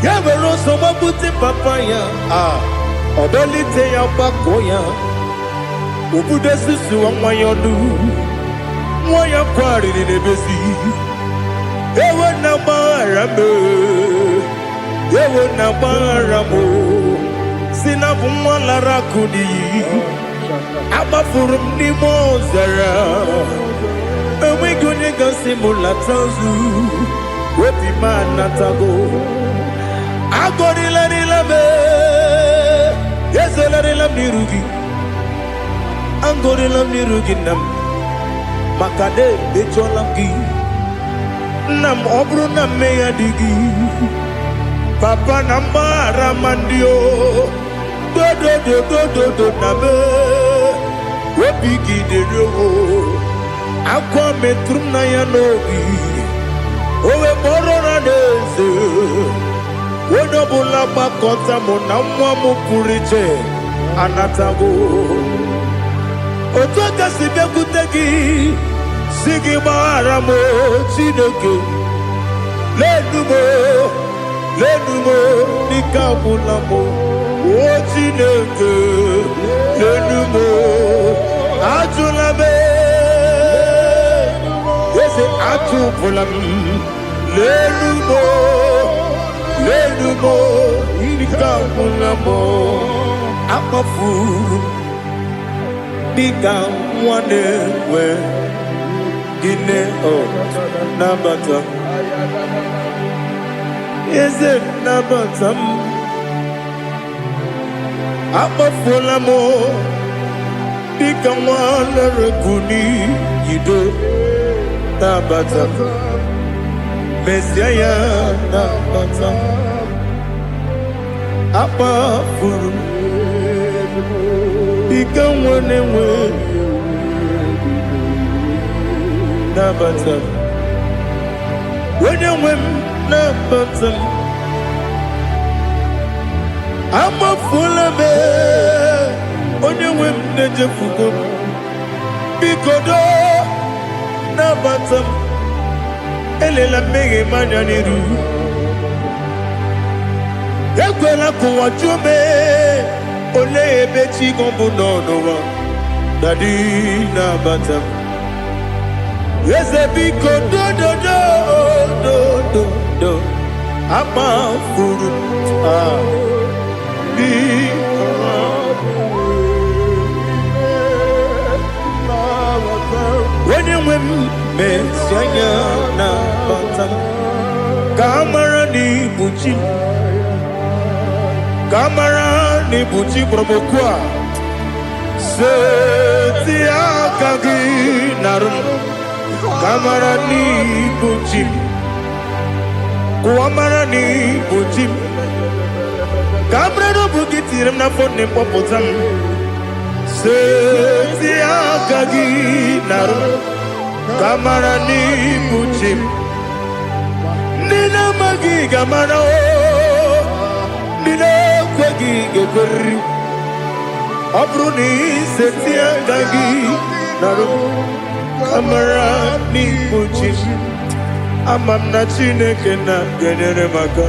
ya were ọsọ gbapute papa ya ọdọlite ya gbakọ ya Ubude susu wa mwayonu Mwaya kwari ni nebezi Ewe na marame Ewe na maramo Sinabu mwala rakudi Abafurum ni mozara Ewe gune gasi mulatanzu Wepi manatago Agori la nilabe Yeso la nilam nirugi Angori lam nirugi nam Makade becho lamgi Nam obru nam meya digi Papa namara mandio Do do do do do do nabe Webigi de rogo Aqua metrum na yanogi Owe moro na neze Wenobula bakota mo namwa mo puriche Anatago Otoka sibekutegi Sigi maramo Chineke Lenumo Nikabulamo O Chineke Lenumo Ajulame Yese Ajupulam Lenumo Nikabulamo Amafu Bika wane we Gine nabata Is it nabata Amafola mo Bika wane rekuni Yido nabata Mesiaya nabata Amafuru Bika wane we Nabata When you win Nabata I'm a full of it When you win Nejafugo Bikodo Nabata Elela mege manyaniru Yakwela kuwa jume Ole ebechi gombu nonowa Dadi Nabata Yes, a big do I'm a fool. When you win, Messiah, Nabata, Camarani Buchi, Camarani Buchi, Probokwa, Setia Kagi Narum. Kamarani Buchim Kuamarani Buchim Kamrano Bukitiram na phone popotam Setia Kagi Naru Kamarani Buchim Nina Magi Gamana Nina Kwagi Gokuri Abruni Setia Kagi Naru Kamarani Buchim Amamna Chineke na genere maka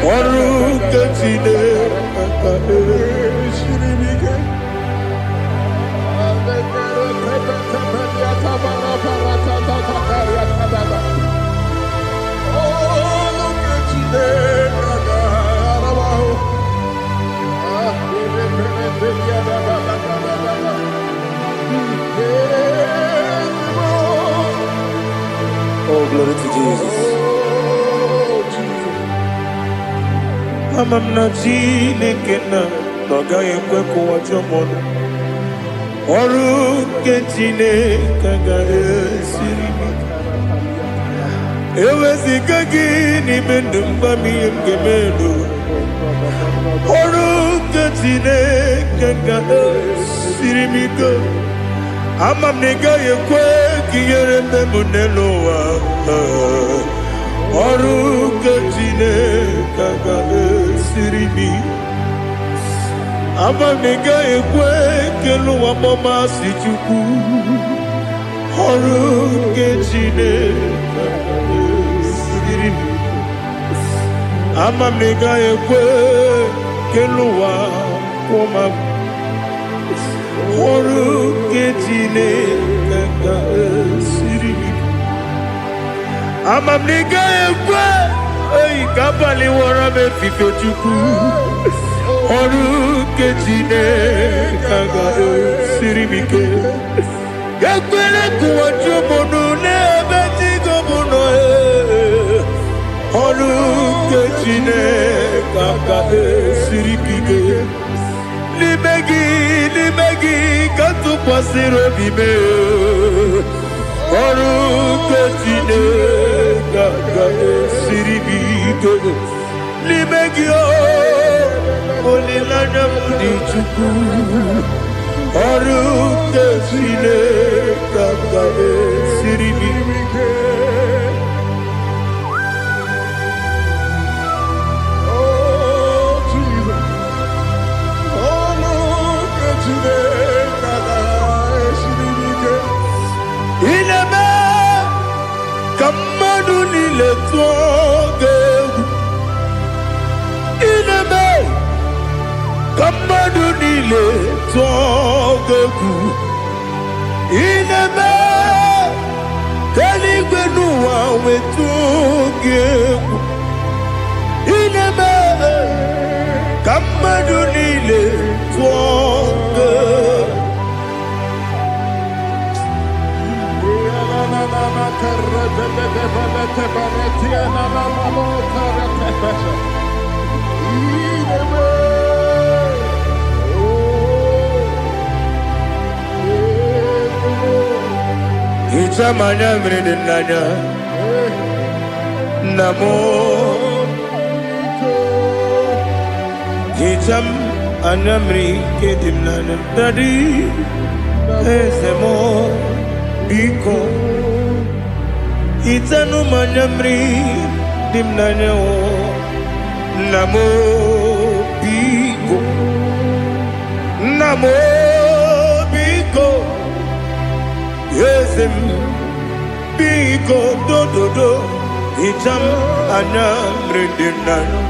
Oru Kachine Shiribike Oh, glory to Jesus. Amamna Chineke na noga yekwe kuwa chomono. Oru Chineke ga esiri. Ewezi kagi ni mendumba miyemgemendo. Oru Chineke ga esiri miko. Amam nega yekwe kiyere memuneloa Oru Chineke ga esiri. Amam nega yekwe keluwa mama si chuku Oru Chineke ga esiri. Amam nega yekwe keluwa mama ọrụ nke Chineke ga-esiri amamniga ekwe oyi ka abalị wara m efife Chukwu ọrụ nke Chineke ga-esiri m ike ekwere kụwachi ụmụnụ n'ebe Chigo bụ nọ ọrụ nke Chineke ga-esiri m ike n'ime gị ka tụkwasịrị obi m ọrụ nke Chineke ga-esiri m ike n'ime gị olileanya m dị Chukwu ọrụ nke Chineke ga-esiri m ike ineme ka mmadụ niile tụọ gị egwu ineme ka mmadụ niile tụọ gị egwu ineme ka eluigwe n'ụwa wee tụọ gị egwu ineme ka mmadụ niile tụọ gị egwu Hicham anya mmiri dị n'anya nna m hicham anya mmiri nke dị m n'anya dadi eze m biko hitanụ m anya mmiri dị m n'anya nna m biko nna m biko eze m biko dododo hicham anya mmiri dị m n'anya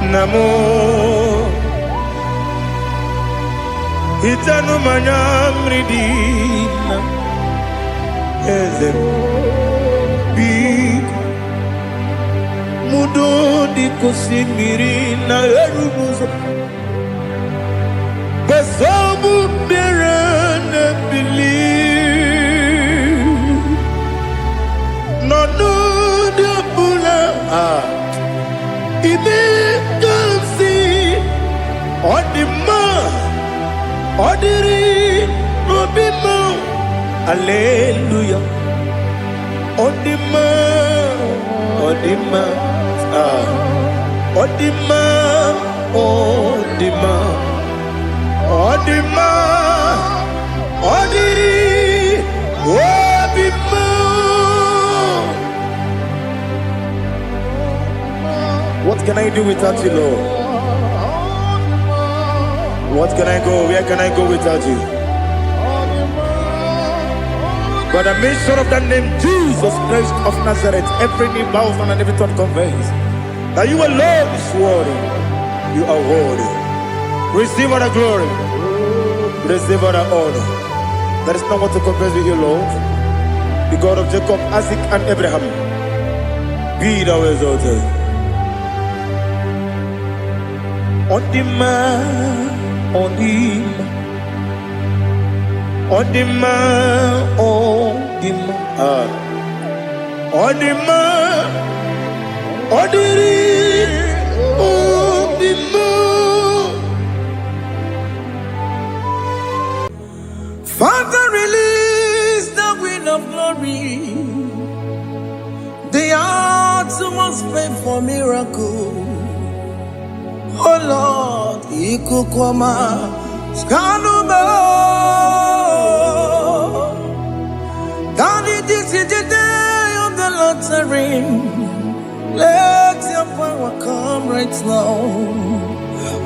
nna m hitanụ m anya mmiri dị na eze m biko mudo di kosimiri na erubuzo besobu bere ne bili no no de bula ibe kansi odima odiri obima hallelujah odima odima odima odima odima odiri obima. What can I do without you, Lord? What can I go? Where can I go without you? By the mention of that name, Jesus Christ of Nazareth, every knee bows and every tongue confesses that you alone is worthy. You are worthy. Receive all the glory. Receive all the honor. There is no one to compare with you, Lord. The God of Jacob, Isaac, and Abraham. Be thou exalted. On the man, on the man. On the man, on the man, on the man, on the man. Father, release the wind of glory. The hearts must pray for miracle. Oh Lord, Ikukwama, Skanuma. Daddy, this is the day of the lottery. Let your power come right now.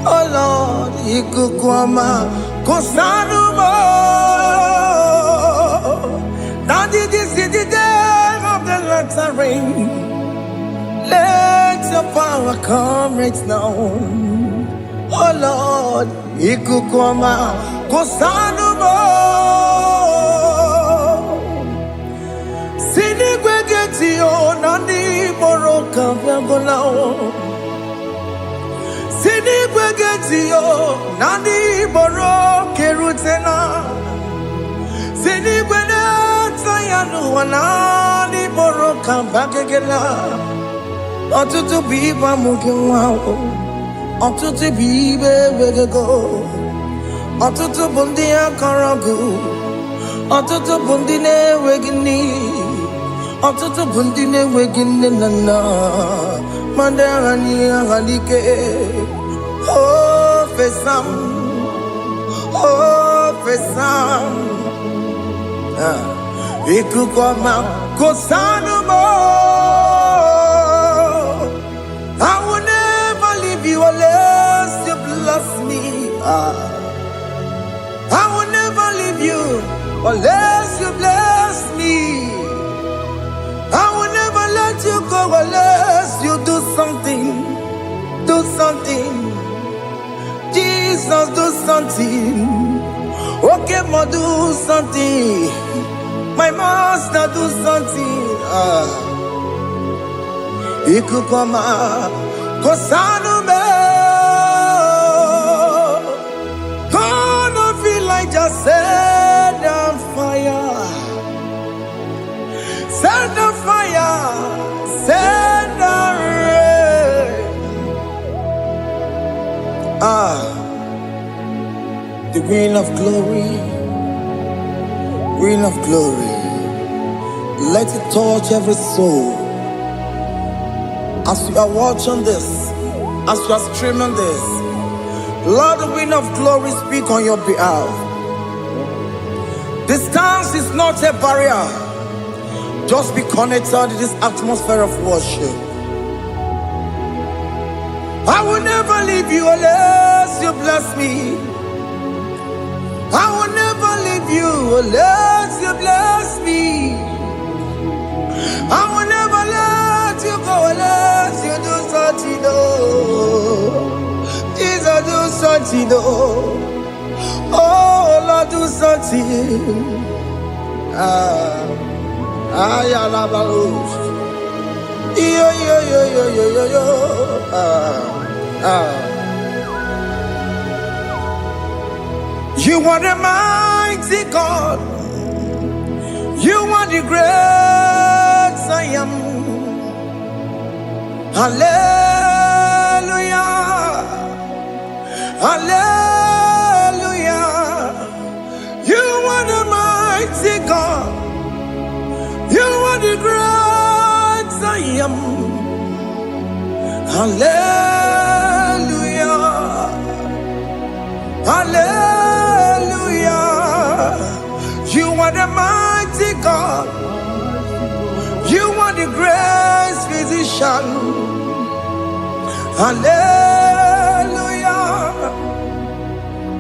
Oh Lord, Ikukwama, Kosanuma. Daddy, this is the day of the lottery. Let your power come right now. Oh Lord, Ikukwama, Kosanumo Sini Gwegeti o Nani Moroka Vyangolao Sini Gwegeti o Nani Moroke Rutena Sini Gwegeti Yanu Nani Moroka Bagegela Otutu biba mukiwao Otutu bibe wegego Otutu bundi akaragu Otutu bundi ne wegini Otutu bundi ne wegini nana Mandarani ahalike Oh fesam Iku kwa Kosanumo I will never leave you unless you bless me. I will never leave you unless you bless me. I will never let you go unless you do something. Do something. Jesus, do something. Okay, ma, do something. My master, do something. Ikukoma Kosanume Gonna feel like just set on fire. Set on fire. Set on rain. The wind of glory. Wind of glory. Let it touch every soul. As you are watching this, as you are streaming this, Lord, the wind of glory speak on your behalf. Distance is not a barrier. Just be connected to this atmosphere of worship. I will never leave you unless you bless me. I will never leave you unless you bless me. I will never let you go unless you do something. Jesus, do something. Oh, Lord, do something. You are the mighty God. You are the great I am. Hallelujah. Hallelujah. You are the mighty God. You are the great I am. Hallelujah. Hallelujah. You are the mighty God. You are the great physician. Hallelujah.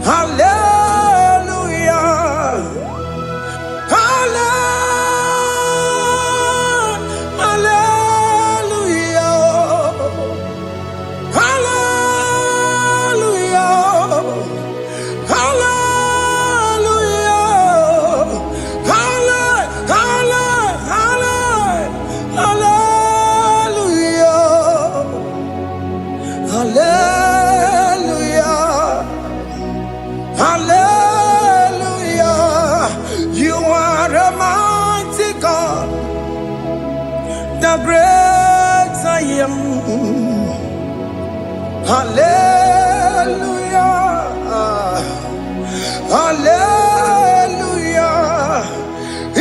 Hallelujah. Hallelujah. Hallelujah. Hallelujah. You are the mighty God, the great I am. Hallelujah. Hallelujah.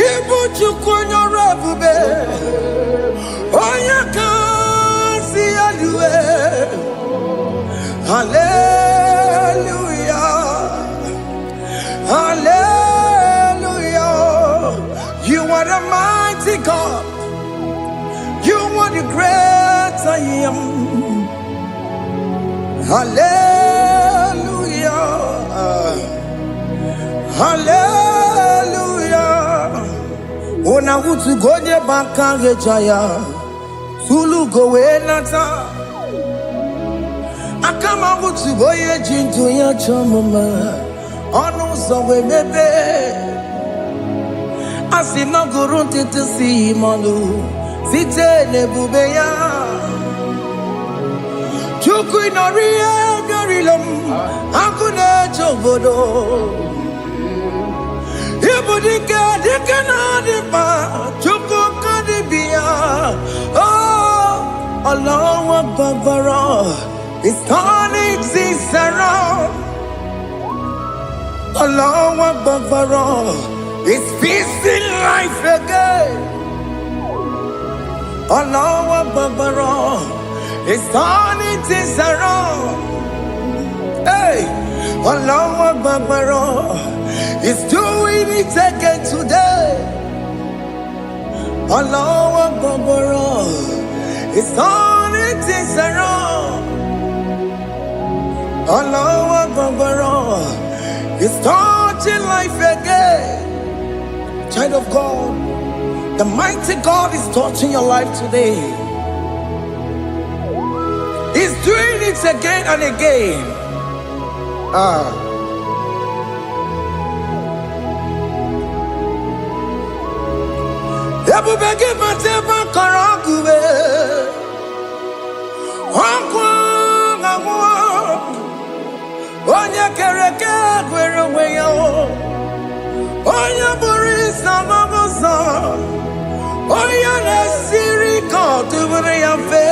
Ibuchukunyo rebube. Oya kasi alue. Hallelujah. Hallelujah. You are the mighty God. You are the great I am. Hallelujah. Hallelujah. Ona utu gonye bakange jaya. Sulu gowe nata. Akama utu boye jinto ya chamama. ọnụ ụzọ wee mepee. Asị na gụrụ ntịtị si mmanụ site n'ebube ya. Chukwu ịnọrọ ihe bịarịla m akụ na-eche obodo. Ibu dike dike na-adị mkpa Chukwu ka dịbi ya. Allahu Akbar is turning things around. Allahu Akbar is fixing life again. Allahu Akbar is turning things around. Hey, Allahu Akbar is doing it again today. Allahu Akbar is turning things around. Allahu Akbar is touching life again. Child of God, the mighty God is touching your life today. He's doing it again and again. Ebubege mateba karakube. Wakwa ngwa. Onye kereke gwere onwe ya. Onye bụrụ isa mabusa. Onye na-esiri ka ọ tụbụrụ ya mfe.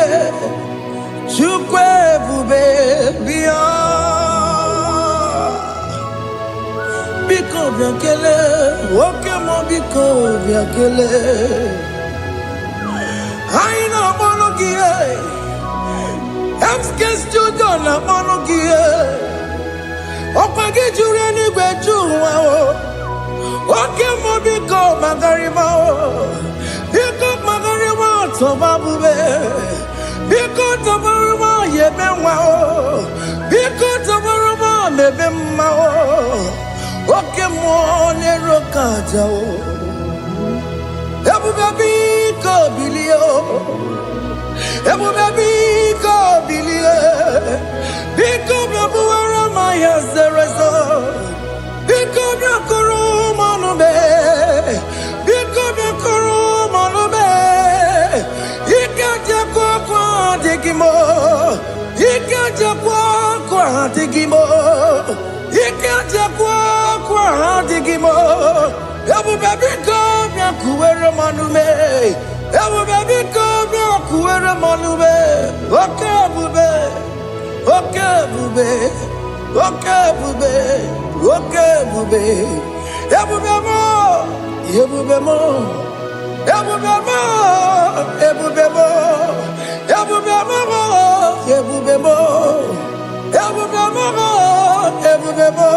Chukwu ebube bịa. Biko bịa kelee, oke mọ biko bịa kelee. Anyị na-akpọrọ gị MSK Studio na-akpọrọ gị ọkwa gị juru eluigwe ju ụwa oke mọ biko magarịma biko magarịma tọba bube biko tọbarịma yebe nwa biko tọbarịma mebe mma oke mmụọ na-ero ka aja ebube biko bilie ebube biko bilie biko bịabụwara ma ya zerezo biko bịakọrọ mmanụ be biko bịakọrọ mmanụ be ike jakwa akwa adịghị m ike jakwa akwa adịghị m ike jakwa akwa adịghị m ebube biko bịakwuwere mmanụ me ebube biko bịakwuwere mmanụ me oke ebube oke ebube oke ebube oke ebube ebube mo ebube mo ebube mo ebube mo ebube mo ebube mo ebube mo ebube mo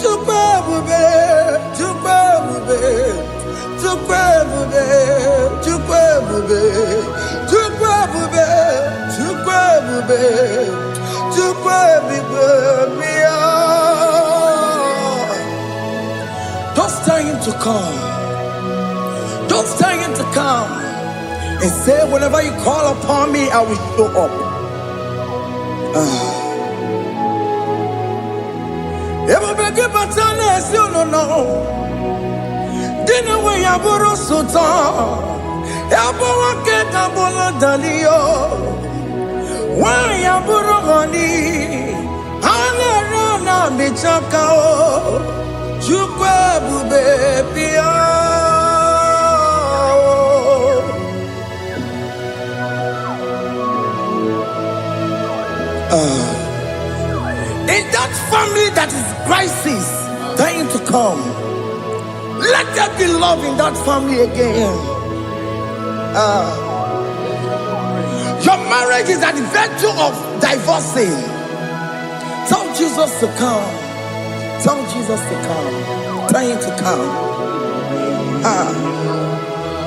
Chukwu ebube Chukwu ebube Chukwu ebube Chukwu ebube Chukwu ebube Chukwu ebube Chukwu ebube bịa. Just tell him to come. Just tell him to come and say, whenever you call upon me, I will show up. Everybody but unless you don't know. Dinner way I borrow sultan. Everyone get a bola dalio. Why I borrow honey? Ana rana michaka. Chukwu ebube bịa. In that family that is crisis, dying to come, let there be love in that family again. Your marriage is at the verge of divorcing. Tell Jesus to come. Tell Jesus to come. Tell him to come.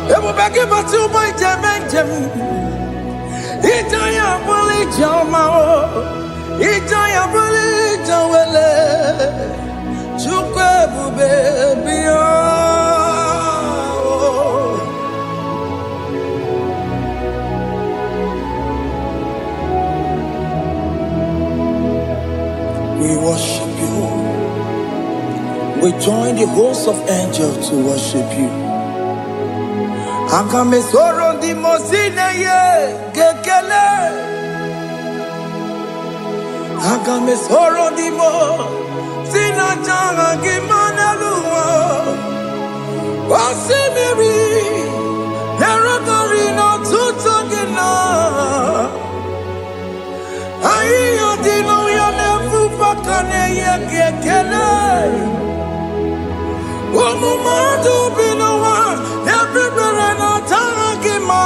Ebubeke batu boy jemenjem. Ijaya buli jamao. Ijaya buli jawele. Chukwu ebube bịa. We worship you. Join the host of angels to worship you. Akame soro di mosine ye gekele. Akame soro di mo sina janga gimana luwa. Wasimiri nerotori no tutogina. Ayo dino ya nefu pakane ye gekele. Umumadu binowa everywhere na tangima.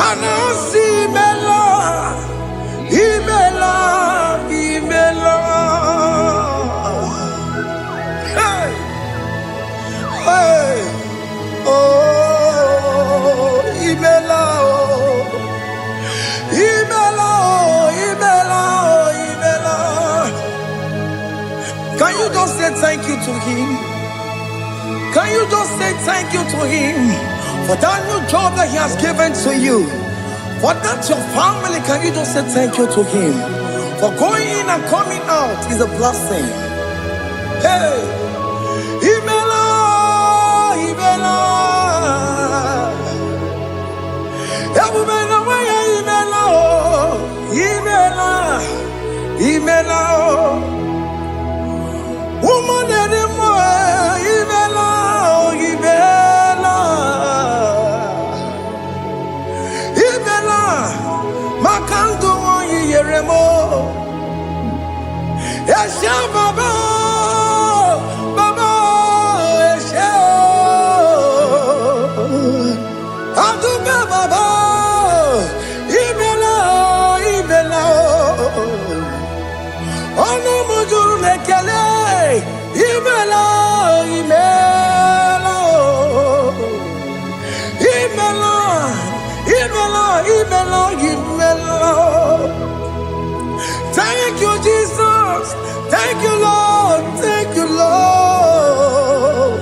Anasi mela, imela, imela. Hey, hey, oh, imela, oh, imela, oh, imela, oh, imela. Can you just say thank you to him? Can you just say thank you to him for that new job that he has given to you? For that your family, can you just say thank you to him? For going in and coming out is a blessing. Hey, Imela, Imela, Imela, Imela, Imela, woman anymore, Imela, Imela, Imela, Makandu Yeremo, Esha Baba, Baba, Esha, Aduba Baba, Imela, Imela, Ono Mujuru Lekele. Imela, Imela, Imela, Imela, Imela, Imela. Thank you, Jesus. Thank you, Lord. Thank you, Lord.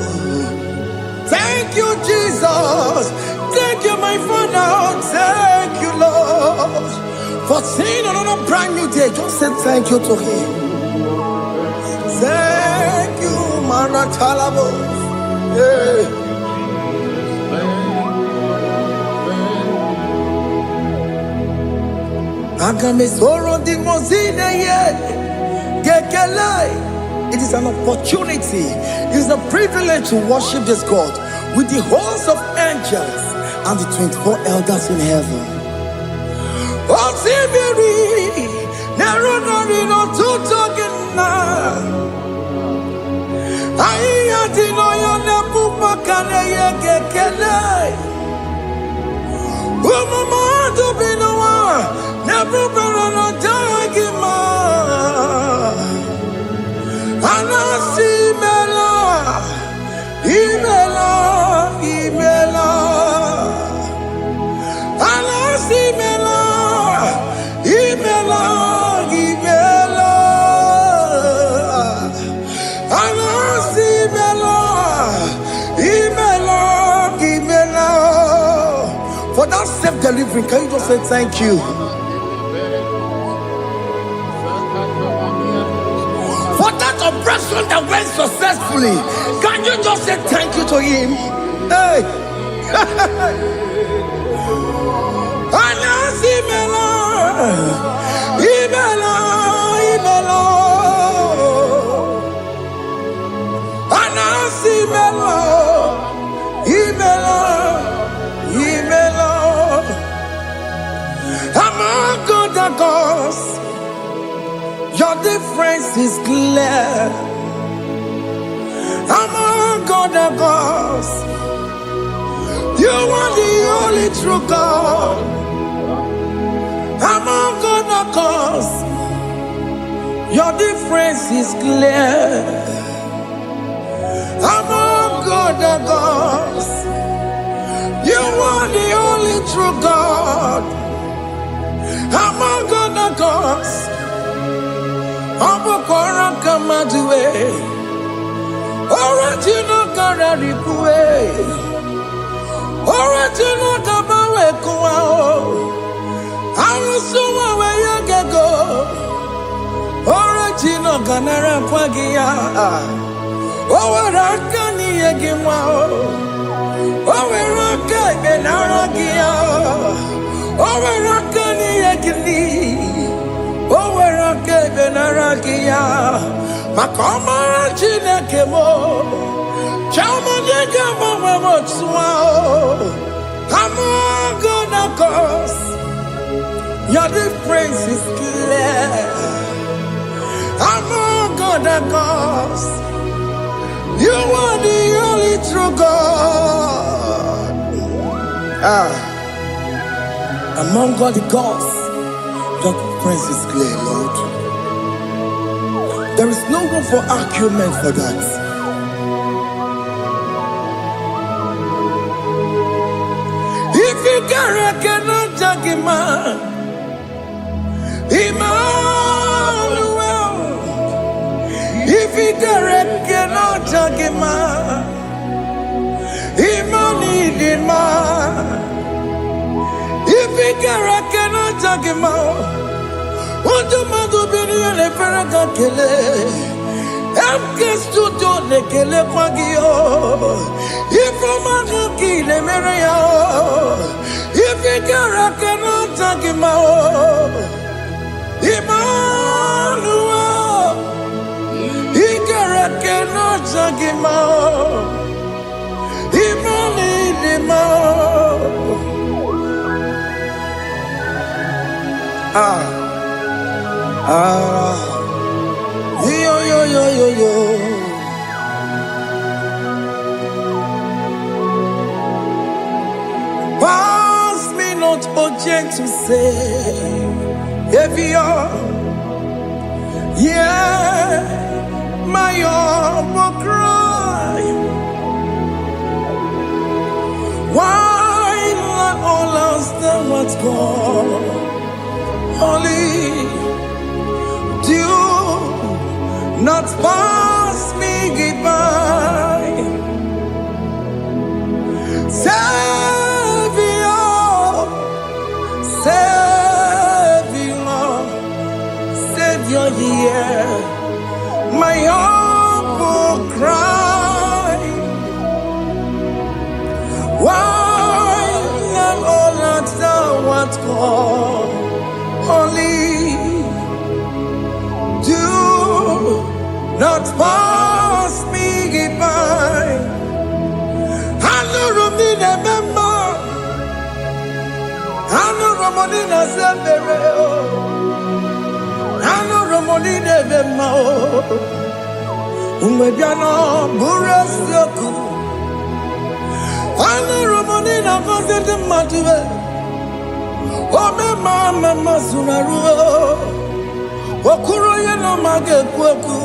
Thank you, Jesus. Thank you, my Father. Thank you, Lord. For seeing another brand new day, just say thank you to him. Thank you, Manatalabo. Yeah. Agame soro di mozine ye gekele. It is an opportunity, it is a privilege to worship this God with the host of angels and the 24 elders in heaven. Oh, Sibiri, Nerunari no tutogina. Aiya dino yo nebu makane ye gekele. Umumadu binowa nebu berano jagima. Anasi mela, imela, imela. Anasi mela, imela, imela. Anasi mela, imela, imela. For that self-delivery, can you just say thank you? For that operation that went successfully, can you just say thank you to him? Hey! Anasi mela, imela, imela. Anasi mela, imela, imela. Among other gods, your difference is clear. Among other gods, you are the only true God. Among other gods, your difference is clear. Among other gods, you are the only true God. Among other gods, Abukora Kamadue, original Kararikue, original Kabawe Kuao, Arusuma where you go, original kanara kwagia. Oweraka ni egimwa. Oweraka benaragia. Oweraka ni egini. Oweraka benaragia. Makoma chineke mo. Chama nigga mama motswa. I'm gonna cause your difference is clear. I'm gonna cause you are the only true God. Among all the gods, your difference is clear, Lord. There is no room for argument for that. If you cannot judge him, Emmanuel. If you cannot judge him, Emmanuel. If you cannot judge him, what do you do? Be the Ferraga Kele. Emke studio ne kele kwagio. Ifoma ki le mereya. Ifigara kena tagima. Emmanuel. Igara kena tagima. Yo. Pass me not urgent to say, if you're, yeah, my will cry. Why not all else than what's gone? Only do not pass me by. Savior, here, my humble cry. Why not all that thou art called? Only do not pass me by. I know Romina member. I know Romonina Zembere. I know Romonina member. Umediano Burasoku. I know Romonina Gozette Matue. Oh, Mama Sunaru. Okuro yeno mage kweku.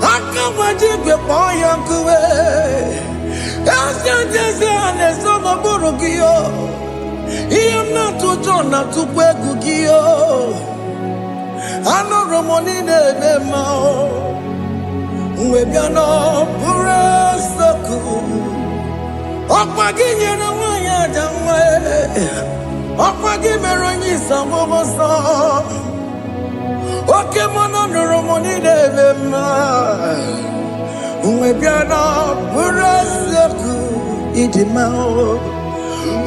Akamajigwe poyankuwe. Jese anesomo burugiyo. Iyam na tujona tukwegugiyo. Ano romonine bemao. Uwebiano burasoku. Okwaginye na wanya jamwe. Okwagimeronyi samboboso. Oke mono romoni deve ma. Umebiana buraseku idima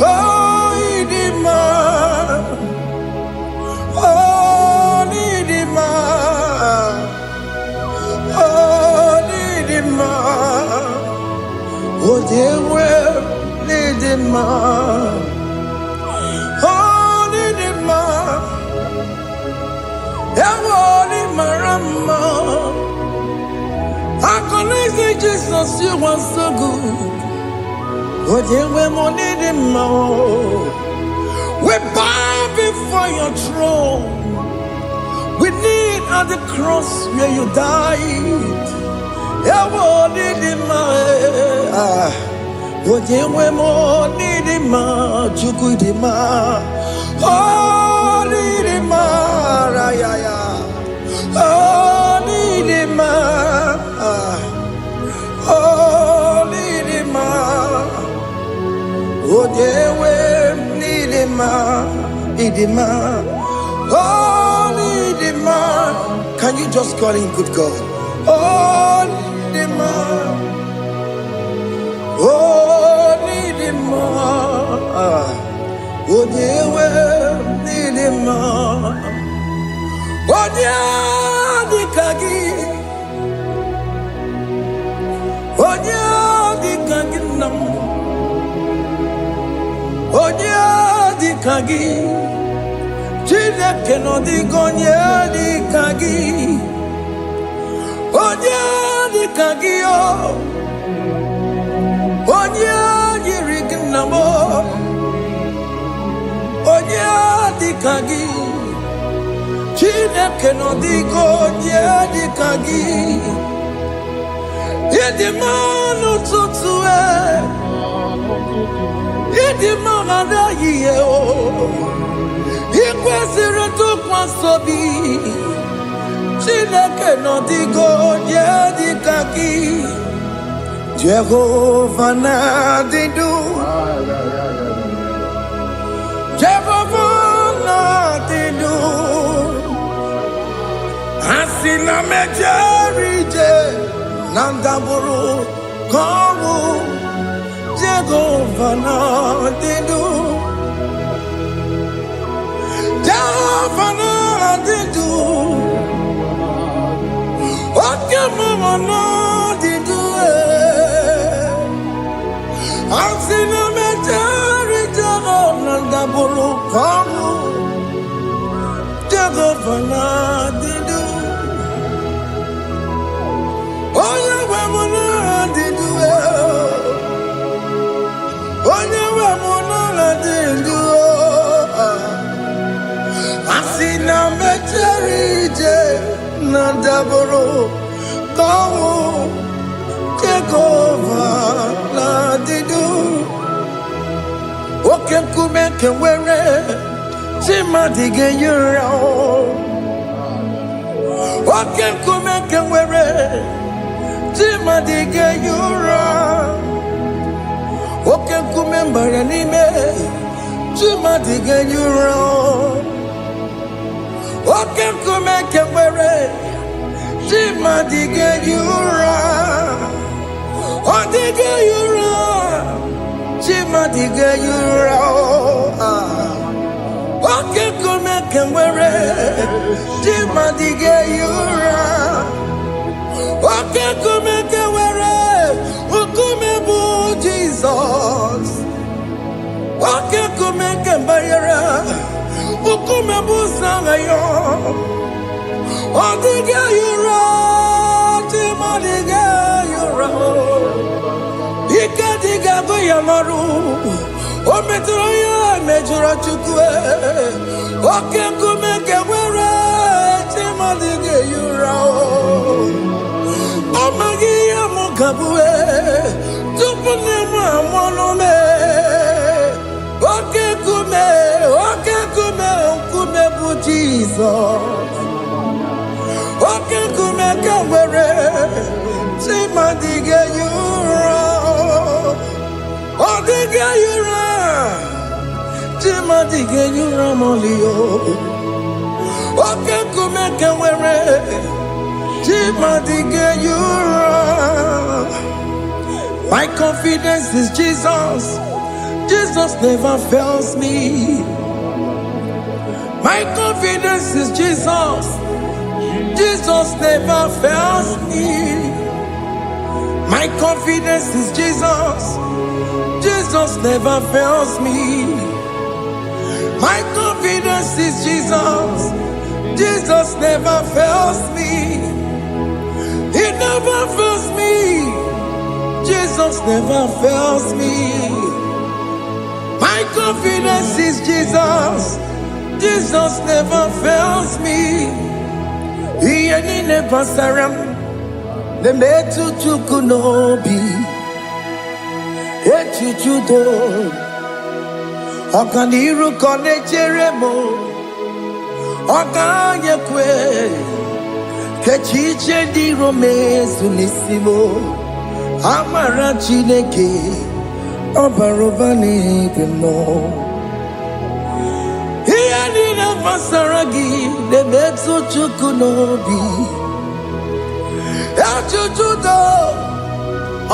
oh idima oh idima oh idima oh dewe idima oh idima Ewoni marama. I can say Jesus, you are so good. But you will need him more. We bow before your throne. We need at the cross where you died. Ewoni him more. But you will need him more. Chukudima. Oh, need him more. Oh, need him more. Oh, need him more. Oh, they will need him more. Need him more. Oh, need him more. Can you just call him good God? Oh, Nidima. Oh, Nidima. Oh, Dewe, Nidima. Oh, Dikagi. Oh, Dikagi nam. Oh, Dikagi. Chineke no digonye Dikagi. Onye Dikagi o. Onye yirignamo. Onye Dikagi. Chineke no digonye Dikagi. Yedimanu tutue. Yedimanu adaye o. Ikwesịrị ntụkwasị obi. Chineke nọ dịgo onye dịka gị. Jehova na-adịdu. Jehova na-adịdu. Asị na mejere ije na ndagwurugwu ka ọnwụ. Jehova na-adịdu. Jehova na-adịdu. Oke mama na-adịdu. Asị na mejere ije na ndagwurugwu ka ọnwụ. Jehova na-adịdu. Onye nwe m na-adịdu. Onye nwe m na-adịdu. Asị na mejere ije na ndagwurugwu ka ọnwụ. Jehova na-adịdu. Oke nkume nke nwere chi mmadụ ga-eyi ụra. Oke nkume nke nwere chi mmadụ ga-eyi ụra. Oke nkume mbara n'ime chi mmadụ ga-eyi ụra. Oke nkume nke nwere chi mmadụ ga-eyi ụra. Ọ dịghị eyi ụra. Chi mmadụ ga-eyi ụra. Oke nkume nke nwere chi mmadụ ga-eyi ụra. Oke nkume nke nwere nkume bụ Jizọs. Oke nkume nke mbara nkume bụ Sara ya. Ọ dịghị eyi ụra. Chi mmadụ ga-eyi ụra. Ike dịghị agụ ya n'ọrụ. O metụrụ ya mejọrọ Chukwu. Oke nkume nke nwere chi mmadụ ga-eyi ụra. Ọ maghị ihe m ga-abụ tupu nne m amụọ m. Oke nkume nkume bụ Jizọs. Oke nkume nke nwere chi mmadụ ga-eyi ụra. Ọ dịghị eyi ụra. Chi mmadụ ga-eyi ụra ma ọlị o. Oke nkume nke nwere chi mmadụ ga-eyi ụra. My confidence is Jesus. Jesus never fails me. My confidence is Jesus. Jesus never fails me. My confidence is Jesus. Jesus never fails me. My confidence is Jesus. Jesus never fails me. He never fails me. Jesus never fails me. My confidence is Jesus. Jesus never fails me. He never saram. The metu chukunobi. Echuchudo. Okaniru kone jeremo. Okanyekwe. Kechiche di romezu nisimo. Amara Chineke. Obarobani gemo. He niile gbasara gị na-emetụ Chukwu n'obi. Ajụjụ do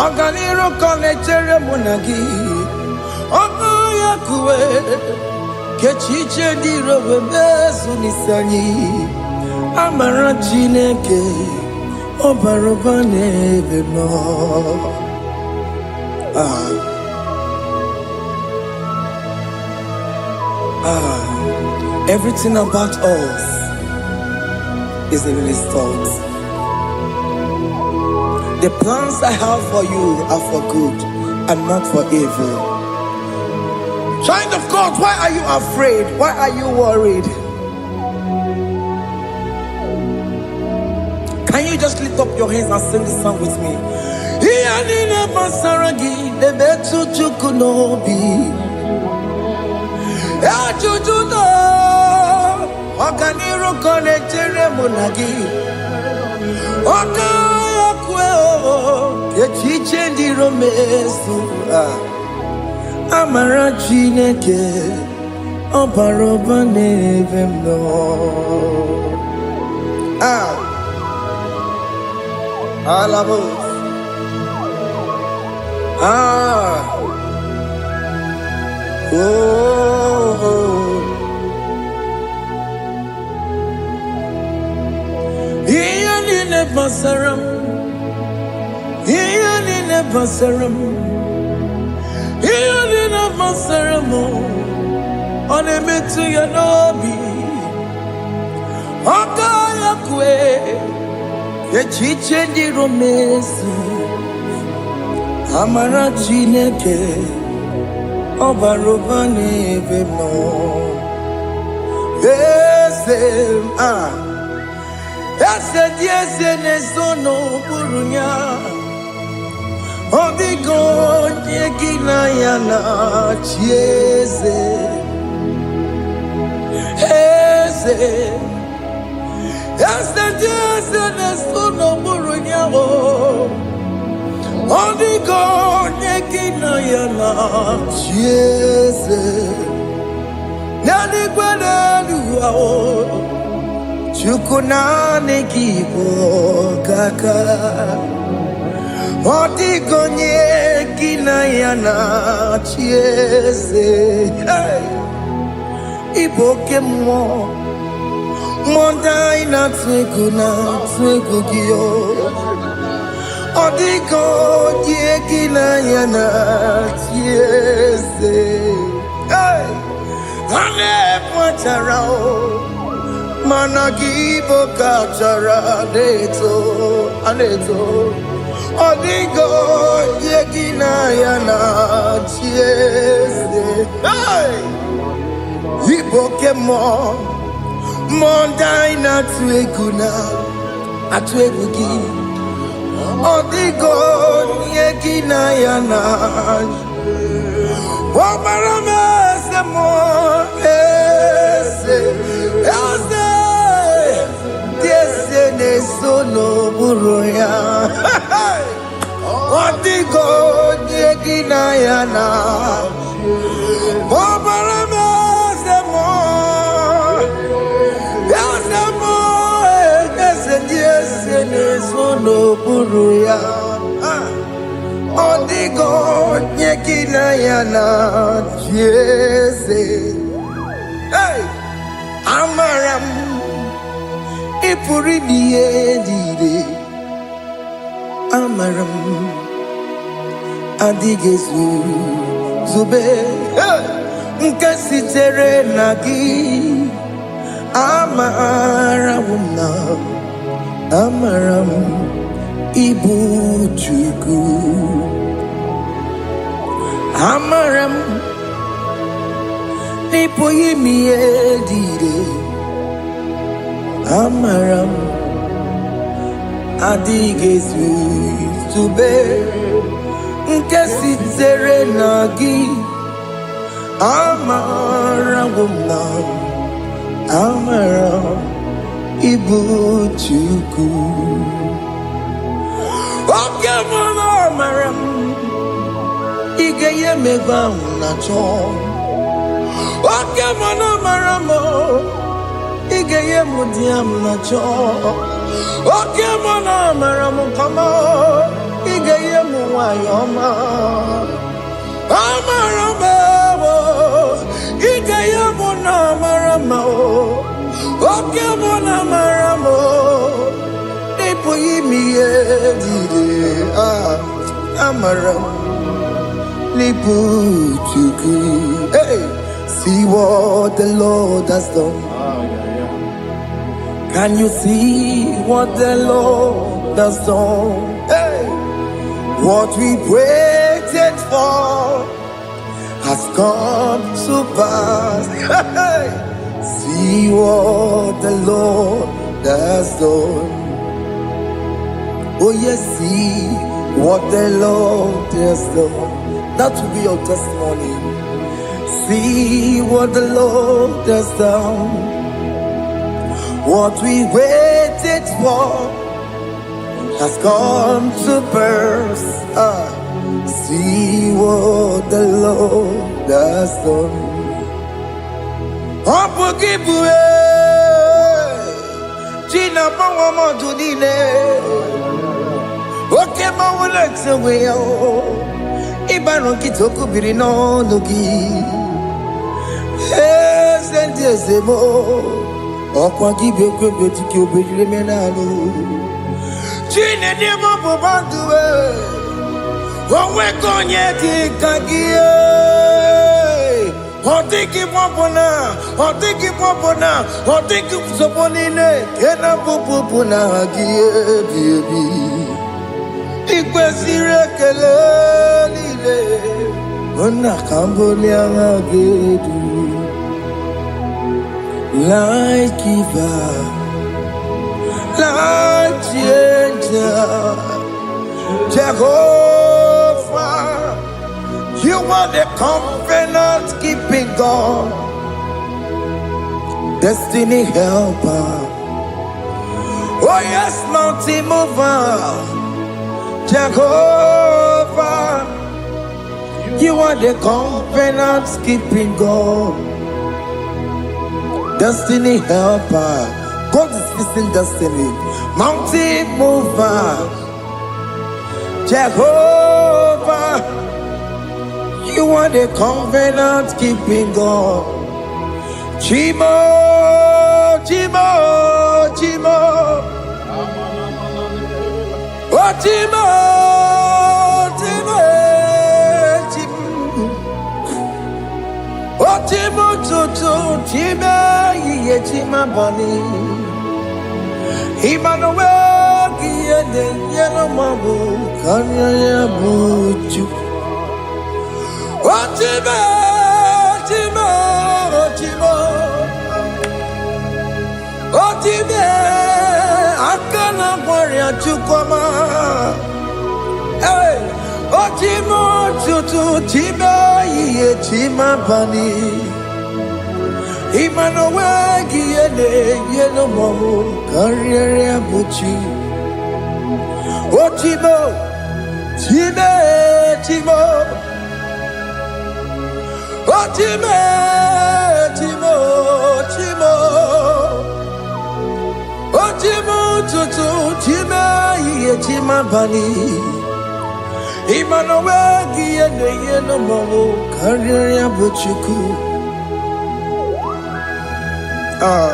ọganiru ka ọ na-echere mụ na gị. Ọnụ ya kuwe ka echiche dị iro wee mezu n'isi anyị. Amara Chineke ọ bara ụba n'ebe nọ. Everything about us is in His thoughts. The plans I have for you are for good and not for evil. Child of God, why are you afraid? Why are you worried? Can you just lift up your hands and sing this song with me? Ọganiru ka ọ na-echere mụ na gị. Ọka ya kwe echiche ndị iro mezu. Amara Chineke ọ bara ụba n'ebe m nọ. Alabo. Basaram, Iyanina Basaram, Iyanina Basaram, on a metu yanobi, Okaya kwe, Echiche di romesu, Amara Chineke, Obarobane vemo, Ese dieze ne sono burunya. Odigo nyekina yana chieze. Ese dieze ne sono burunya. Odigo nyekina yana chieze. Nani kwene luwa Chukuna nekibo kaka Odigo nyekina yana chieze. Iboke mo Mondai na twegu giyo. Odigo nyekina yana chieze. Ane pacharao Managibo kachara aneto Odigo yekina yana chiese. Iboke mo Mondai na atwegugi. Odigo yekina yana Wamarame se mo ne sono buruya. Odigo nyekina yana Obarame semo. Yasemo Ese ne sono buruya. Odigo nyekina yana Jese. Amaram Ipuri diye Amaram Adigezu Zube Nkasitere nagi Amaram Ibu Chuku Amaram Nipoyi miedire Amaram Adigezu Zube Nkasitere nagi Amaram Ibu Chuku. Okay, Amaram Igeye meba unacho Oke mana maramo, igeye mudiam na cho. Oke mana maramo kama, igeye muwayoma. Amaramo, igeye muna maramo. Oke mana maramo, ipo yimiye dide. Amaramo, lipu chuku. Hey. See what the Lord has done. Can you see what the Lord has done? Hey, what we waited for has come to pass. Hey, see what the Lord has done. Oh yes, see what the Lord has done. That will be your testimony. See what the Lord has done. What we waited for has come to pass. See what the Lord has done. Opogibue, Gina Bawa Judine, Oke Mawalex away. Ibano Kitoku Birino Nogi. Sentezemo okwa gibe kwebe tiki obejire menalo chine demo bobanduwe onwe konye tikagie otiki popona otiki soponine kena popona agie biebi ikwesire kelelile ona kambolia agedu. Light giver, light changer, Jehovah, you are the covenant keeping God, destiny helper. Oh yes, mountain mover, Jehovah, you are the covenant keeping God. Destiny helper, God is fixing destiny. Mountain mover, Jehovah, you are the covenant keeping God. Chimo, Chimo, Chimo, oh Chimo, Chimo, Chimo, oh Chimo, Chimo, Chimo. Chima bani Emmanuel Kiende Yeno Mabu Kanya Yabuchu Ochima Chima Ochima Ochime Akana Warrior Chukwama Hey Ochimo Chutu Chima Ye Chima bani Emmanuel Kiene Yeno Mamu Karriere Buchi Ochimo Chime Chimo Ochime Chimo Chimo Ochimo Tutu Chime Ye Chima Bani Emmanuel Kiene Yeno Mamu Karriere Buchiku. Oh,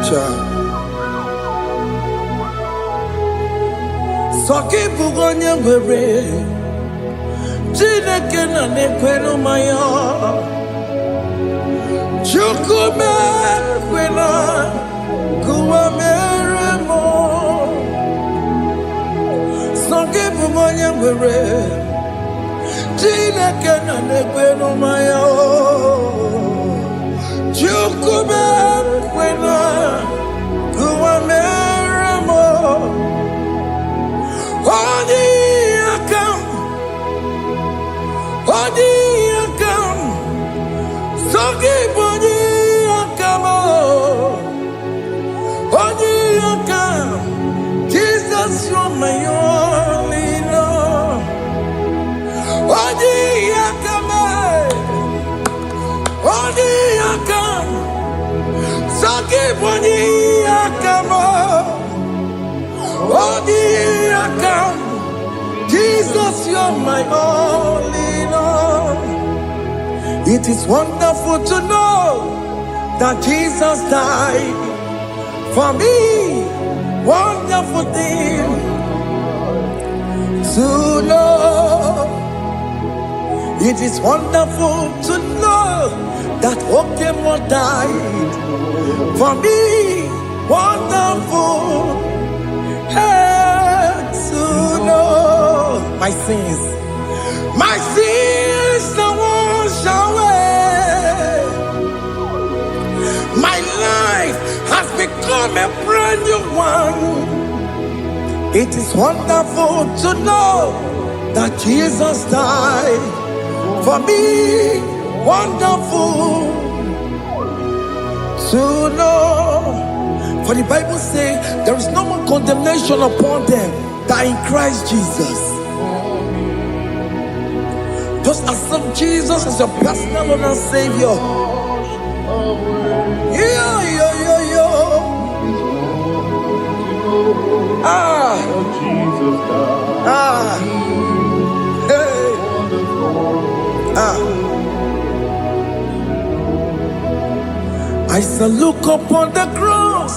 yeah, Soki bugonye ngwere, Chineke na nekwenu maya. Chukume kwena kuwa meremo Songe bumonye mwere Chineke na nekwenu maya Chukume kwena kuwa meremo Odi akam Jesus, you're my all in all. It is wonderful to know that Jesus died for me. Wonderful thing to know. It is wonderful to know that Okemo died for me. Wonderful to know my sins are washed away. My life has become a brand new one. It is wonderful to know that Jesus died for me. Wonderful to know. For the Bible says there is no more condemnation upon them that in Christ Jesus. Just accept Jesus as your personal Lord and Savior. I shall look upon the cross,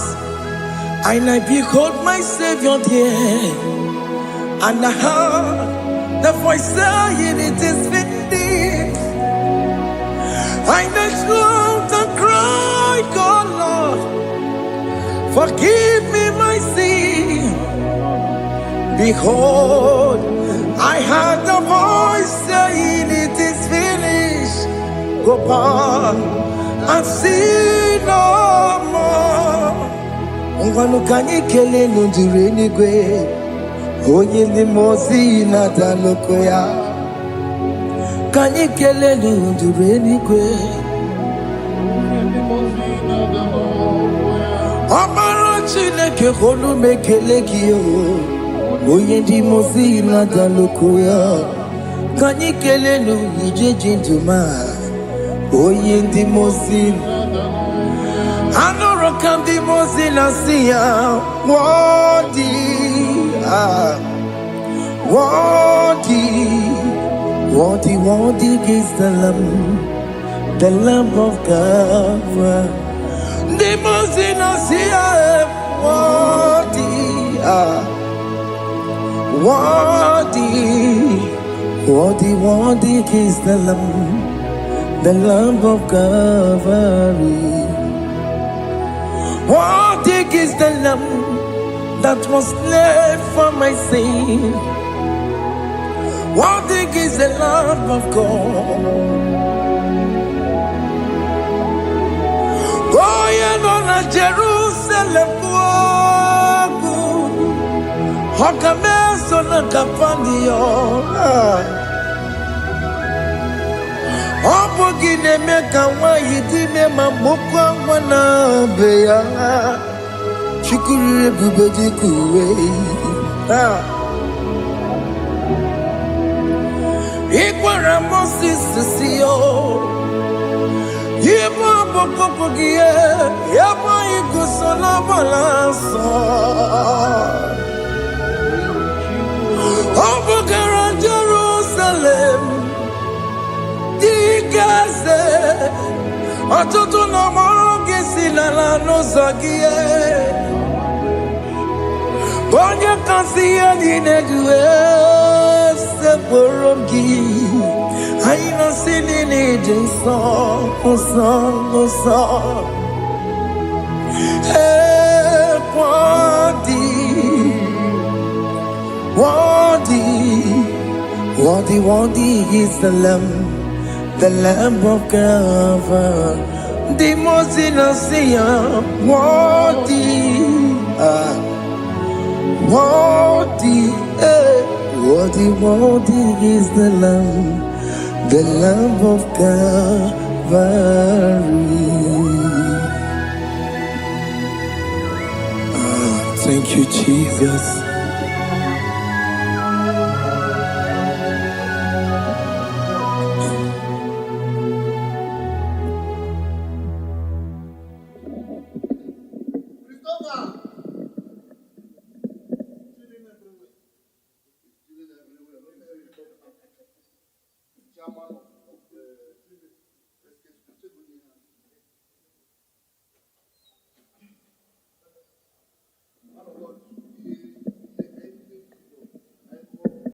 and I behold my Savior there, and I heard the voice saying, "It is finished." I knelt and cried, "God, Lord, forgive me my sin." Behold, I heard the voice saying, "It is finished." Go back and sin no more. Ngwanu kanyi kele nundure nigwe, onye limozi na daloko ya. Kanyi kele nundure nigwe, Amara Chineke kolu mekele kiyo, onye limozi na daloko ya. Kanyi kele nu ije jinduma, onye limozi. Anoro kam di mozina siya, worthy is the Lamb of God. Di mozina siya, worthy is the Lamb of God. Worthy is the Lamb that was slain for my sin. Worthy is the Lamb of God. Going on a Jerusalem, Hokameso na kapandio. Opogine meka wa yidime mamukwa wana beya. Shukuru bubedi kuwe. Ikwara Moses siyo. Yema popogie. Yema igusola balanso. Opogara Jerusalem. Dikaze. Atutu na moge silala no zagie. Bonye kansiya dinedwe se borongi. Aina sinini jinso oso. Worthy is the Lamb of God. The most innocent, worthy is the Lamb of God. Thank you, Jesus. chairman of the